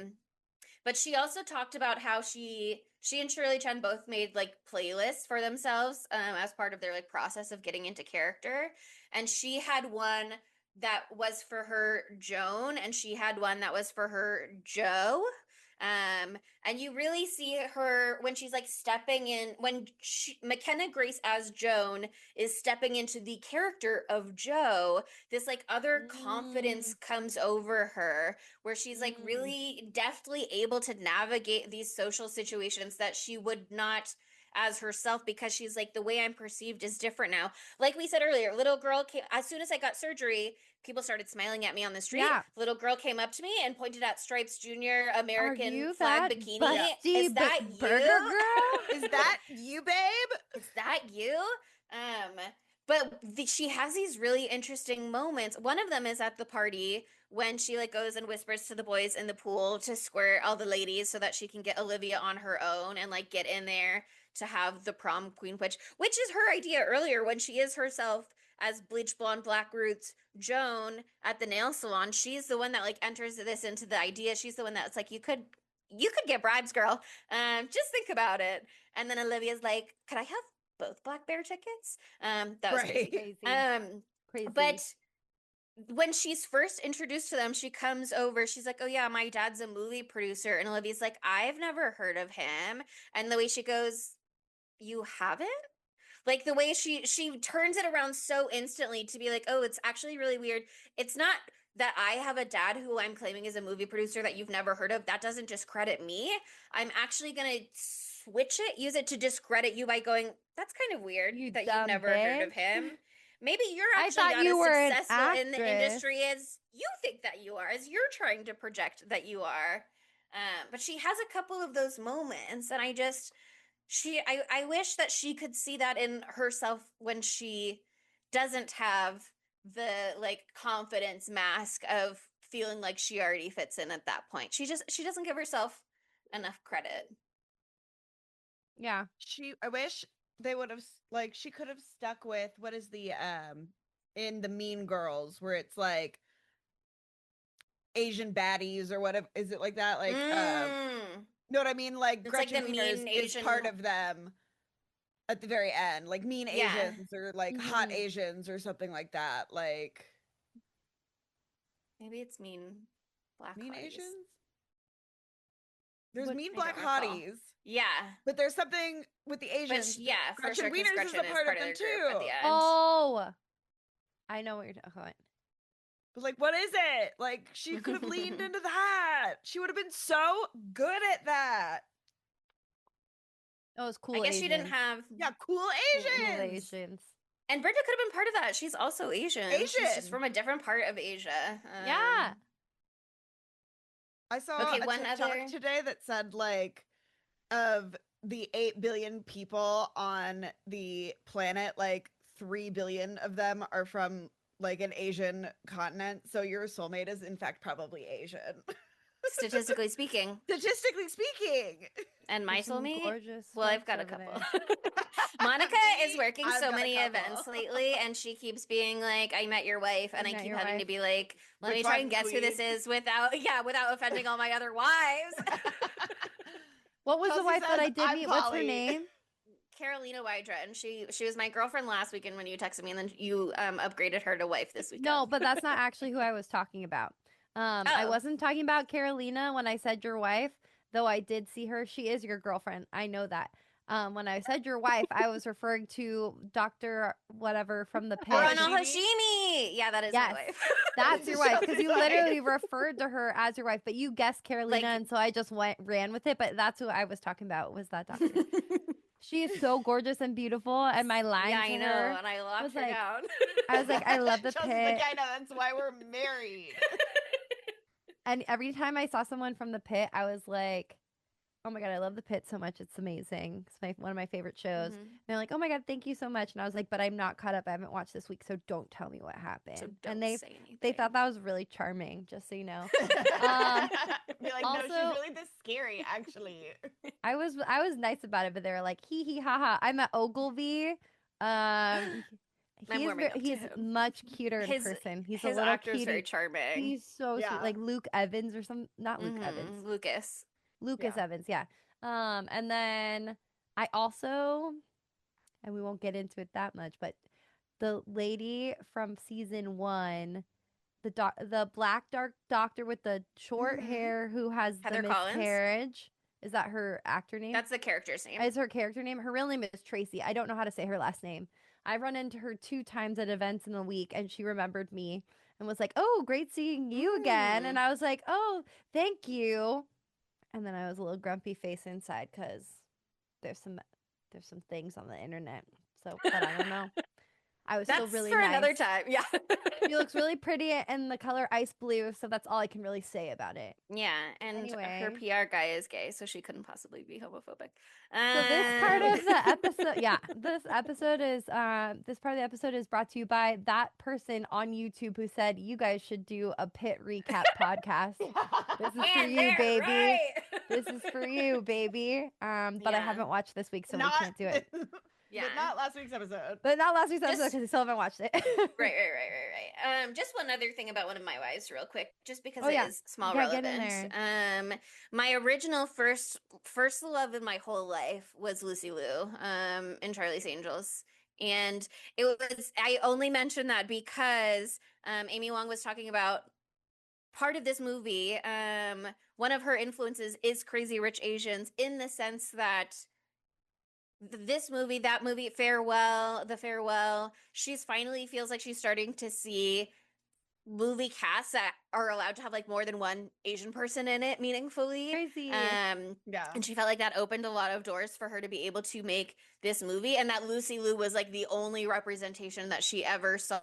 But she also talked about how she and Shirley Chen both made like playlists for themselves as part of their like process of getting into character. And she had one that was for her Joan and she had one that was for her Jo. And you really see her when she's like stepping in, when McKenna Grace as Joan is stepping into the character of Jo, this like other confidence comes over her where she's like really deftly able to navigate these social situations that she would not as herself, because she's like, the way I'm perceived is different now. Like we said earlier, little girl came, as soon as I got surgery, people started smiling at me on the street. Yeah. Little girl came up to me and pointed at Stripes Junior American that flag bikini. busty Is that burger you? girl? Is that you, babe? Is that you? But she has these really interesting moments. One of them is at the party when she like goes and whispers to the boys in the pool to squirt all the ladies so that she can get Olivia on her own and like get in there to have the prom queen, which is her idea earlier when she is herself as bleach blonde black roots Joan at the nail salon. She's the one that like enters this into the idea. She's the one that's like, you could get bribes, girl. Just think about it. And then Olivia's like, could I have both Black Bear tickets? That was crazy. Crazy. But when she's first introduced to them, she comes over. She's like, oh yeah, my dad's a movie producer. And Olivia's like, I've never heard of him. And the way she goes, you haven't? Like the way she turns it around so instantly to be like, oh, it's actually really weird. It's not that I have a dad who I'm claiming is a movie producer that you've never heard of. That doesn't discredit me. I'm actually going to use it to discredit you by going, that's kind of weird that you've never heard of him. Maybe you're actually not as successful in the industry as you think that you are, as you're trying to project that you are. But she has a couple of those moments, and I wish that she could see that in herself when she doesn't have the like confidence mask of feeling like she already fits in at that point. She doesn't give herself enough credit. Yeah. I wish they would have like she could have stuck with what is the in the Mean Girls where it's like Asian baddies or whatever. Is it like that? Like know what I mean? Like it's Gretchen like the Wieners mean is part of them at the very end, like mean Asians or like hot Asians or something like that. Like maybe it's mean black mean hotties. Asians. There's mean black hotties. Yeah. But there's something with the Asians. But, yeah, Gretchen Wieners is a part of them too. At the end. Oh, I know what you're talking about. But like, what is it? Like, she could have leaned into that. She would have been so good at that. Oh, it's cool. I guess she didn't have cool Asians. Cool Asians. And Brenda could have been part of that. She's also Asian. She's just from a different part of Asia. Yeah. I saw a TikTok today that said like of the 8 billion people on the planet, like 3 billion of them are from like an Asian continent. So your soulmate is in fact probably Asian. Statistically speaking. Statistically speaking. And my soulmate? Gorgeous. Well, I've got a couple. Monica is working so many events lately, and she keeps being like, I met your wife, and I keep having to be like, let me try and guess who this is without offending all my other wives. What was the wife that I did meet? What's her name? Carolina Wydra, and she was my girlfriend last weekend when you texted me, and then you upgraded her to wife this weekend. No, but that's not actually who I was talking about. I wasn't talking about Carolina when I said your wife, though I did see her. She is your girlfriend. I know that. When I said your wife, I was referring to Dr. whatever from the pit. Ronald Hashimi. Yeah, that is my wife. That's your wife, because you literally referred to her as your wife, but you guessed Carolina, and so I just ran with it. But that's who I was talking about, was that doctor. She is so gorgeous and beautiful, and my line to I know, her and I locked her down. I was like, I love the pit. Like, I know, that's why we're married. And every time I saw someone from the pit, I was like, oh my God, I love the pit so much. It's amazing. It's one of my favorite shows. And they're like, oh my God, thank you so much. And I was like, but I'm not caught up. I haven't watched this week, so don't tell me what happened. So and they thought that was really charming, just so you know. Be like, no, she's really this scary, actually. I was nice about it, but they were like, hee hee ha ha. I'm at Ogilvy. He's much cuter in person. He's his a little actor's cutie. very charming. He's so sweet, like Luke Evans or some. Not Luke Evans. Lucas Evans, yeah. And then I also, and we won't get into it that much, but the lady from season 1 the black dark doctor with the short hair who has Heather the Collins? miscarriage. Is that her actor name? That's the character's name. Is her character name? Her real name is Tracy. I don't know how to say her last name. I've run into her 2 times at events in a week, and she remembered me and was like, "Oh, great seeing you again." And I was like, "Oh, thank you." And then I was a little grumpy face inside because there's some things on the internet. So, but I don't know. I was still really for nice. another time. Yeah. She looks really pretty in the color ice blue, so that's all I can really say about it. Yeah, and Anyway. her PR guy is gay, so she couldn't possibly be homophobic. So this part of the episode, this part of the episode is brought to you by that person on YouTube who said you guys should do a pit recap podcast. This is for you, baby. Right. This is for you, baby. But I haven't watched this week, so we can't do it. Yeah. But not last week's episode. Because I still haven't watched it. Right. Just one other thing about one of my wives, real quick, just because it is small relevant. Get in there. My original first love in my whole life was Lucy Liu, in Charlie's Angels. And I only mentioned that because Amy Wang was talking about part of this movie. One of her influences is Crazy Rich Asians, in the sense that this movie, that movie, The Farewell, she's finally feels like she's starting to see movie casts that are allowed to have like more than one Asian person in it meaningfully. Crazy. And she felt like that opened a lot of doors for her to be able to make this movie, and that Lucy Liu was like the only representation that she ever saw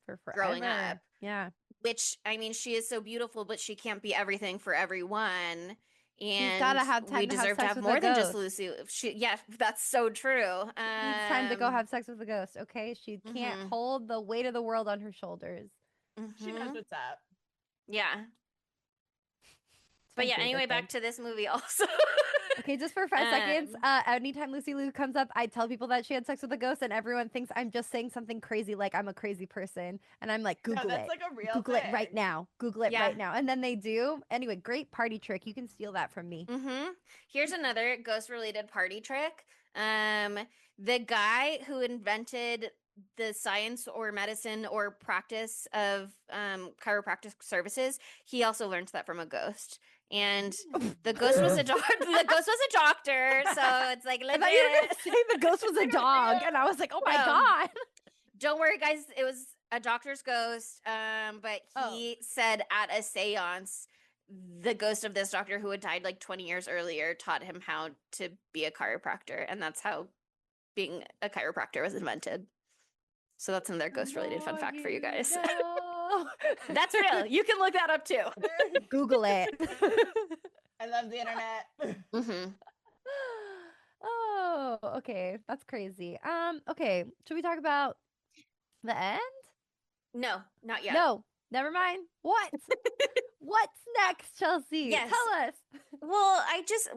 for growing up. Yeah. Which, I mean, she is so beautiful, but she can't be everything for everyone. And she's gotta have time we to deserve to have more than just Lucy. That's so true. Needs time to go have sex with a ghost, okay? She can't hold the weight of the world on her shoulders. She knows what's up. Yeah. But yeah, anyway, back to this movie also. Okay, just for 5 seconds. Anytime Lucy Liu comes up, I tell people that she had sex with a ghost, and everyone thinks I'm just saying something crazy, like I'm a crazy person. And I'm like, Google that's like a real Google thing. it right now. Google it right now. And then they do. Anyway, great party trick. You can steal that from me. Here's another ghost-related party trick. The guy who invented the science or medicine or practice of chiropractic services, he also learned that from a ghost. And the ghost was a doctor. The ghost was a doctor, so it's like legit. I thought you were gonna say the ghost was a dog, and I was like, oh my god. Don't worry, guys. It was a doctor's ghost. But he said at a seance, the ghost of this doctor who had died like 20 years earlier taught him how to be a chiropractor, and that's how being a chiropractor was invented. So that's another ghost-related fun fact for you guys. That's real. You can look that up too. Google it. I love the internet. Oh, okay. That's crazy. Okay. Should we talk about the end? No, not yet. No, never mind. What? What's next, Chelsea? Yes. Tell us. Well,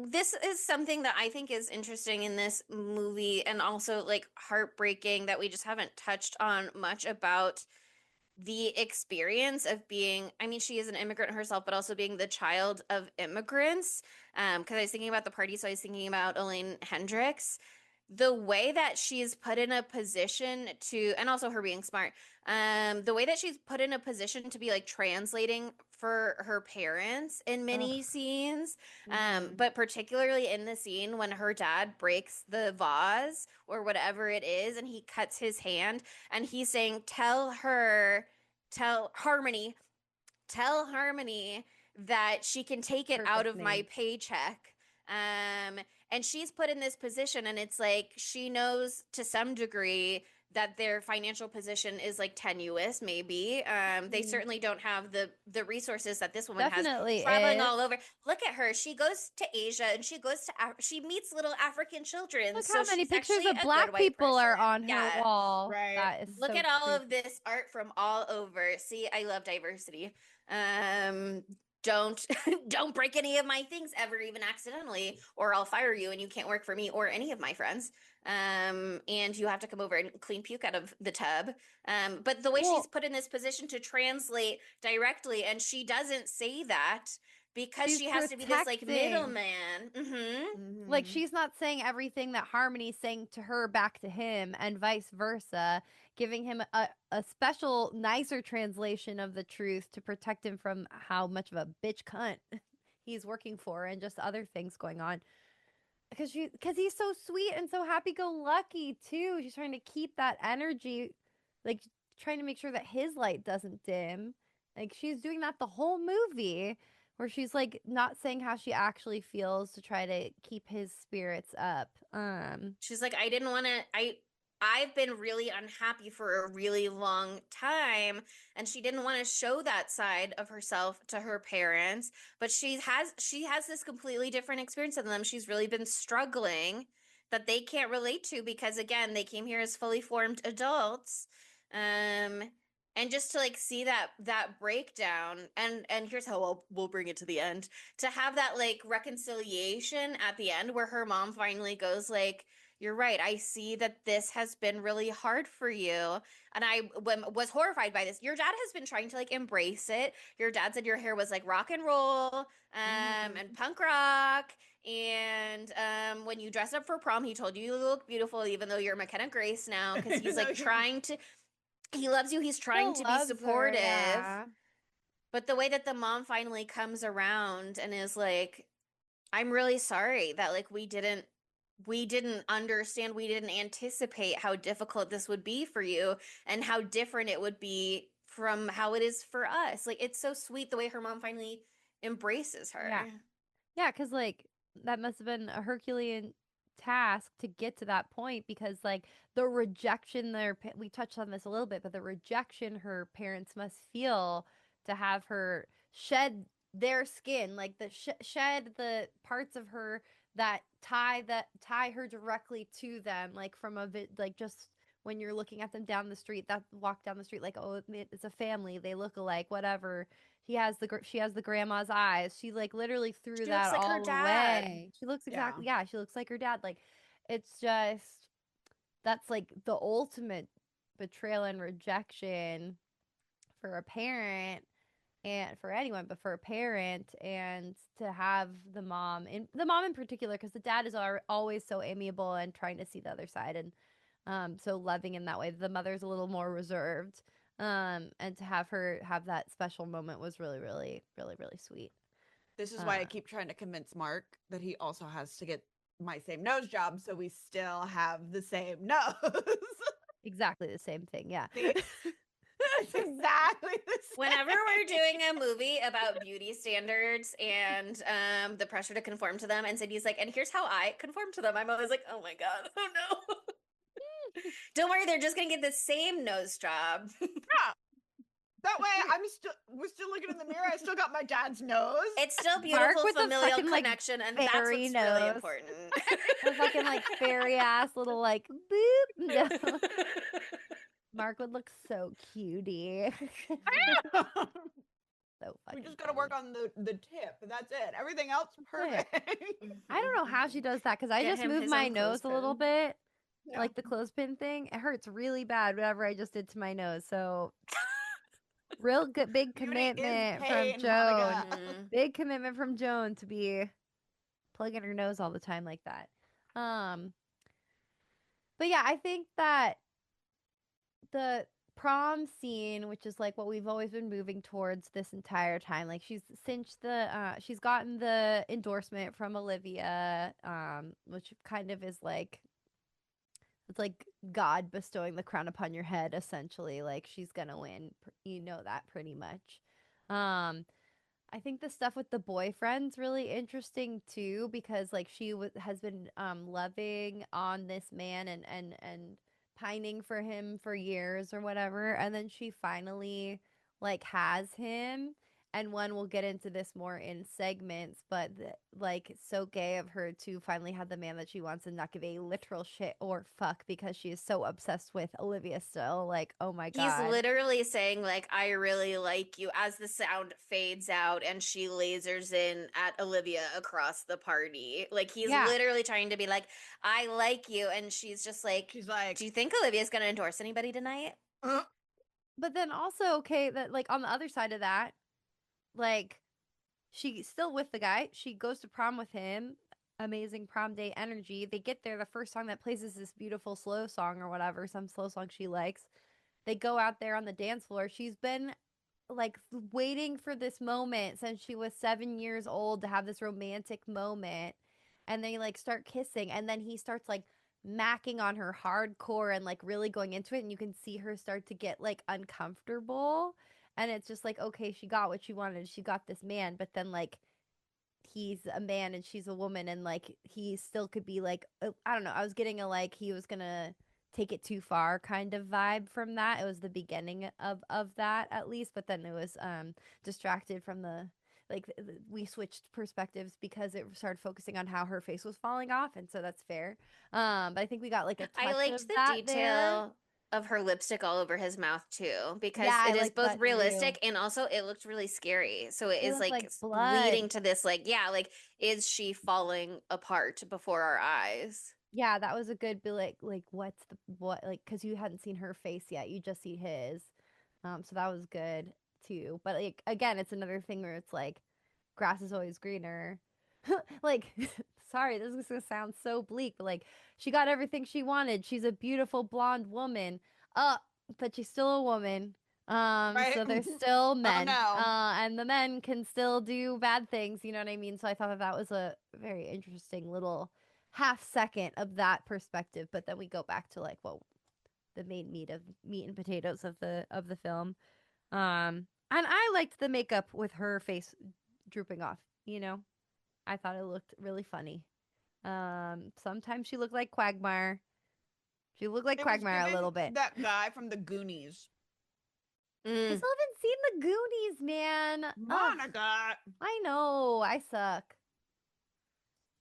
this is something that I think is interesting in this movie, and also like heartbreaking, that we just haven't touched on much about the experience of being, I mean, she is an immigrant herself, but also being the child of immigrants. Because I was thinking about the party, so I was thinking about Elaine Hendricks. The way that she's put in a position to, and also her being smart, the way that she's put in a position to be like translating for her parents in many scenes, but particularly in the scene when her dad breaks the vase or whatever it is, and he cuts his hand, and he's saying, tell Harmony that she can take it out of my paycheck. And she's put in this position, and it's like she knows to some degree that their financial position is like tenuous, maybe. They certainly don't have the resources that this woman has, traveling all over. Look at her. She goes to Asia, and she goes to she meets little African children. Look how many pictures of Black people are on her wall. Right. That is Look so at all creepy. of this art from all over. See, I love diversity. Don't break any of my things ever, even accidentally, or I'll fire you and you can't work for me or any of my friends. And you have to come over and clean puke out of the tub. But the way she's put in this position to translate directly, and she doesn't say that because she's she has to be this like protecting. middleman. Like she's not saying everything that Harmony's saying to her back to him, and vice versa, giving him a special, nicer translation of the truth to protect him from how much of a bitch cunt he's working for and just other things going on. Because he's so sweet and so happy-go-lucky too. She's trying to keep that energy, like trying to make sure that his light doesn't dim. Like she's doing that the whole movie, where she's like not saying how she actually feels to try to keep his spirits up. She's like, I didn't want to. I've been really unhappy for a really long time, and she didn't want to show that side of herself to her parents, but she has this completely different experience than them. She's really been struggling that they can't relate to, because again, they came here as fully formed adults. And just to like see that breakdown, and here's how we'll bring it to the end, to have that like reconciliation at the end where her mom finally goes like, you're right, I see that this has been really hard for you, and I was horrified by this. Your dad has been trying to like embrace it. Your dad said your hair was like rock and roll and punk rock, and when you dressed up for prom, he told you look beautiful even though you're McKenna Grace now, because he's like trying to, he loves you, he's trying to be supportive. Yeah. But the way that the mom finally comes around and is like, I'm really sorry that like we didn't understand, we didn't anticipate how difficult this would be for you and how different it would be from how it is for us. Like, it's so sweet the way her mom finally embraces her. Yeah, because like that must have been a Herculean task to get to that point, because like the rejection we touched on this a little bit, but the rejection her parents must feel to have her shed their skin, like the shed the parts of her that tie her directly to them, like from like just when you're looking at them down the street, that walk down the street, like, oh, it's a family, they look alike, whatever. She has the grandma's eyes. She like literally threw that like all away. She looks exactly, yeah, she looks like her dad. Like, it's just, that's like the ultimate betrayal and rejection for a parent, and for anyone, but for a parent, and to have the mom in particular, because the dad is always so amiable and trying to see the other side, and so loving in that way. The mother's a little more reserved, and to have her have that special moment was really, really, really, really sweet. This is why I keep trying to convince Mark that he also has to get my same nose job, so we still have the same nose. Exactly the same thing, yeah. It's exactly the same. Whenever we're doing a movie about beauty standards and the pressure to conform to them, and Cindy's like, and here's how I conform to them, I'm always like, oh my god, oh no. Don't worry, they're just gonna get the same nose job. Yeah. That way, we're still looking in the mirror. I still got my dad's nose. It's still beautiful familial connection, and that's what's really important. A fucking like fairy ass little like boop. No. Mark would look so cutie. So we just gotta work on the tip. That's it. Everything else perfect. I don't know how she does that, because I just moved my nose a little bit, like the clothespin thing. It hurts really bad whatever I just did to my nose. So real good, big commitment from Joan. Big commitment from Joan to be plugging her nose all the time like that. But yeah, I think that the prom scene, which is like what we've always been moving towards this entire time, like she's gotten the endorsement from Olivia, which kind of is like, it's like God bestowing the crown upon your head, essentially. Like, she's gonna win, you know that pretty much. I think the stuff with the boyfriend's really interesting too, because like she has been loving on this man and pining for him for years or whatever, and then she finally like has him. And one, we'll get into this more in segments, but like, it's so gay of her to finally have the man that she wants and not give a literal shit or fuck, because she is so obsessed with Olivia still. Like, oh my god. He's literally saying like, I really like you, as the sound fades out and she lasers in at Olivia across the party. Like, he's literally trying to be like, I like you. And she's like, do you think Olivia's going to endorse anybody tonight? But then also, okay, that like on the other side of that, like, she's still with the guy. She goes to prom with him. Amazing prom day energy. They get there. The first song that plays is this beautiful slow song or whatever, some slow song she likes. They go out there on the dance floor. She's been like waiting for this moment since she was 7 years old to have this romantic moment. And they like start kissing, and then he starts like macking on her hardcore and like really going into it, and you can see her start to get like uncomfortable. And it's just like, okay, she got what she wanted. She got this man, but then like he's a man and she's a woman, and like he still could be like, I don't know. I was getting a like he was gonna take it too far kind of vibe from that. It was the beginning of that at least, but then it was distracted from the like we switched perspectives because it started focusing on how her face was falling off, and so that's fair. But I think we got like a touch I liked of the that there. detail of her lipstick all over his mouth too, because Yeah, I it is like both that too. realistic and also it looked really scary. So it It is looked like like blood. leading to this, like, yeah, like, is she falling apart before our eyes? Yeah, that was a good be like what's the what like because you hadn't seen her face yet, you just see his. So that was good too. But like again, it's another thing where it's like grass is always greener. Like sorry, this is gonna sound so bleak, but like she got everything she wanted. She's a beautiful blonde woman. Uh, but she's still a woman. Right? So there's still Oh men. no. And the men can still do bad things, you know what I mean? So I thought that that was a very interesting little half second of that perspective, but then we go back to like what the main meat and potatoes of the film. And I liked the makeup with her face drooping off, you know. I thought it looked really funny. Sometimes she looked like Quagmire. She looked like It was Quagmire a giving little bit. that guy from the Goonies. I Mm. still haven't seen the Goonies, man. Ugh, Monica. I know. I suck.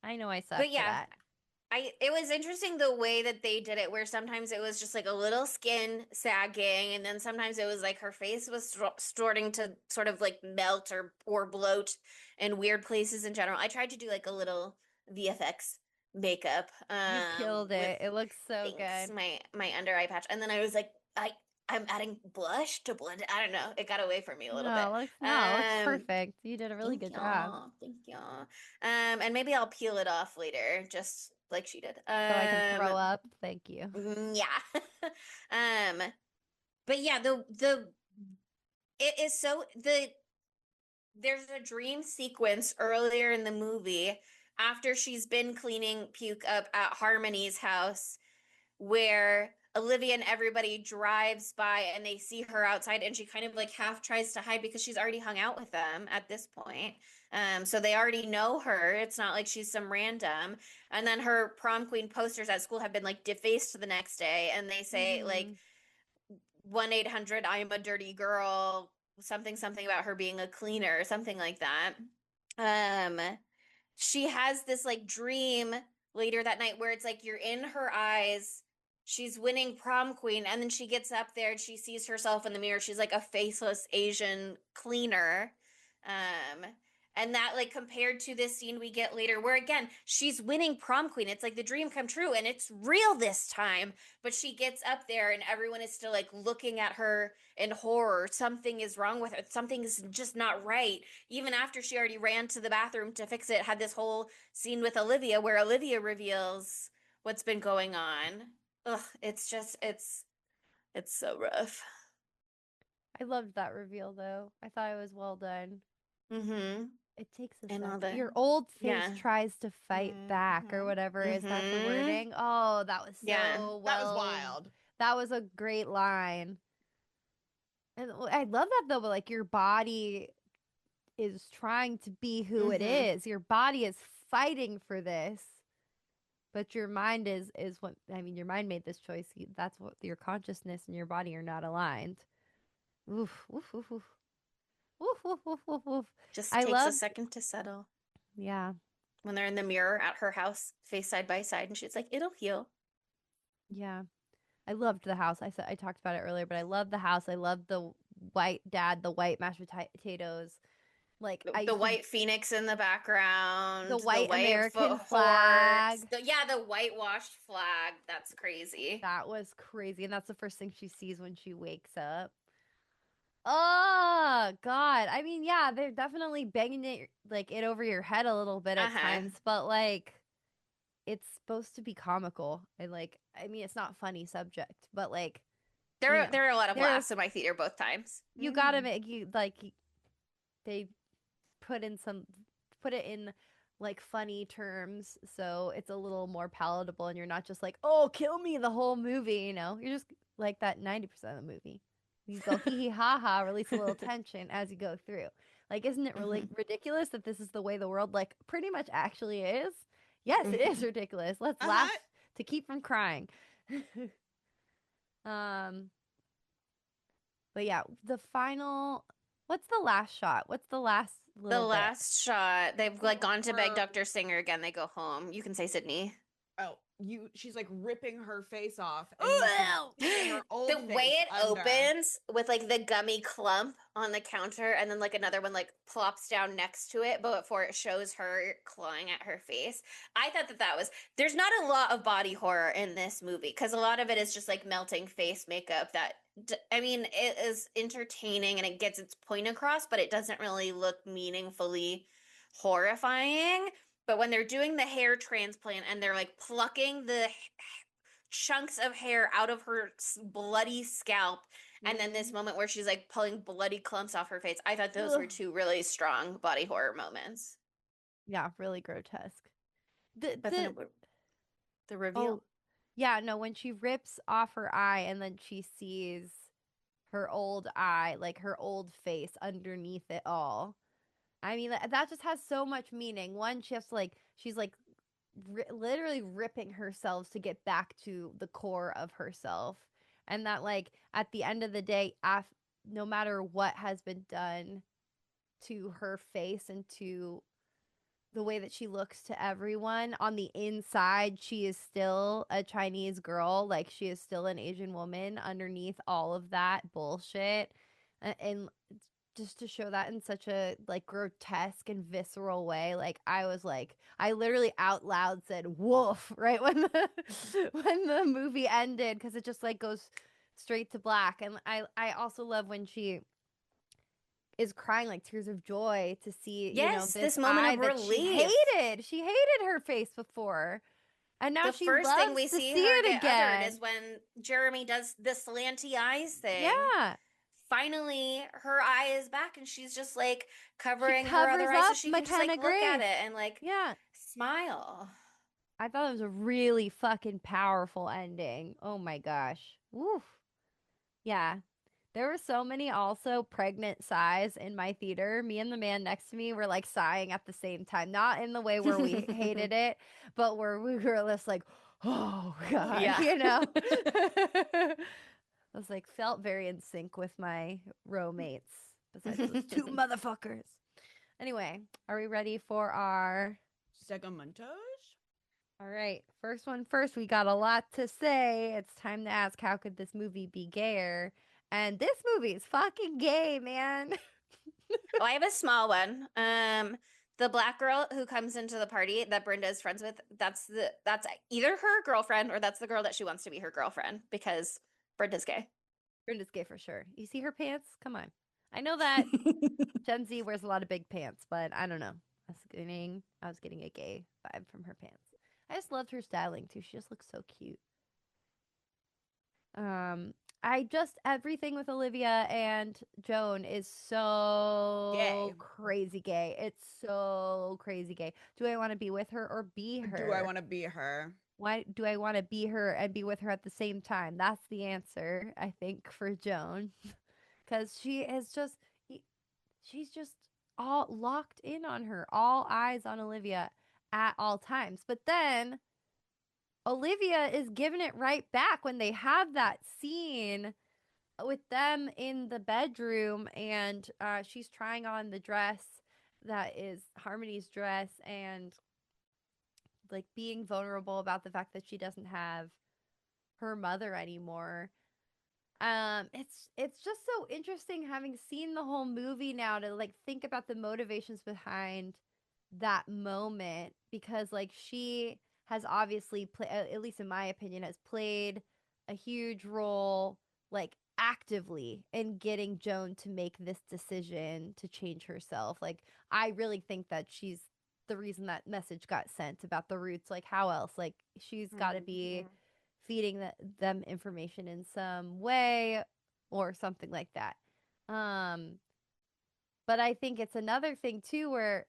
I know I suck But for yeah, that. it was interesting the way that they did it, where sometimes it was just like a little skin sagging, and then sometimes it was like her face was starting to sort of like melt or bloat in weird places in general. I tried to do like a little VFX makeup You killed with, it. It looks so thanks, good. my under eye patch, and then I was like, I'm adding blush to blend it. I don't know. It got away from me a little bit. No, it looks perfect. You did a really Thank good job. y'all. Thank y'all. And maybe I'll peel it off later, just like she did. So I can throw up. Thank you. Yeah. um, but yeah, it is so there's a dream sequence earlier in the movie after she's been cleaning puke up at Harmony's house where Olivia and everybody drives by and they see her outside, and she kind of like half tries to hide because she's already hung out with them at this point. So they already know her. It's not like she's some random. And then her prom queen posters at school have been like defaced the next day, and they say like Mhm. 1-800 I am a dirty girl, something something about her being a cleaner, something like that. Um she has this like dream later that night where it's like you're in her eyes, she's winning prom queen, and then she gets up there and she sees herself in the mirror, she's like a faceless Asian cleaner. And that, like, compared to this scene we get later where again she's winning prom queen, it's like the dream come true and it's real this time, but she gets up there and everyone is still like looking at her in horror. Something is wrong with her, something is just not right, even after she already ran to the bathroom to fix it. Had this whole scene with Olivia where Olivia reveals what's been going on. Ugh, it's just it's so rough. I loved that reveal though. I thought it was well done. Mm-hmm. It takes a And all second. the, Your old face yeah. tries to fight back or Mm-hmm. whatever. Is that the Mm-hmm. wording? Oh, that was Yeah. so That was well. wild. That was a great line. And I love that though, but like your body is trying to be who it Mm-hmm. is. Your body is fighting for this. But your mind is what I mean, your mind made this choice. That's what your consciousness and your body are not aligned. Oof, oof, oof, oof. Oof, oof, oof, oof, oof. Just I takes a loved, second to settle yeah, when they're in the mirror at her house, face side by side, and she's like, "It'll heal." yeah. I loved the house. I said I talked about it earlier, but I love the house. I love the white dad, the white mashed potatoes. Like I The used to white phoenix in the the background, the white white American horse, flag. yeah, the whitewashed flag. That's crazy. That was crazy, and that's the first thing she sees when she wakes up. Oh God. I mean, yeah, they're definitely banging it over your head a little bit at times, but like it's supposed to be comical. And like I mean it's not funny subject, but like there are a lot of laughs in my theater both times. You gotta make they put it in like funny terms so it's a little more palatable and you're not just like, oh, kill me the whole movie, you're just like that 90% of the movie. You go hee hee ha ha, release a little tension as you go through. Like, isn't it really ridiculous that this is the way the world like pretty much actually is? Yes, it is ridiculous. Let's laugh to keep from crying. But yeah, the final. What's the last shot? What's the last little last shot? They've like gone to beg Dr. Singer again. They go home. You can say Sydney. Oh, she's like ripping her face off. The way it opens with like the gummy clump on the counter and then like another one like plops down next to it, but before it shows her clawing at her face. I thought that was, there's not a lot of body horror in this movie because a lot of it is just like melting face makeup that, I mean, it is entertaining and it gets its point across, but it doesn't really look meaningfully horrifying. But when they're doing the hair transplant and they're like plucking the chunks of hair out of her bloody scalp, and then this moment where she's like pulling bloody clumps off her face, I thought those were two really strong body horror moments. Yeah, really grotesque. The reveal. Oh, yeah, no, when she rips off her eye and then she sees her old eye, like her old face underneath it all. I mean, that just has so much meaning. One, she's literally ripping herself to get back to the core of herself. And that, like, at the end of the day, no matter what has been done to her face and to the way that she looks to everyone, on the inside, she is still a Chinese girl. Like, she is still an Asian woman underneath all of that bullshit. And just to show that in such a like grotesque and visceral way, like I literally out loud said woof right when the movie ended, because it just like goes straight to black. And I also love when she is crying like tears of joy to see this moment of relief. She hated her face before, and now she loves thing we see her it again is when Jeremy does the slanty eyes thing. Yeah. Finally, her eye is back, and she's just like covering her other eye so she can just like look at it and like smile. I thought it was a really fucking powerful ending. Oh my gosh. Woof. Yeah. There were so many also pregnant sighs in my theater. Me and the man next to me were like sighing at the same time. Not in the way where we hated it, but where we were just like, oh God, I was like, felt very in sync with my roommates, besides those two motherfuckers. Anyway, are we ready for our second montage? All right, first one first. We got a lot to say. It's time to ask, how could this movie be gayer? And this movie is fucking gay, man. I have a small one. The black girl who comes into the party that Brenda is friends with, that's either her girlfriend or that's the girl that she wants to be her girlfriend, because Brenda's gay. Brenda's gay for sure. You see her pants? Come on. I know that Gen Z wears a lot of big pants, but I don't know. I was getting a gay vibe from her pants. I just loved her styling too. She just looks so cute. Everything with Olivia and Joan is so crazy gay. It's so crazy gay. Do I want to be with her or be her? Do I want to be her? Why do I want to be her and be with her at the same time? That's the answer, I think, for Joan. Because she's just all locked in on her, all eyes on Olivia at all times. But then Olivia is giving it right back when they have that scene with them in the bedroom, and she's trying on the dress that is Harmony's dress, and like being vulnerable about the fact that she doesn't have her mother anymore. It's just so interesting, having seen the whole movie now, to like think about the motivations behind that moment, because like she has obviously at least in my opinion, has played a huge role like actively in getting Joan to make this decision to change herself. Like, I really think that she's the reason that message got sent about the roots. Like, how else? Like, she's got to be feeding them information in some way or something like that. But I think it's another thing too where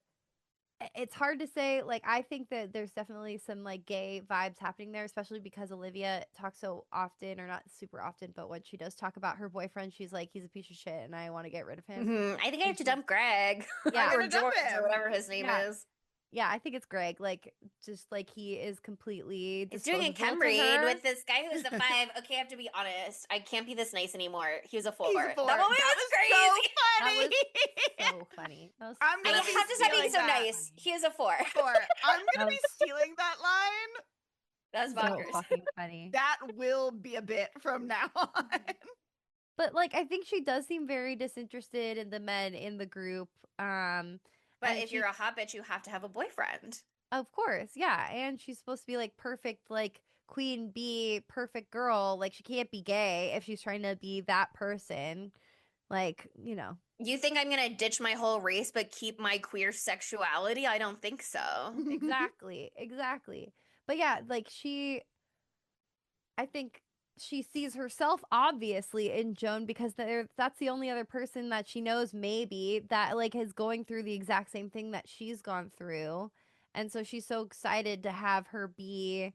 it's hard to say. Like, I think that there's definitely some like gay vibes happening there, especially because Olivia talks so often, or not super often, but when she does talk about her boyfriend, she's like, he's a piece of shit and I want to get rid of him. I think I have to dump Greg. Yeah. Or George or whatever his name is. Yeah, I think it's Greg. Like, just like he is completely It's doing a chem read with this guy who's a 5. Okay, I have to be honest. I can't be this nice anymore. He was a 4. He's a 4. That moment was crazy. So funny. That was I have to stop being so nice. He is a 4. I'm gonna be stealing that line. That's bonkers. So fucking funny. That will be a bit from now on. But like, I think she does seem very disinterested in the men in the group. But if you're a hot bitch, you have to have a boyfriend. Of course, yeah. And she's supposed to be like perfect, like queen bee, perfect girl. Like, she can't be gay if she's trying to be that person. Like, you know. You think I'm gonna ditch my whole race but keep my queer sexuality? I don't think so. Exactly. But yeah, like I think she sees herself obviously in Joan because that's the only other person that she knows maybe that like is going through the exact same thing that she's gone through. And so she's so excited to have her be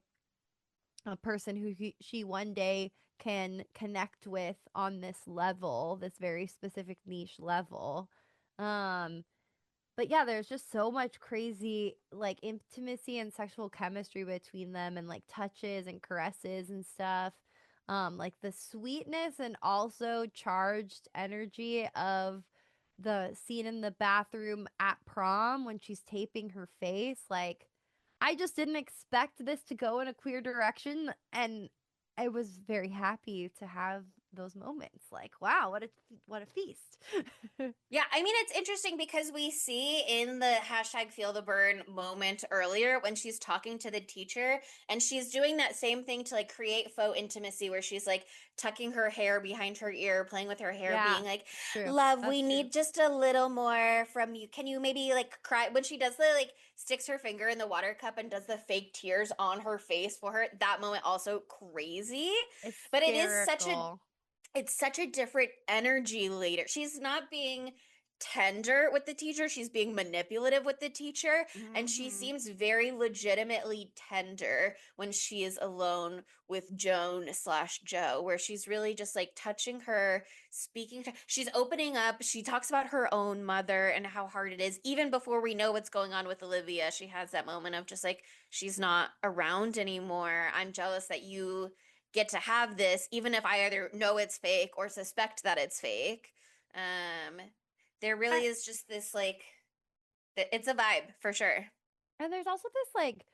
a person who she one day can connect with on this level, this very specific niche level. But yeah, there's just so much crazy like intimacy and sexual chemistry between them, and like touches and caresses and stuff. Like the sweetness and also charged energy of the scene in the bathroom at prom when she's taping her face. Like, I just didn't expect this to go in a queer direction, and I was very happy to have those moments. Like, wow, what a feast. Yeah, I mean, it's interesting because we see in the #FeelTheBurn moment earlier when she's talking to the teacher, and she's doing that same thing to like create faux intimacy where she's like tucking her hair behind her ear, playing with her hair, being like, love, we need just a little more from you. Can you maybe like cry? When she does the like sticks her finger in the water cup and does the fake tears on her face for her, that moment also crazy. But it is such a different energy later. She's not being tender with the teacher. She's being manipulative with the teacher. And she seems very legitimately tender when she is alone with Joan/Jo, where she's really just like touching her, speaking to, she's opening up. She talks about her own mother and how hard it is. Even before we know what's going on with Olivia, she has that moment of just like, she's not around anymore. I'm jealous that you get to have this, even if I either know it's fake or suspect that it's fake. There really is just this like, it's a vibe for sure. And there's also this like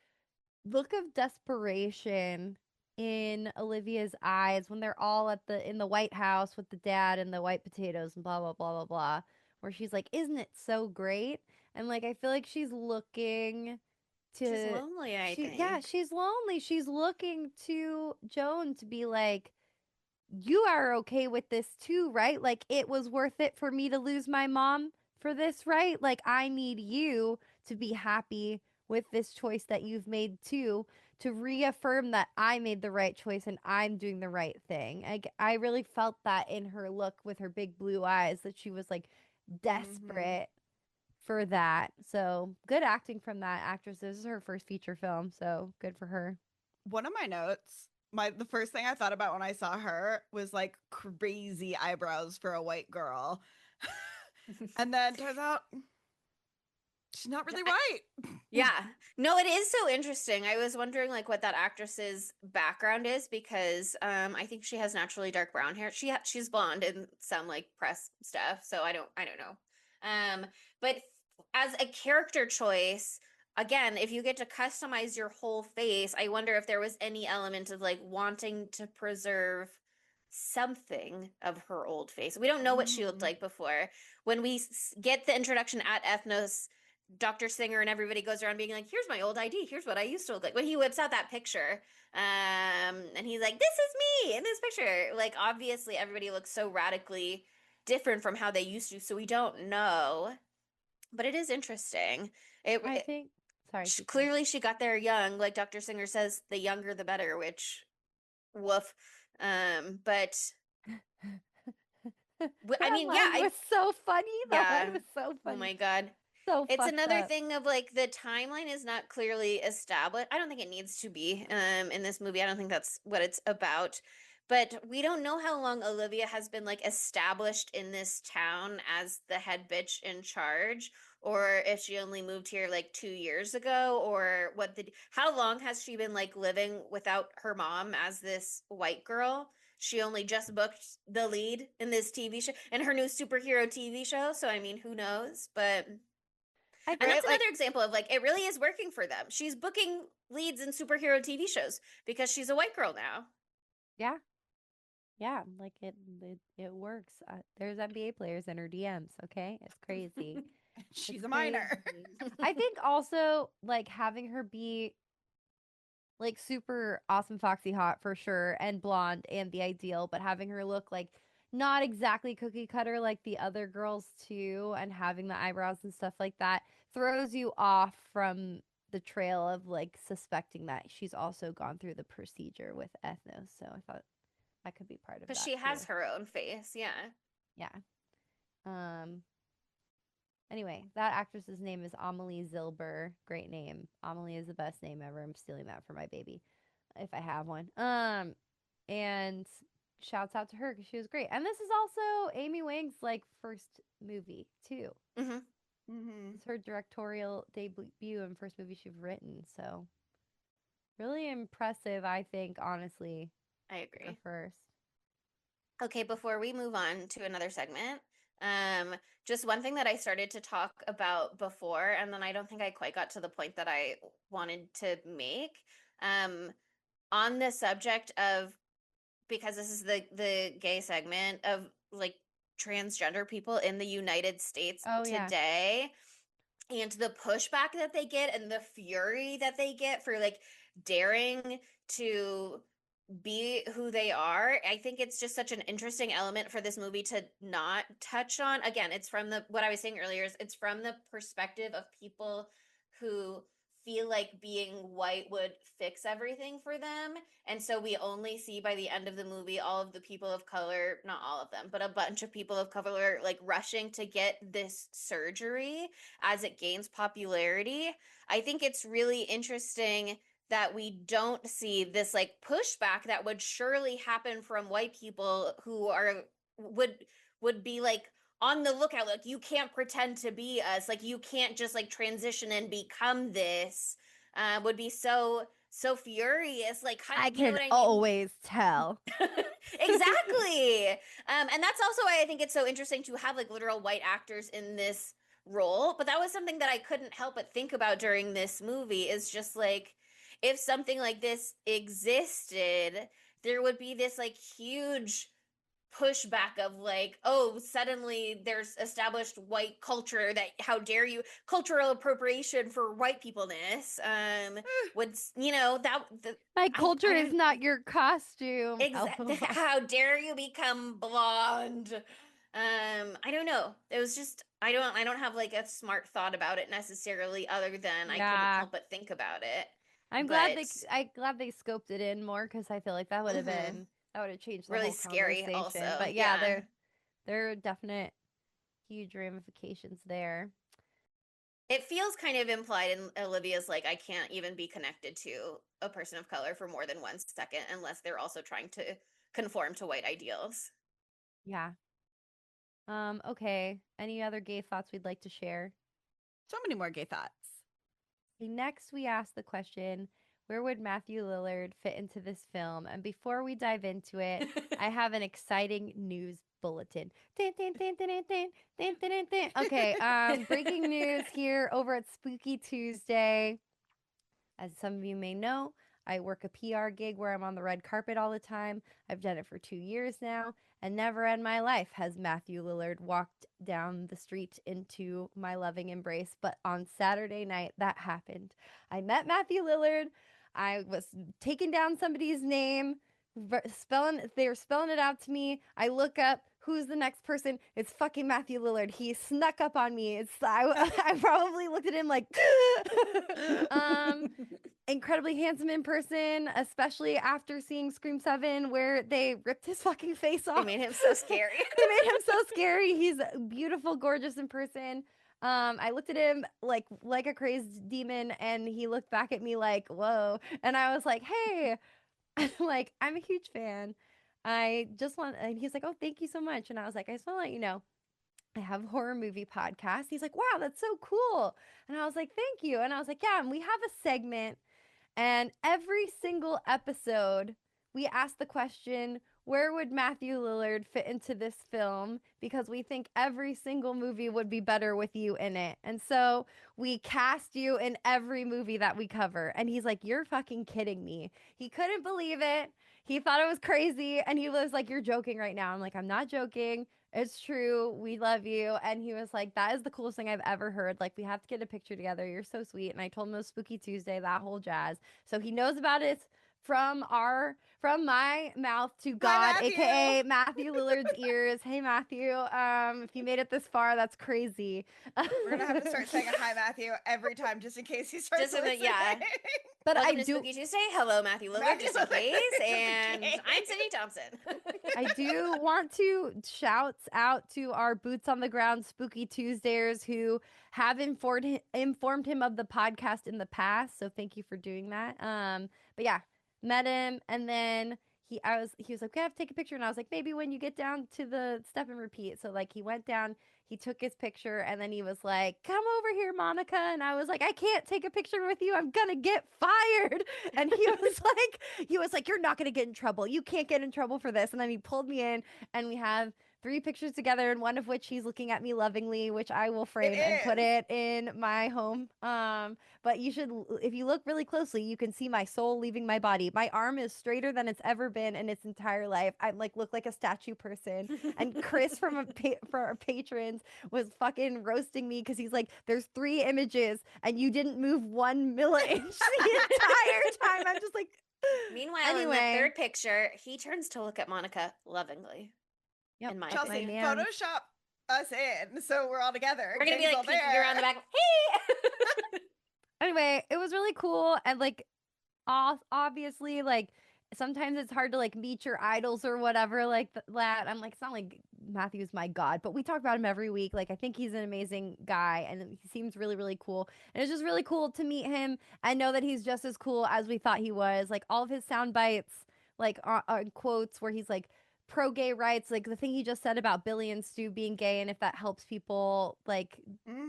look of desperation in Olivia's eyes when they're all in the White House with the dad and the white potatoes and blah blah blah blah blah, where she's like, isn't it so great? And like, I feel like she's looking she's lonely, I think. Yeah, she's lonely. She's looking to Joan to be like, you are okay with this too, right? Like, it was worth it for me to lose my mom for this, right? Like, I need you to be happy with this choice that you've made too, to reaffirm that I made the right choice and I'm doing the right thing. I really felt that in her look with her big blue eyes, that she was like desperate for that. So good acting from that actress. This is her first feature film, so good for her. One of my notes, the first thing I thought about when I saw her was like crazy eyebrows for a white girl. And then turns out she's not really white. Yeah. No, it is so interesting. I was wondering like what that actress's background is, because I think she has naturally dark brown hair. She's blonde in some like press stuff, so I don't know. But as a character choice, again, if you get to customize your whole face, I wonder if there was any element of like wanting to preserve something of her old face. We don't know what she looked like before. When we get the introduction at Ethnos Dr. Singer and everybody goes around being like, here's my old ID. Here's what I used to look like. When he whips out that picture, and he's like, this is me in this picture. Like, obviously, everybody looks so radically different from how they used to, so we don't know. But it is interesting. I think, sorry. Clearly, she got there young. Like Dr. Singer says, the younger the better, which, woof. But I mean, yeah, it was so funny. Yeah, it was so funny. Oh my God. So it's another up. thing of like the timeline is not clearly established. I don't think it needs to be in this movie. I don't think that's what it's about. But we don't know how long Olivia has been like established in this town as the head bitch in charge, or if she only moved here like 2 years ago, or how long has she been like living without her mom as this white girl? She only just booked the lead in this TV show, in her new superhero TV show. So I mean, who knows? But and that's another example of like it really is working for them. She's booking leads in superhero TV shows because she's a white girl now. Yeah. Yeah, like it works. There's NBA players in her DMs, okay? It's crazy. She's a minor. I think also like having her be like super awesome foxy hot for sure and blonde and the ideal, but having her look like not exactly cookie cutter like the other girls too, and having the eyebrows and stuff like that throws you off from the trail of like suspecting that she's also gone through the procedure with ethnos. So I thought that could be part of that. Because she has her own face, yeah. Yeah. Anyway, that actress's name is Amelie Zilber. Great name. Amelie is the best name ever. I'm stealing that for my baby, if I have one. And shouts out to her because she was great. And this is also Amy Wang's like first movie too. It's her directorial debut and first movie she's written. So really impressive, I think. Honestly, I agree. First. Okay, before we move on to another segment, just one thing that I started to talk about before, and then I don't think I quite got to the point that I wanted to make. On the subject of, because this is the gay segment of like transgender people in the United States today, and the pushback that they get and the fury that they get for like daring to be who they are. I think it's just such an interesting element for this movie to not touch on. Again, it's from what I was saying earlier, is it's from the perspective of people who feel like being white would fix everything for them. And so we only see by the end of the movie all of the people of color, not all of them, but a bunch of people of color like rushing to get this surgery as it gains popularity. I think it's really interesting that we don't see this like pushback that would surely happen from white people who would be like on the lookout, like you can't pretend to be us, like you can't just like transition and become this. Would be so furious, like I can always tell. Exactly. And that's also why I think it's so interesting to have like literal white actors in this role. But that was something that I couldn't help but think about during this movie, is just like, if something like this existed, there would be this like huge pushback of like, oh, suddenly there's established white culture that, how dare you, cultural appropriation for white peopleness. Would my culture is not your costume. Exactly. How dare you become blonde? I don't know. It was just I don't have like a smart thought about it necessarily, other than I couldn't help but think about it. I'm glad they scoped it in more, because I feel like that would have been changed the really whole scary conversation. also. But yeah, there are definite huge ramifications there. It feels kind of implied in Olivia's like, I can't even be connected to a person of color for more than 1 second unless they're also trying to conform to white ideals. Yeah. Okay. Any other gay thoughts we'd like to share? So many more gay thoughts. Next, we ask the question, where would Matthew Lillard fit into this film? And before we dive into it, I have an exciting news bulletin. Okay, breaking news here over at Spooky Tuesday. As some of you may know, I work a PR gig where I'm on the red carpet all the time. I've done it for 2 years now, and never in my life has Matthew Lillard walked down the street into my loving embrace. But on Saturday night, that happened. I met Matthew Lillard. I was taking down somebody's name. They were spelling it out to me. I look up, who's the next person? It's fucking Matthew Lillard. He snuck up on me. I probably looked at him like incredibly handsome in person, especially after seeing Scream 7 where they ripped his fucking face off. They made him so scary. They made him so scary. He's beautiful, gorgeous in person. I looked at him like a crazed demon, and he looked back at me like, whoa. And I was like, hey, like, I'm a huge fan. And he's like, oh, thank you so much. And I was like, I just want to let you know, I have a horror movie podcast. He's like, wow, that's so cool. And I was like, thank you. And I was like, yeah, and we have a segment, and every single episode, we ask the question, where would Matthew Lillard fit into this film? Because we think every single movie would be better with you in it. And so we cast you in every movie that we cover. And he's like, you're fucking kidding me. He couldn't believe it. He thought it was crazy. And he was like, you're joking right now. I'm like, I'm not joking. It's true. We love you. And he was like, that is the coolest thing I've ever heard. Like, we have to get a picture together. You're so sweet. And I told him it was Spooky Tuesday, that whole jazz. So he knows about it from my mouth to God, aka Matthew Lillard's ears. Hey Matthew, if you made it this far, that's crazy. We're gonna have to start saying a hi Matthew every time, just in case he starts listening. Yeah. But Welcome to Spooky Tuesday. Hello, Matthew Lillard, just in case. And I'm Sydney Thompson. I do want to shout out to our boots on the ground Spooky Tuesdayers who have informed him of the podcast in the past. So thank you for doing that. But yeah, met him, and then he was like, we have to take a picture, and I was like, maybe when you get down to the step and repeat. So like he went down, he took his picture, and then he was like, come over here, Monica. And I was like, I can't take a picture with you, I'm gonna get fired. And he was like, you're not gonna get in trouble, you can't get in trouble for this. And then he pulled me in, and we have 3 pictures together, and one of which he's looking at me lovingly, which I will frame and put it in my home. But you should, if you look really closely, you can see my soul leaving my body. My arm is straighter than it's ever been in its entire life. I look like a statue person. And Chris for our patrons was fucking roasting me because he's like, there's 3 images and you didn't move 1 milli inch the entire time. I'm just like. Meanwhile, in the 3rd picture, he turns to look at Monica lovingly. Yep. In my Chelsea, opinion. Photoshop us in so we're all together. We're gonna be like peeking around the back. Hey. Anyway, it was really cool, and like, obviously, like sometimes it's hard to like meet your idols or whatever like that. I'm like, it's not like Matthew's my god, but we talk about him every week. Like, I think he's an amazing guy, and he seems really, really cool. And it's just really cool to meet him and know that he's just as cool as we thought he was. Like all of his sound bites, like quotes where he's like pro-gay rights, like the thing he just said about Billy and Stu being gay, and if that helps people like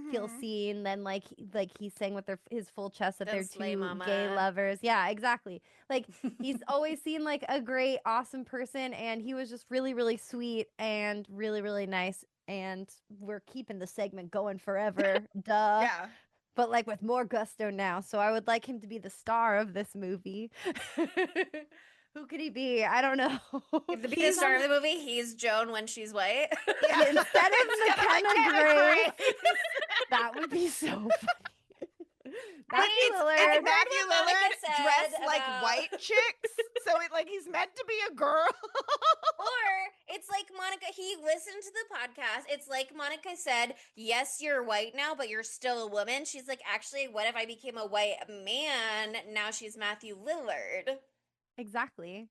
feel seen, then like he's saying with his full chest that they're 2 gay lovers. Yeah, exactly. Like he's always seemed like a great, awesome person, and he was just really, really sweet and really, really nice. And we're keeping the segment going forever. Duh. Yeah. But like with more gusto now. So I would like him to be the star of this movie. Who could he be? I don't know. The biggest star of the movie, he's Joan when she's white. Yeah. Instead of Mckenna Gray. That would be so funny. Matthew Lillard dressed like white chicks, so he's meant to be a girl. Or it's like Monica, he listened to the podcast. It's like Monica said, yes, you're white now, but you're still a woman. She's like, actually, what if I became a white man? Now she's Matthew Lillard. Exactly.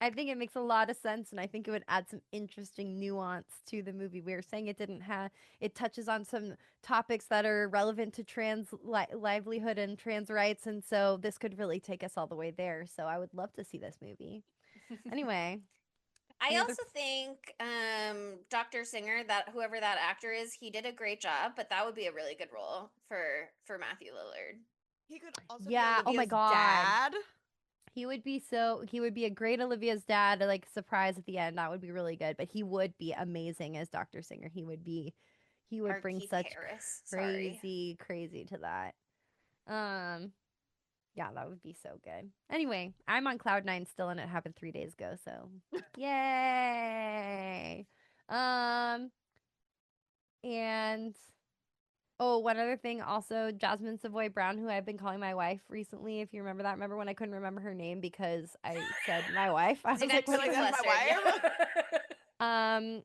I think it makes a lot of sense, and I think it would add some interesting nuance to the movie. We were saying it touches on some topics that are relevant to trans livelihood and trans rights, and so this could really take us all the way there. So I would love to see this movie. Anyway. I also think Dr. Singer, that whoever that actor is, he did a great job, but that would be a really good role for Matthew Lillard. He could also be Olivia's oh my God. dad. He would be a great Olivia's dad, like surprise at the end. That would be really good. But he would be amazing as Dr. Singer. He would bring Keith such Harris. crazy to that. Yeah, that would be so good. Anyway, I'm on cloud 9 still, and it happened 3 days ago, so yay. And oh, one other thing also, Jasmine Savoy Brown, who I've been calling my wife recently, if you remember that. Remember when I couldn't remember her name because I said my wife? I was like, "Really, that's my wife?"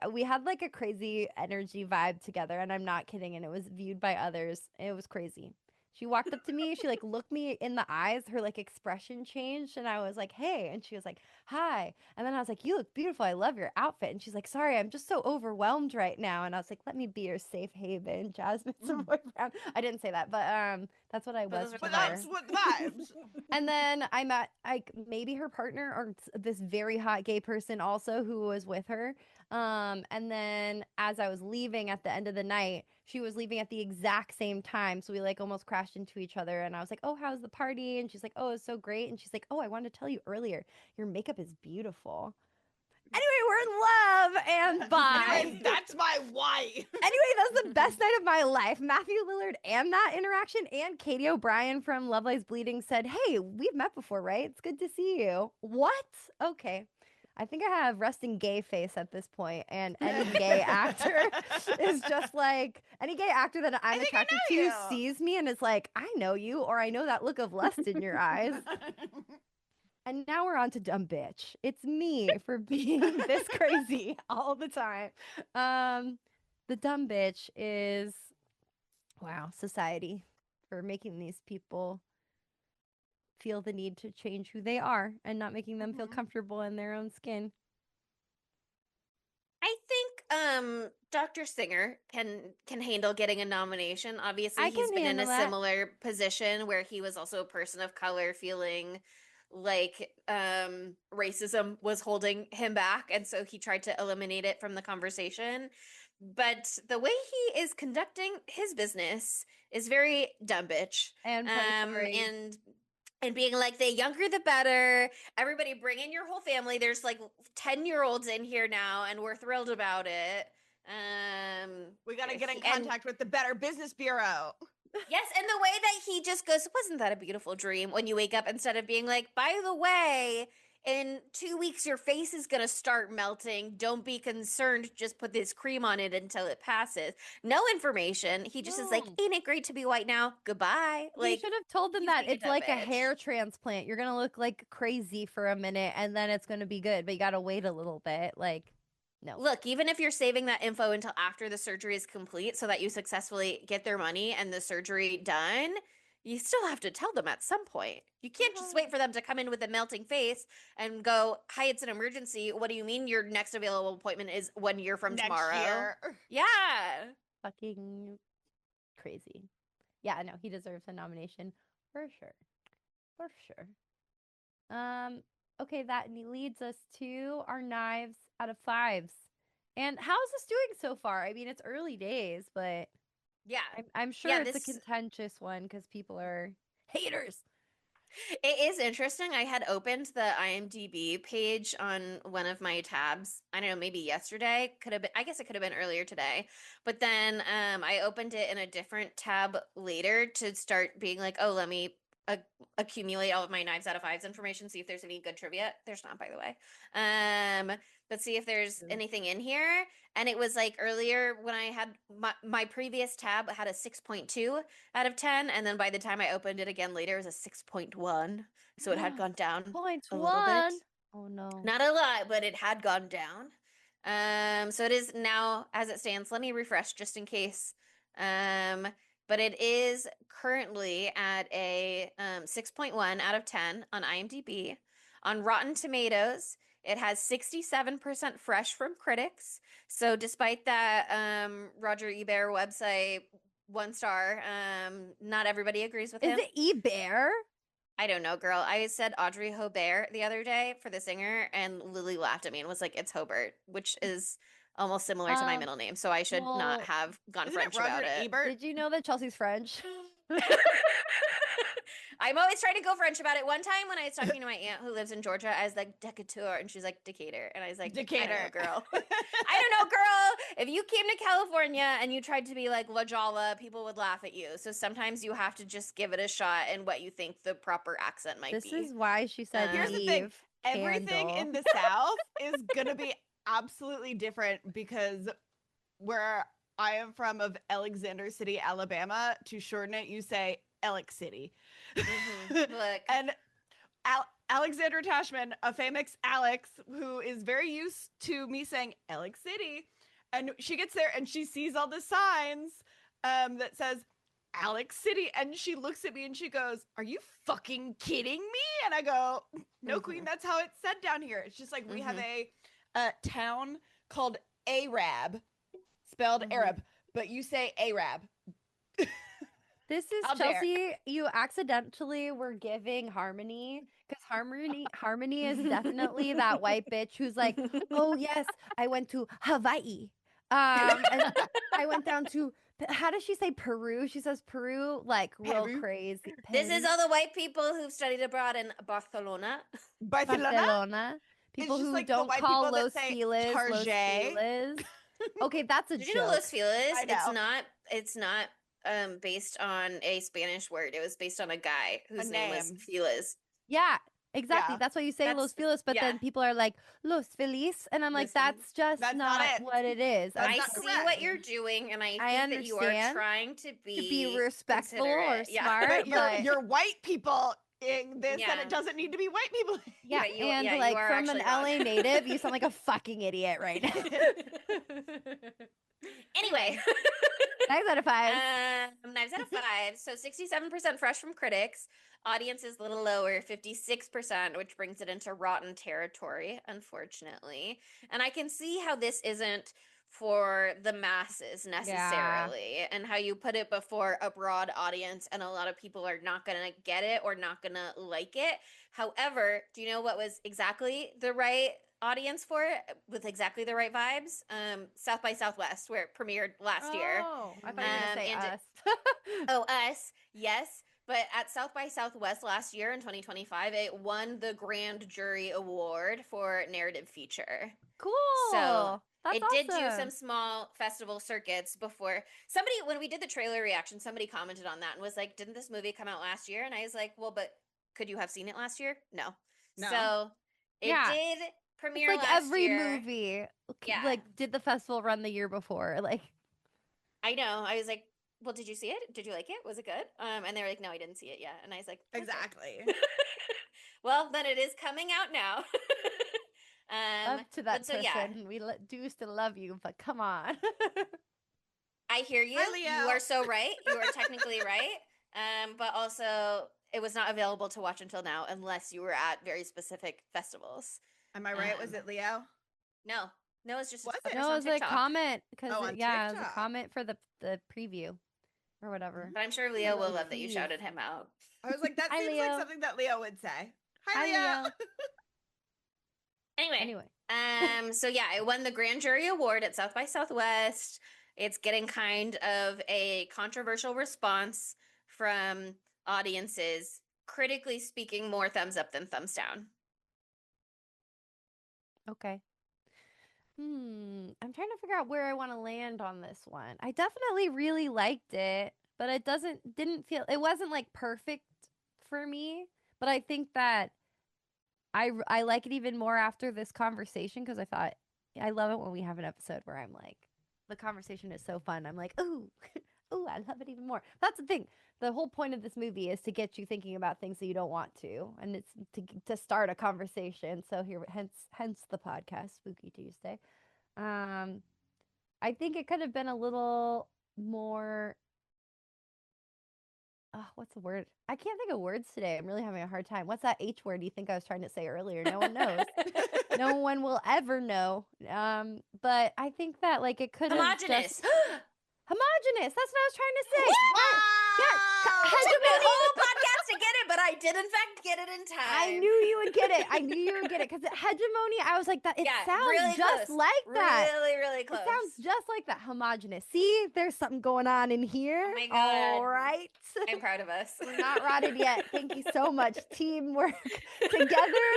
We had like a crazy energy vibe together, and I'm not kidding, and it was viewed by others. It was crazy. She walked up to me, she like looked me in the eyes, her like expression changed, and I was like, "Hey," and she was like, "Hi." And then I was like, "You look beautiful. I love your outfit." And she's like, "Sorry, I'm just so overwhelmed right now." And I was like, "Let me be your safe haven, Jasmine Savoy Brown." I didn't say that, but that's what I was. But that's what vibes. And then I met like maybe her partner or this very hot gay person also who was with her. And then as I was leaving at the end of the night, she was leaving at the exact same time. So we like almost crashed into each other. And I was like, "Oh, how's the party?" And she's like, "Oh, it's so great." And she's like, "Oh, I wanted to tell you earlier, your makeup is beautiful." Anyway, we're in love and bye. Anyway, that's my wife. Anyway, that's the best night of my life. Matthew Lillard and that interaction, and Katie O'Brien from Love Lies Bleeding said, "Hey, we've met before, right? It's good to see you." What? Okay. I think I have resting gay face at this point, and any gay actor is just like any gay actor that I'm attracted to sees me and is like, "I know you," or "I know that look of lust in your eyes." And now we're on to dumb bitch. It's me for being this crazy all the time. The dumb bitch is, wow, society for making these people feel the need to change who they are and not making them feel comfortable in their own skin. I think Dr. Singer can handle getting a nomination. Obviously, he's been in a similar position where he was also a person of color feeling like racism was holding him back, and so he tried to eliminate it from the conversation. But the way he is conducting his business is very dumb bitch. And and being like, the younger the better. Everybody bring in your whole family. There's like 10-year-olds in here now, and we're thrilled about it. We got to get in contact with the Better Business Bureau. Yes, and the way that he just goes, "Wasn't that a beautiful dream?" when you wake up, instead of being like, "By the way, in 2 weeks your face is going to start melting. Don't be concerned. Just put this cream on it until it passes." No information. He just is like, "Ain't it great to be white now? Goodbye." Like, you should have told them that it's like a hair transplant. You're going to look like crazy for a minute and then it's going to be good, but you got to wait a little bit. Like, no. Look, even if you're saving that info until after the surgery is complete so that you successfully get their money and the surgery done, you still have to tell them at some point. You can't just wait for them to come in with a melting face and go, "Hi, it's an emergency. What do you mean your next available appointment is 1 year from tomorrow?" Year. Yeah. Fucking crazy. Yeah, no, he deserves a nomination for sure. For sure. Okay, that leads us to our knives out of 5s. And how's this doing so far? I mean, it's early days, but yeah, I'm sure it's a contentious one because people are haters. It is interesting. I had opened the IMDb page on one of my tabs. I don't know, maybe yesterday. Could have been, I guess it could have been earlier today. But then I opened it in a different tab later to start being like, "Oh, let me accumulate all of my knives out of 5s information, see if there's any good trivia." There's not, by the way. But see if there's anything in here. And it was like earlier when I had my previous tab had a 6.2 out of 10. And then by the time I opened it again later, it was a 6.1. So it had gone down a little bit. Oh no. Not a lot, but it had gone down. So it is now, as it stands, let me refresh just in case. But it is currently at a 6.1 out of 10 on IMDb. On Rotten Tomatoes, it has 67% fresh from critics. So despite that Roger Ebert website 1 star, not everybody agrees with him. Is it Ebert? I don't know, girl. I said Audrey Hobert the other day for the singer, and Lily laughed at me and was like, "It's Hobert," which is almost similar to my middle name, so I should not have gone French about it. Ebert? Did you know that Chelsea's French? I'm always trying to go French about it. One time when I was talking to my aunt who lives in Georgia, I was like, Decatur. And she's like, Decatur. And I was like, Decatur. I don't know, girl. I don't know, girl. If you came to California and you tried to be like La Jala, people would laugh at you. So sometimes you have to just give it a shot and what you think the proper accent might be. This is why she said Here's the thing. Everything candle. in the South is going to be absolutely different because where I am from of Alexander City, Alabama, to shorten it, you say Alex City. Look. And Alexander Tashman, a famous Alex, who is very used to me saying Alex City. And she gets there and she sees all the signs that says Alex City. And she looks at me and she goes, "Are you fucking kidding me?" And I go, "No, queen, that's how it's said down here." It's just like we have a town called Arab, spelled Arab, but you say Arab. This is Chelsea. You accidentally were giving Harmony, because Harmony is definitely that white bitch who's like, "Oh yes, I went to Hawaii, and I went down to." How does she say Peru? She says Peru like real crazy. This is all the white people who've studied abroad in Barcelona. Barcelona. People who like don't call Los Feliz Los Feliz. Okay, that's a joke. Did you know Los Feliz? It's not based on a Spanish word. It was based on a guy whose name was Feliz. Yeah, exactly. Yeah. That's why you say Los Feliz, but then people are like, Los Feliz, and I'm like, that's just not what it is. I see what you're doing, and I think that you are trying to be respectful or smart. But you're white people in this, and it doesn't need to be white people. Yeah, and like from an LA native, you sound like a fucking idiot right now. Anyway. 9 out of 5. 9 out of 5. So 67% fresh from critics. Audience is a little lower, 56%, which brings it into rotten territory, unfortunately. And I can see how this isn't for the masses necessarily, and how you put it before a broad audience and a lot of people are not going to get it or not going to like it. However, do you know what was exactly the right audience for it with exactly the right vibes? South by Southwest, where it premiered last year. Oh, I thought you were going to say us. Us, yes. But at South by Southwest last year in 2025, it won the Grand Jury Award for Narrative Feature. Cool. So it did do some small festival circuits before. Somebody, when we did the trailer reaction, somebody commented on that and was like, "Didn't this movie come out last year?" And I was like, "Well, but could you have seen it last year?" No. So it did premiere like last every year. Movie. Yeah. Like, did the festival run the year before? Like, I know. I was like, "Well, did you see it? Did you like it? Was it good?" And they were like, "No, I didn't see it yet." And I was like, okay. Exactly. Well, then it is coming out now. Up to that person. We do still love you, but come on. I hear you. Hi, Leo. You are so right. You are technically right. But also, it was not available to watch until now unless you were at very specific festivals. Am I right? Was it Leo? No. No, it's just it was a comment because it was a comment for the preview or whatever. But I'm sure Leo will love that you shouted him out. I was like, that seems like something that Leo would say. Hi, Leo. Anyway. So yeah, it won the Grand Jury Award at South by Southwest. It's getting kind of a controversial response from audiences. Critically speaking, more thumbs up than thumbs down. Okay. I'm trying to figure out where I want to land on this one. I definitely really liked it, but it it wasn't like perfect for me, but I think that I like it even more after this conversation because I love it when we have an episode where I'm like, the conversation is so fun. I'm like, ooh, I love it even more. That's the thing. The whole point of this movie is to get you thinking about things that you don't want to, and it's to start a conversation. So hence the podcast, Spooky Tuesday. I think it could have been a little more. What's the word? I can't think of words today. I'm really having a hard time. What's that H word you think I was trying to say earlier? No one knows. No one will ever know. But I think that like it could have homogenous. Homogenous. That's what I was trying to say. Wow. Yeah. It took the whole podcast to get it, but I did in fact get it in time. I knew you would get it. Because hegemony, I was like, that. It sounds really just close. like that. Really, really close. It sounds just like that. Homogenous. See, there's something going on in here. Oh my God. All right. I'm proud of us. We're not rotted yet. Thank you so much. Teamwork together.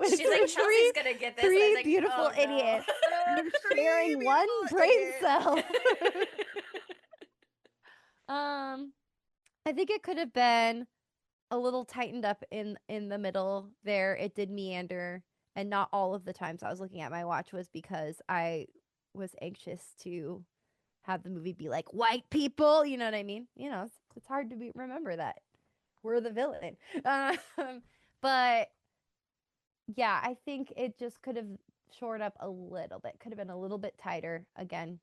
She's like, Chelsea's gonna get this. Three like, beautiful idiots. You're sharing one brain cell. I think it could have been a little tightened up in the middle there. It did meander, and not all of the times I was looking at my watch was because I was anxious to have the movie be like white people. You know what I mean? You know, it's hard to remember that we're the villain. But yeah, I think it just could have shored up a little bit. Could have been a little bit tighter. Again,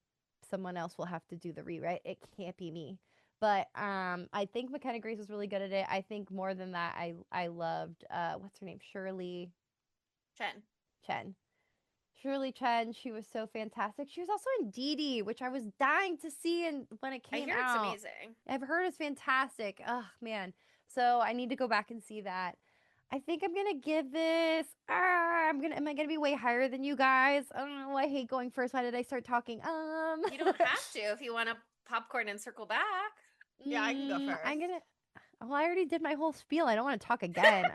someone else will have to do the rewrite. It can't be me. But I think McKenna Grace was really good at it. I think more than that, I loved what's her name? Shirley Chen. Shirley Chen, she was so fantastic. She was also in Dee Dee, which I was dying to see when it came out. I hear it's amazing. I've heard it's fantastic. Oh man. So I need to go back and see that. I think I'm gonna give this. Am I gonna be way higher than you guys? I don't know. I hate going first. Why did I start talking? You don't have to if you want to popcorn and circle back. Yeah, I can go first. Well, I already did my whole spiel. I don't want to talk again.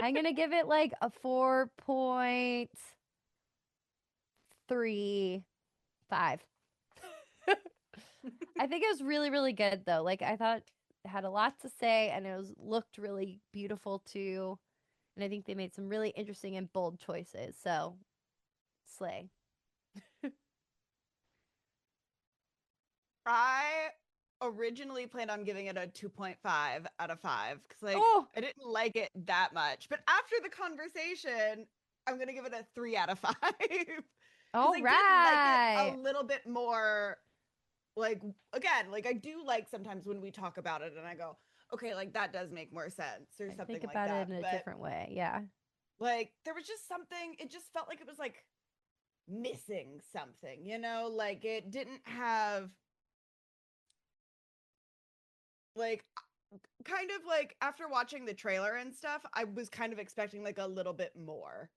I'm gonna give it like a 4.35. I think it was really, really good though. Like I thought it had a lot to say, and looked really beautiful too. And I think they made some really interesting and bold choices. So, slay. I originally planned on giving it a 2.5 out of 5 because I didn't like it that much. But after the conversation, I'm gonna give it a 3 out of 5. All right. I did like it a little bit more. Like again, like I do like sometimes when we talk about it and I go, okay, like that does make more sense or something like that. Think about it in a different way. Yeah. Like there was just something, it just felt like it was like missing something, you know, like it didn't have like kind of like after watching the trailer and stuff, I was kind of expecting like a little bit more.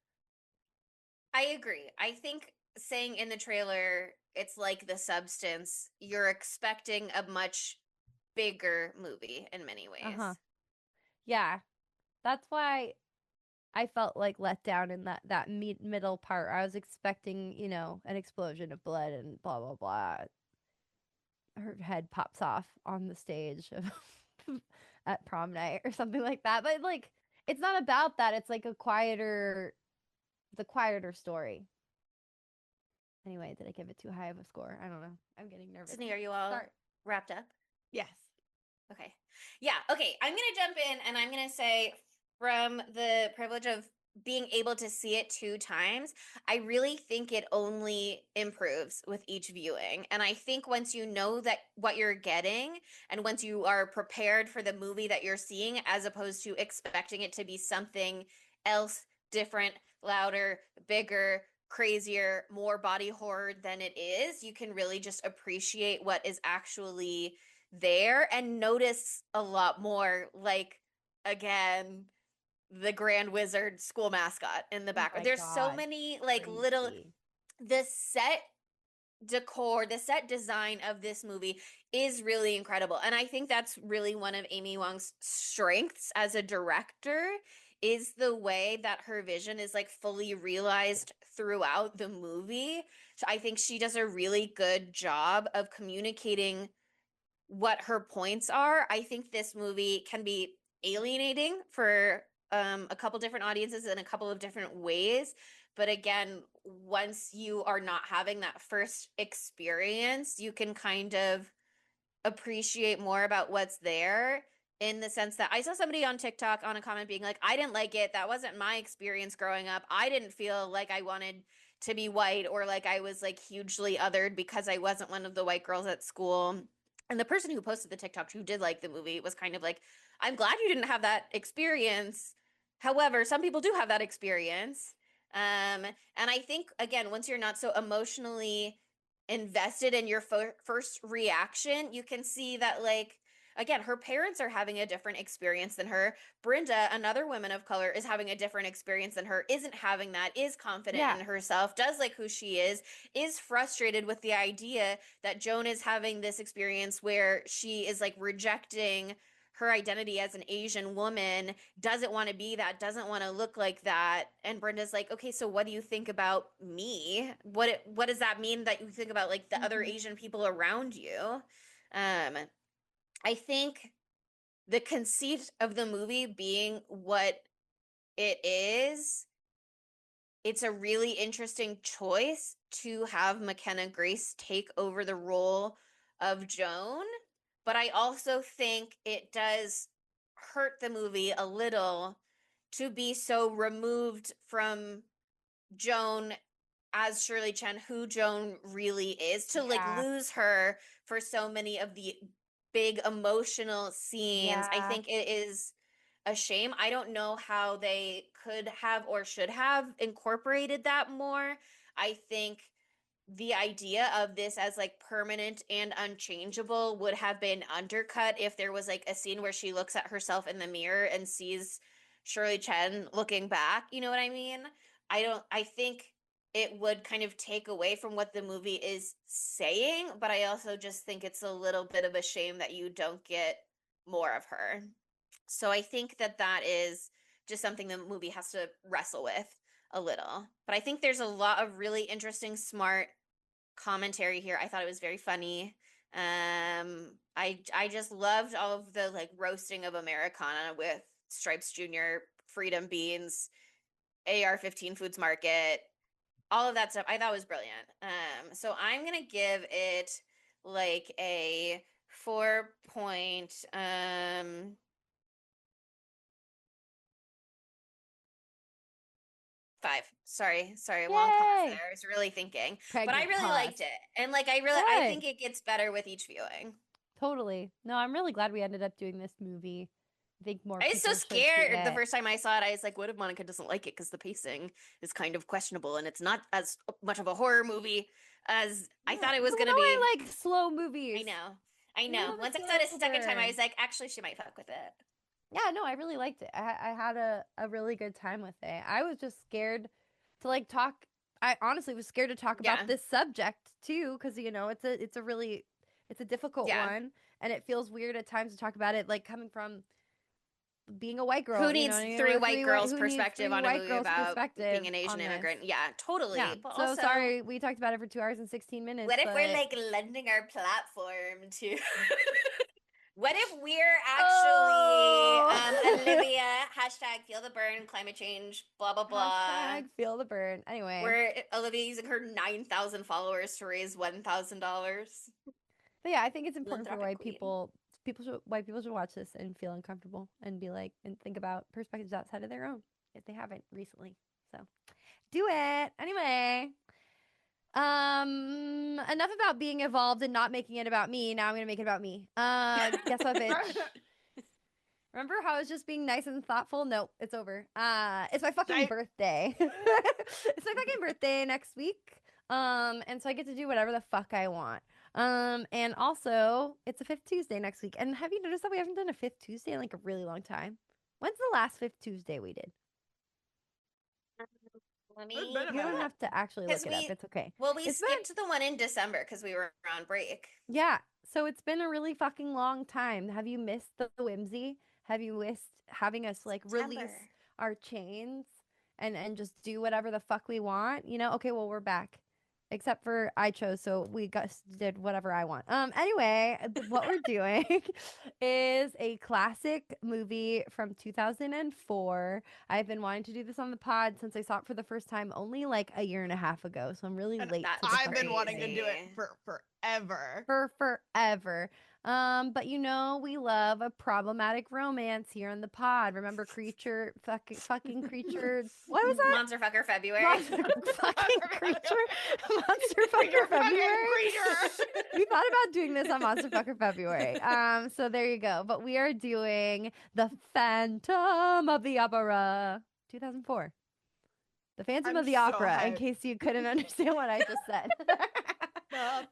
I agree. I think saying in the trailer it's like the substance, you're expecting a much bigger movie in many ways. Yeah. That's why I felt like let down in that middle part. I was expecting, you know, an explosion of blood and blah blah blah. Her head pops off on the stage at prom night or something like that. But like it's not about that. It's like the quieter story. Anyway, did I give it too high of a score? I don't know. I'm getting nervous. Sydney, are you all wrapped up? Yes. Okay. Yeah. Okay. I'm going to jump in and I'm going to say from the privilege of being able to see it 2 times, I really think it only improves with each viewing. And I think once you know that what you're getting and once you are prepared for the movie that you're seeing, as opposed to expecting it to be something else, different, louder, bigger, crazier, more body horror than it is, you can really just appreciate what is actually there and notice a lot more, like again, the Grand Wizard school mascot in the background. There's so many like little, the set decor, the set design of this movie is really incredible. And I think that's really one of Amy Wong's strengths as a director, is the way that her vision is like fully realized throughout the movie. So I think she does a really good job of communicating what her points are. I think this movie can be alienating for a couple different audiences in a couple of different ways. But again, once you are not having that first experience, you can kind of appreciate more about what's there, in the sense that I saw somebody on TikTok on a comment being like, I didn't like it. That wasn't my experience growing up. I didn't feel like I wanted to be white, or like I was like hugely othered because I wasn't one of the white girls at school. And the person who posted the TikTok who did like the movie was kind of like, I'm glad you didn't have that experience. However, some people do have that experience. And I think, again, once you're not so emotionally invested in your first reaction, you can see that like again, her parents are having a different experience than her. Brenda, another woman of color, is having a different experience than her, isn't having that, is confident in herself, does like who she is frustrated with the idea that Joan is having this experience where she is like rejecting her identity as an Asian woman, doesn't want to be that, doesn't want to look like that. And Brenda's like, okay, so what do you think about me? What does that mean that you think about like the other Asian people around you? I think the conceit of the movie being what it is, it's a really interesting choice to have Mckenna Grace take over the role of Joan. But I also think it does hurt the movie a little to be so removed from Joan as Shirley Chen, who Joan really is, to like lose her for so many of the big emotional scenes. I think it is a shame. I don't know how they could have or should have incorporated that more. I think the idea of this as like permanent and unchangeable would have been undercut if there was like a scene where she looks at herself in the mirror and sees Shirley Chen looking back. You know what I mean? I think it would kind of take away from what the movie is saying, but I also just think it's a little bit of a shame that you don't get more of her. So I think that is just something the movie has to wrestle with a little. But I think there's a lot of really interesting, smart commentary here. I thought it was very funny. I just loved all of the like roasting of Americana with Stripes Jr., Freedom Beans, AR-15 Foods Market, all of that stuff. I thought was brilliant. So I'm gonna give it like a 4.5. Sorry, long pause there. I was really thinking. But I really liked it. And like I think it gets better with each viewing. Totally. No, I'm really glad we ended up doing this movie. I think more I was so scared the first time I saw it. I was like, what if Monica doesn't like it because the pacing is kind of questionable and it's not as much of a horror movie as I thought it was going to be. I like slow movies. I know. Once I saw it a second time, I was like, actually, she might fuck with it. Yeah, no, I really liked it. I had a really good time with it. I was just scared to like talk. I honestly was scared to talk about this subject too, because you know it's a difficult one, and it feels weird at times to talk about it, like coming from being a white girl. Who needs three white girls' perspective on a movie about being an Asian immigrant? Yeah, totally. Yeah. But so also, sorry, we talked about it for 2 hours and 16 minutes. What if we're like lending our platform to? What if we're actually Olivia, #feel the burn, climate change, blah, blah, blah. #feel the burn. Anyway. We're Olivia using her 9,000 followers to raise $1,000. But yeah, I think it's important for white people should watch this and feel uncomfortable and be like, and think about perspectives outside of their own if they haven't recently. So do it. Anyway. Enough about being evolved and not making it about me. Now I'm gonna make it about me. Guess what, bitch? Remember how I was just being nice and thoughtful? Nope, it's over. It's my fucking birthday. It's my fucking birthday next week. And so I get to do whatever the fuck I want. And also it's a 5th Tuesday next week. And have you noticed that we haven't done a 5th Tuesday in like a really long time? When's the last 5th Tuesday we did? You don't have to actually look it up. It's okay. Well, we skipped the one in December because we were on break. Yeah. So it's been a really fucking long time. Have you missed the whimsy? Have you missed having us like release our chains and just do whatever the fuck we want? You know? Okay, well, we're back. Except for I chose, so we did whatever I want. Anyway, what we're doing is a classic movie from 2004. I've been wanting to do this on the pod since I saw it for the first time only like a year and a half ago. So I'm really late. I've been wanting to do it for forever. Forever. But you know, we love a problematic romance here on the pod. Remember fucking creature. What was that? Monster Fucker February. Monster fucking creature. Monster Fucker February. We thought about doing this on Monster Fucker February. So there you go. But we are doing The Phantom of the Opera, 2004. The Phantom of the Opera, in case you couldn't understand what I just said. The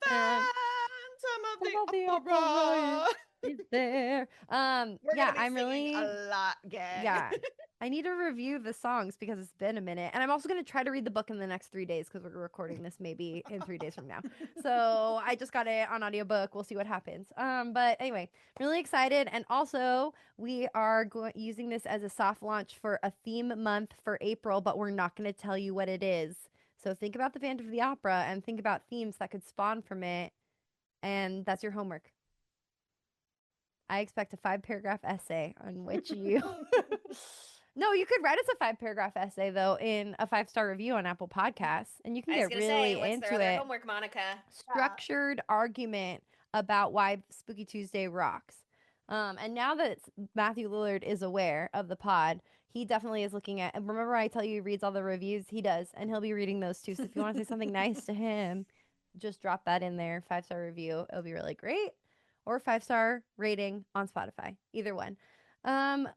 Phantom Phantom of the Opera is there. We're Yeah, gonna be I'm singing really a lot, gang. yeah. I need to review the songs because it's been a minute. And I'm also going to try to read the book in the next 3 days because we're recording this maybe in 3 days from now. So I just got it on audiobook. We'll see what happens. But anyway, really excited. And also, we are using this as a soft launch for a theme month for April, but we're not going to tell you what it is. So think about the Phantom of the Opera and think about themes that could spawn from it. And that's your homework. I expect a 5-paragraph essay on which you... No, you could write us a 5-paragraph essay, though, in a 5-star review on Apple Podcasts, and you can get really into their other it. homework, Monica? Structured argument about why Spooky Tuesday rocks. And now that Matthew Lillard is aware of the pod, he definitely is looking at... And remember I tell you he reads all the reviews? He does, and he'll be reading those, too. So if you want to say something nice to him, just drop that in there. 5-star review. It'll be really great. Or 5-star rating on Spotify. Either one.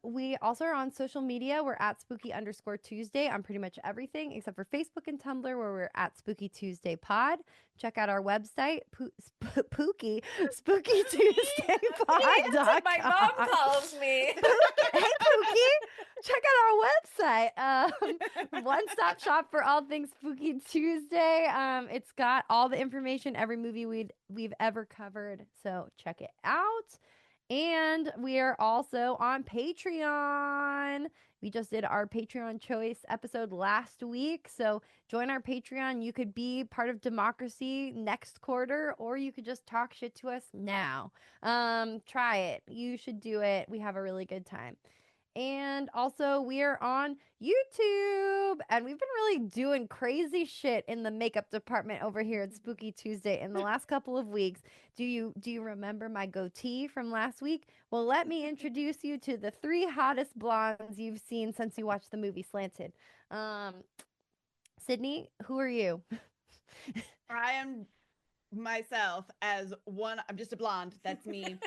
We also are on social media. We're at Spooky_Tuesday on pretty much everything except for Facebook and Tumblr, where we're at Spooky Tuesday Pod. Check out our website, SpookyTuesdayPod.com. That's what my mom calls me. Hey, Pookie. Check out our website. One-stop shop for all things Spooky Tuesday. It's got all the information, every movie we've ever covered. So check it out. And we are also on Patreon. We just did our Patreon choice episode last week. So join our Patreon. You could be part of democracy next quarter, or you could just talk shit to us now. Try it. You should do it. We have a really good time. And also, we are on YouTube, and we've been really doing crazy shit in the makeup department over here at Spooky Tuesday in the last couple of weeks. Do you remember my goatee from last week? Well, let me introduce you to the 3 hottest blondes you've seen since you watched the movie Slanted. Sydney, who are you? I am myself as one. I'm just a blonde. That's me.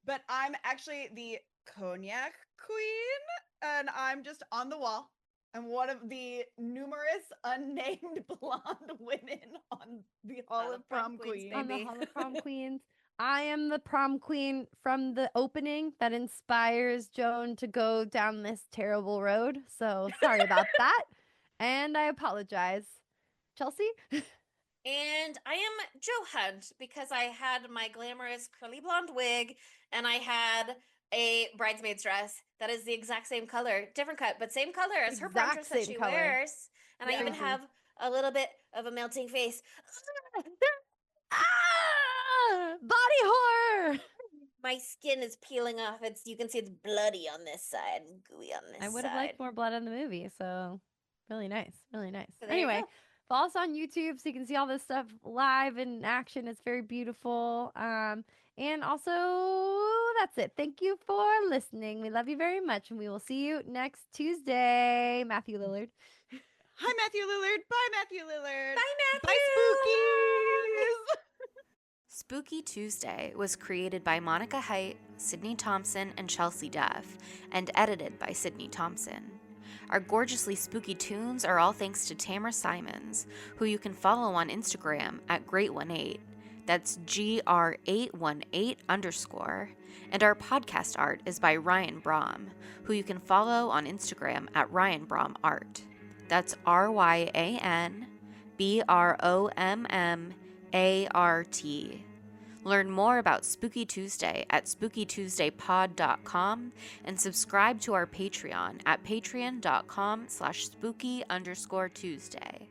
But I'm actually the cognac queen, and I'm just on the wall. I'm one of the numerous unnamed blonde women on the Hall of Prom Queens. On the Hall of Prom Queens. I am the prom queen from the opening that inspires Joan to go down this terrible road. So sorry about that. And I apologize. Chelsea? And I am Jo Hunt because I had my glamorous curly blonde wig and I had a bridesmaid's dress that is the exact same color, different cut, but same color as her prom dress that she wears. And I even have a little bit of a melting face. Body horror! My skin is peeling off. You can see it's bloody on this side and gooey on this side. I would have liked more blood in the movie, so really nice. Really nice. So anyway, follow us on YouTube so you can see all this stuff live in action. It's very beautiful. And also, that's it. Thank you for listening. We love you very much, and we will see you next Tuesday. Matthew Lillard. Hi, Matthew Lillard. Bye, Matthew Lillard. Bye, Matthew. Bye, Spookies. Spooky Tuesday was created by Monica Height, Sydney Thompson, and Chelsea Duff, and edited by Sydney Thompson. Our gorgeously spooky tunes are all thanks to Tamara Simons, who you can follow on Instagram at Great18. That's GR818_. And our podcast art is by Ryan Brom, who you can follow on Instagram at Ryan Brom Art. That's RyanBrommArt. Learn more about Spooky Tuesday at SpookyTuesdayPod.com and subscribe to our Patreon at patreon.com/spooky_Tuesday.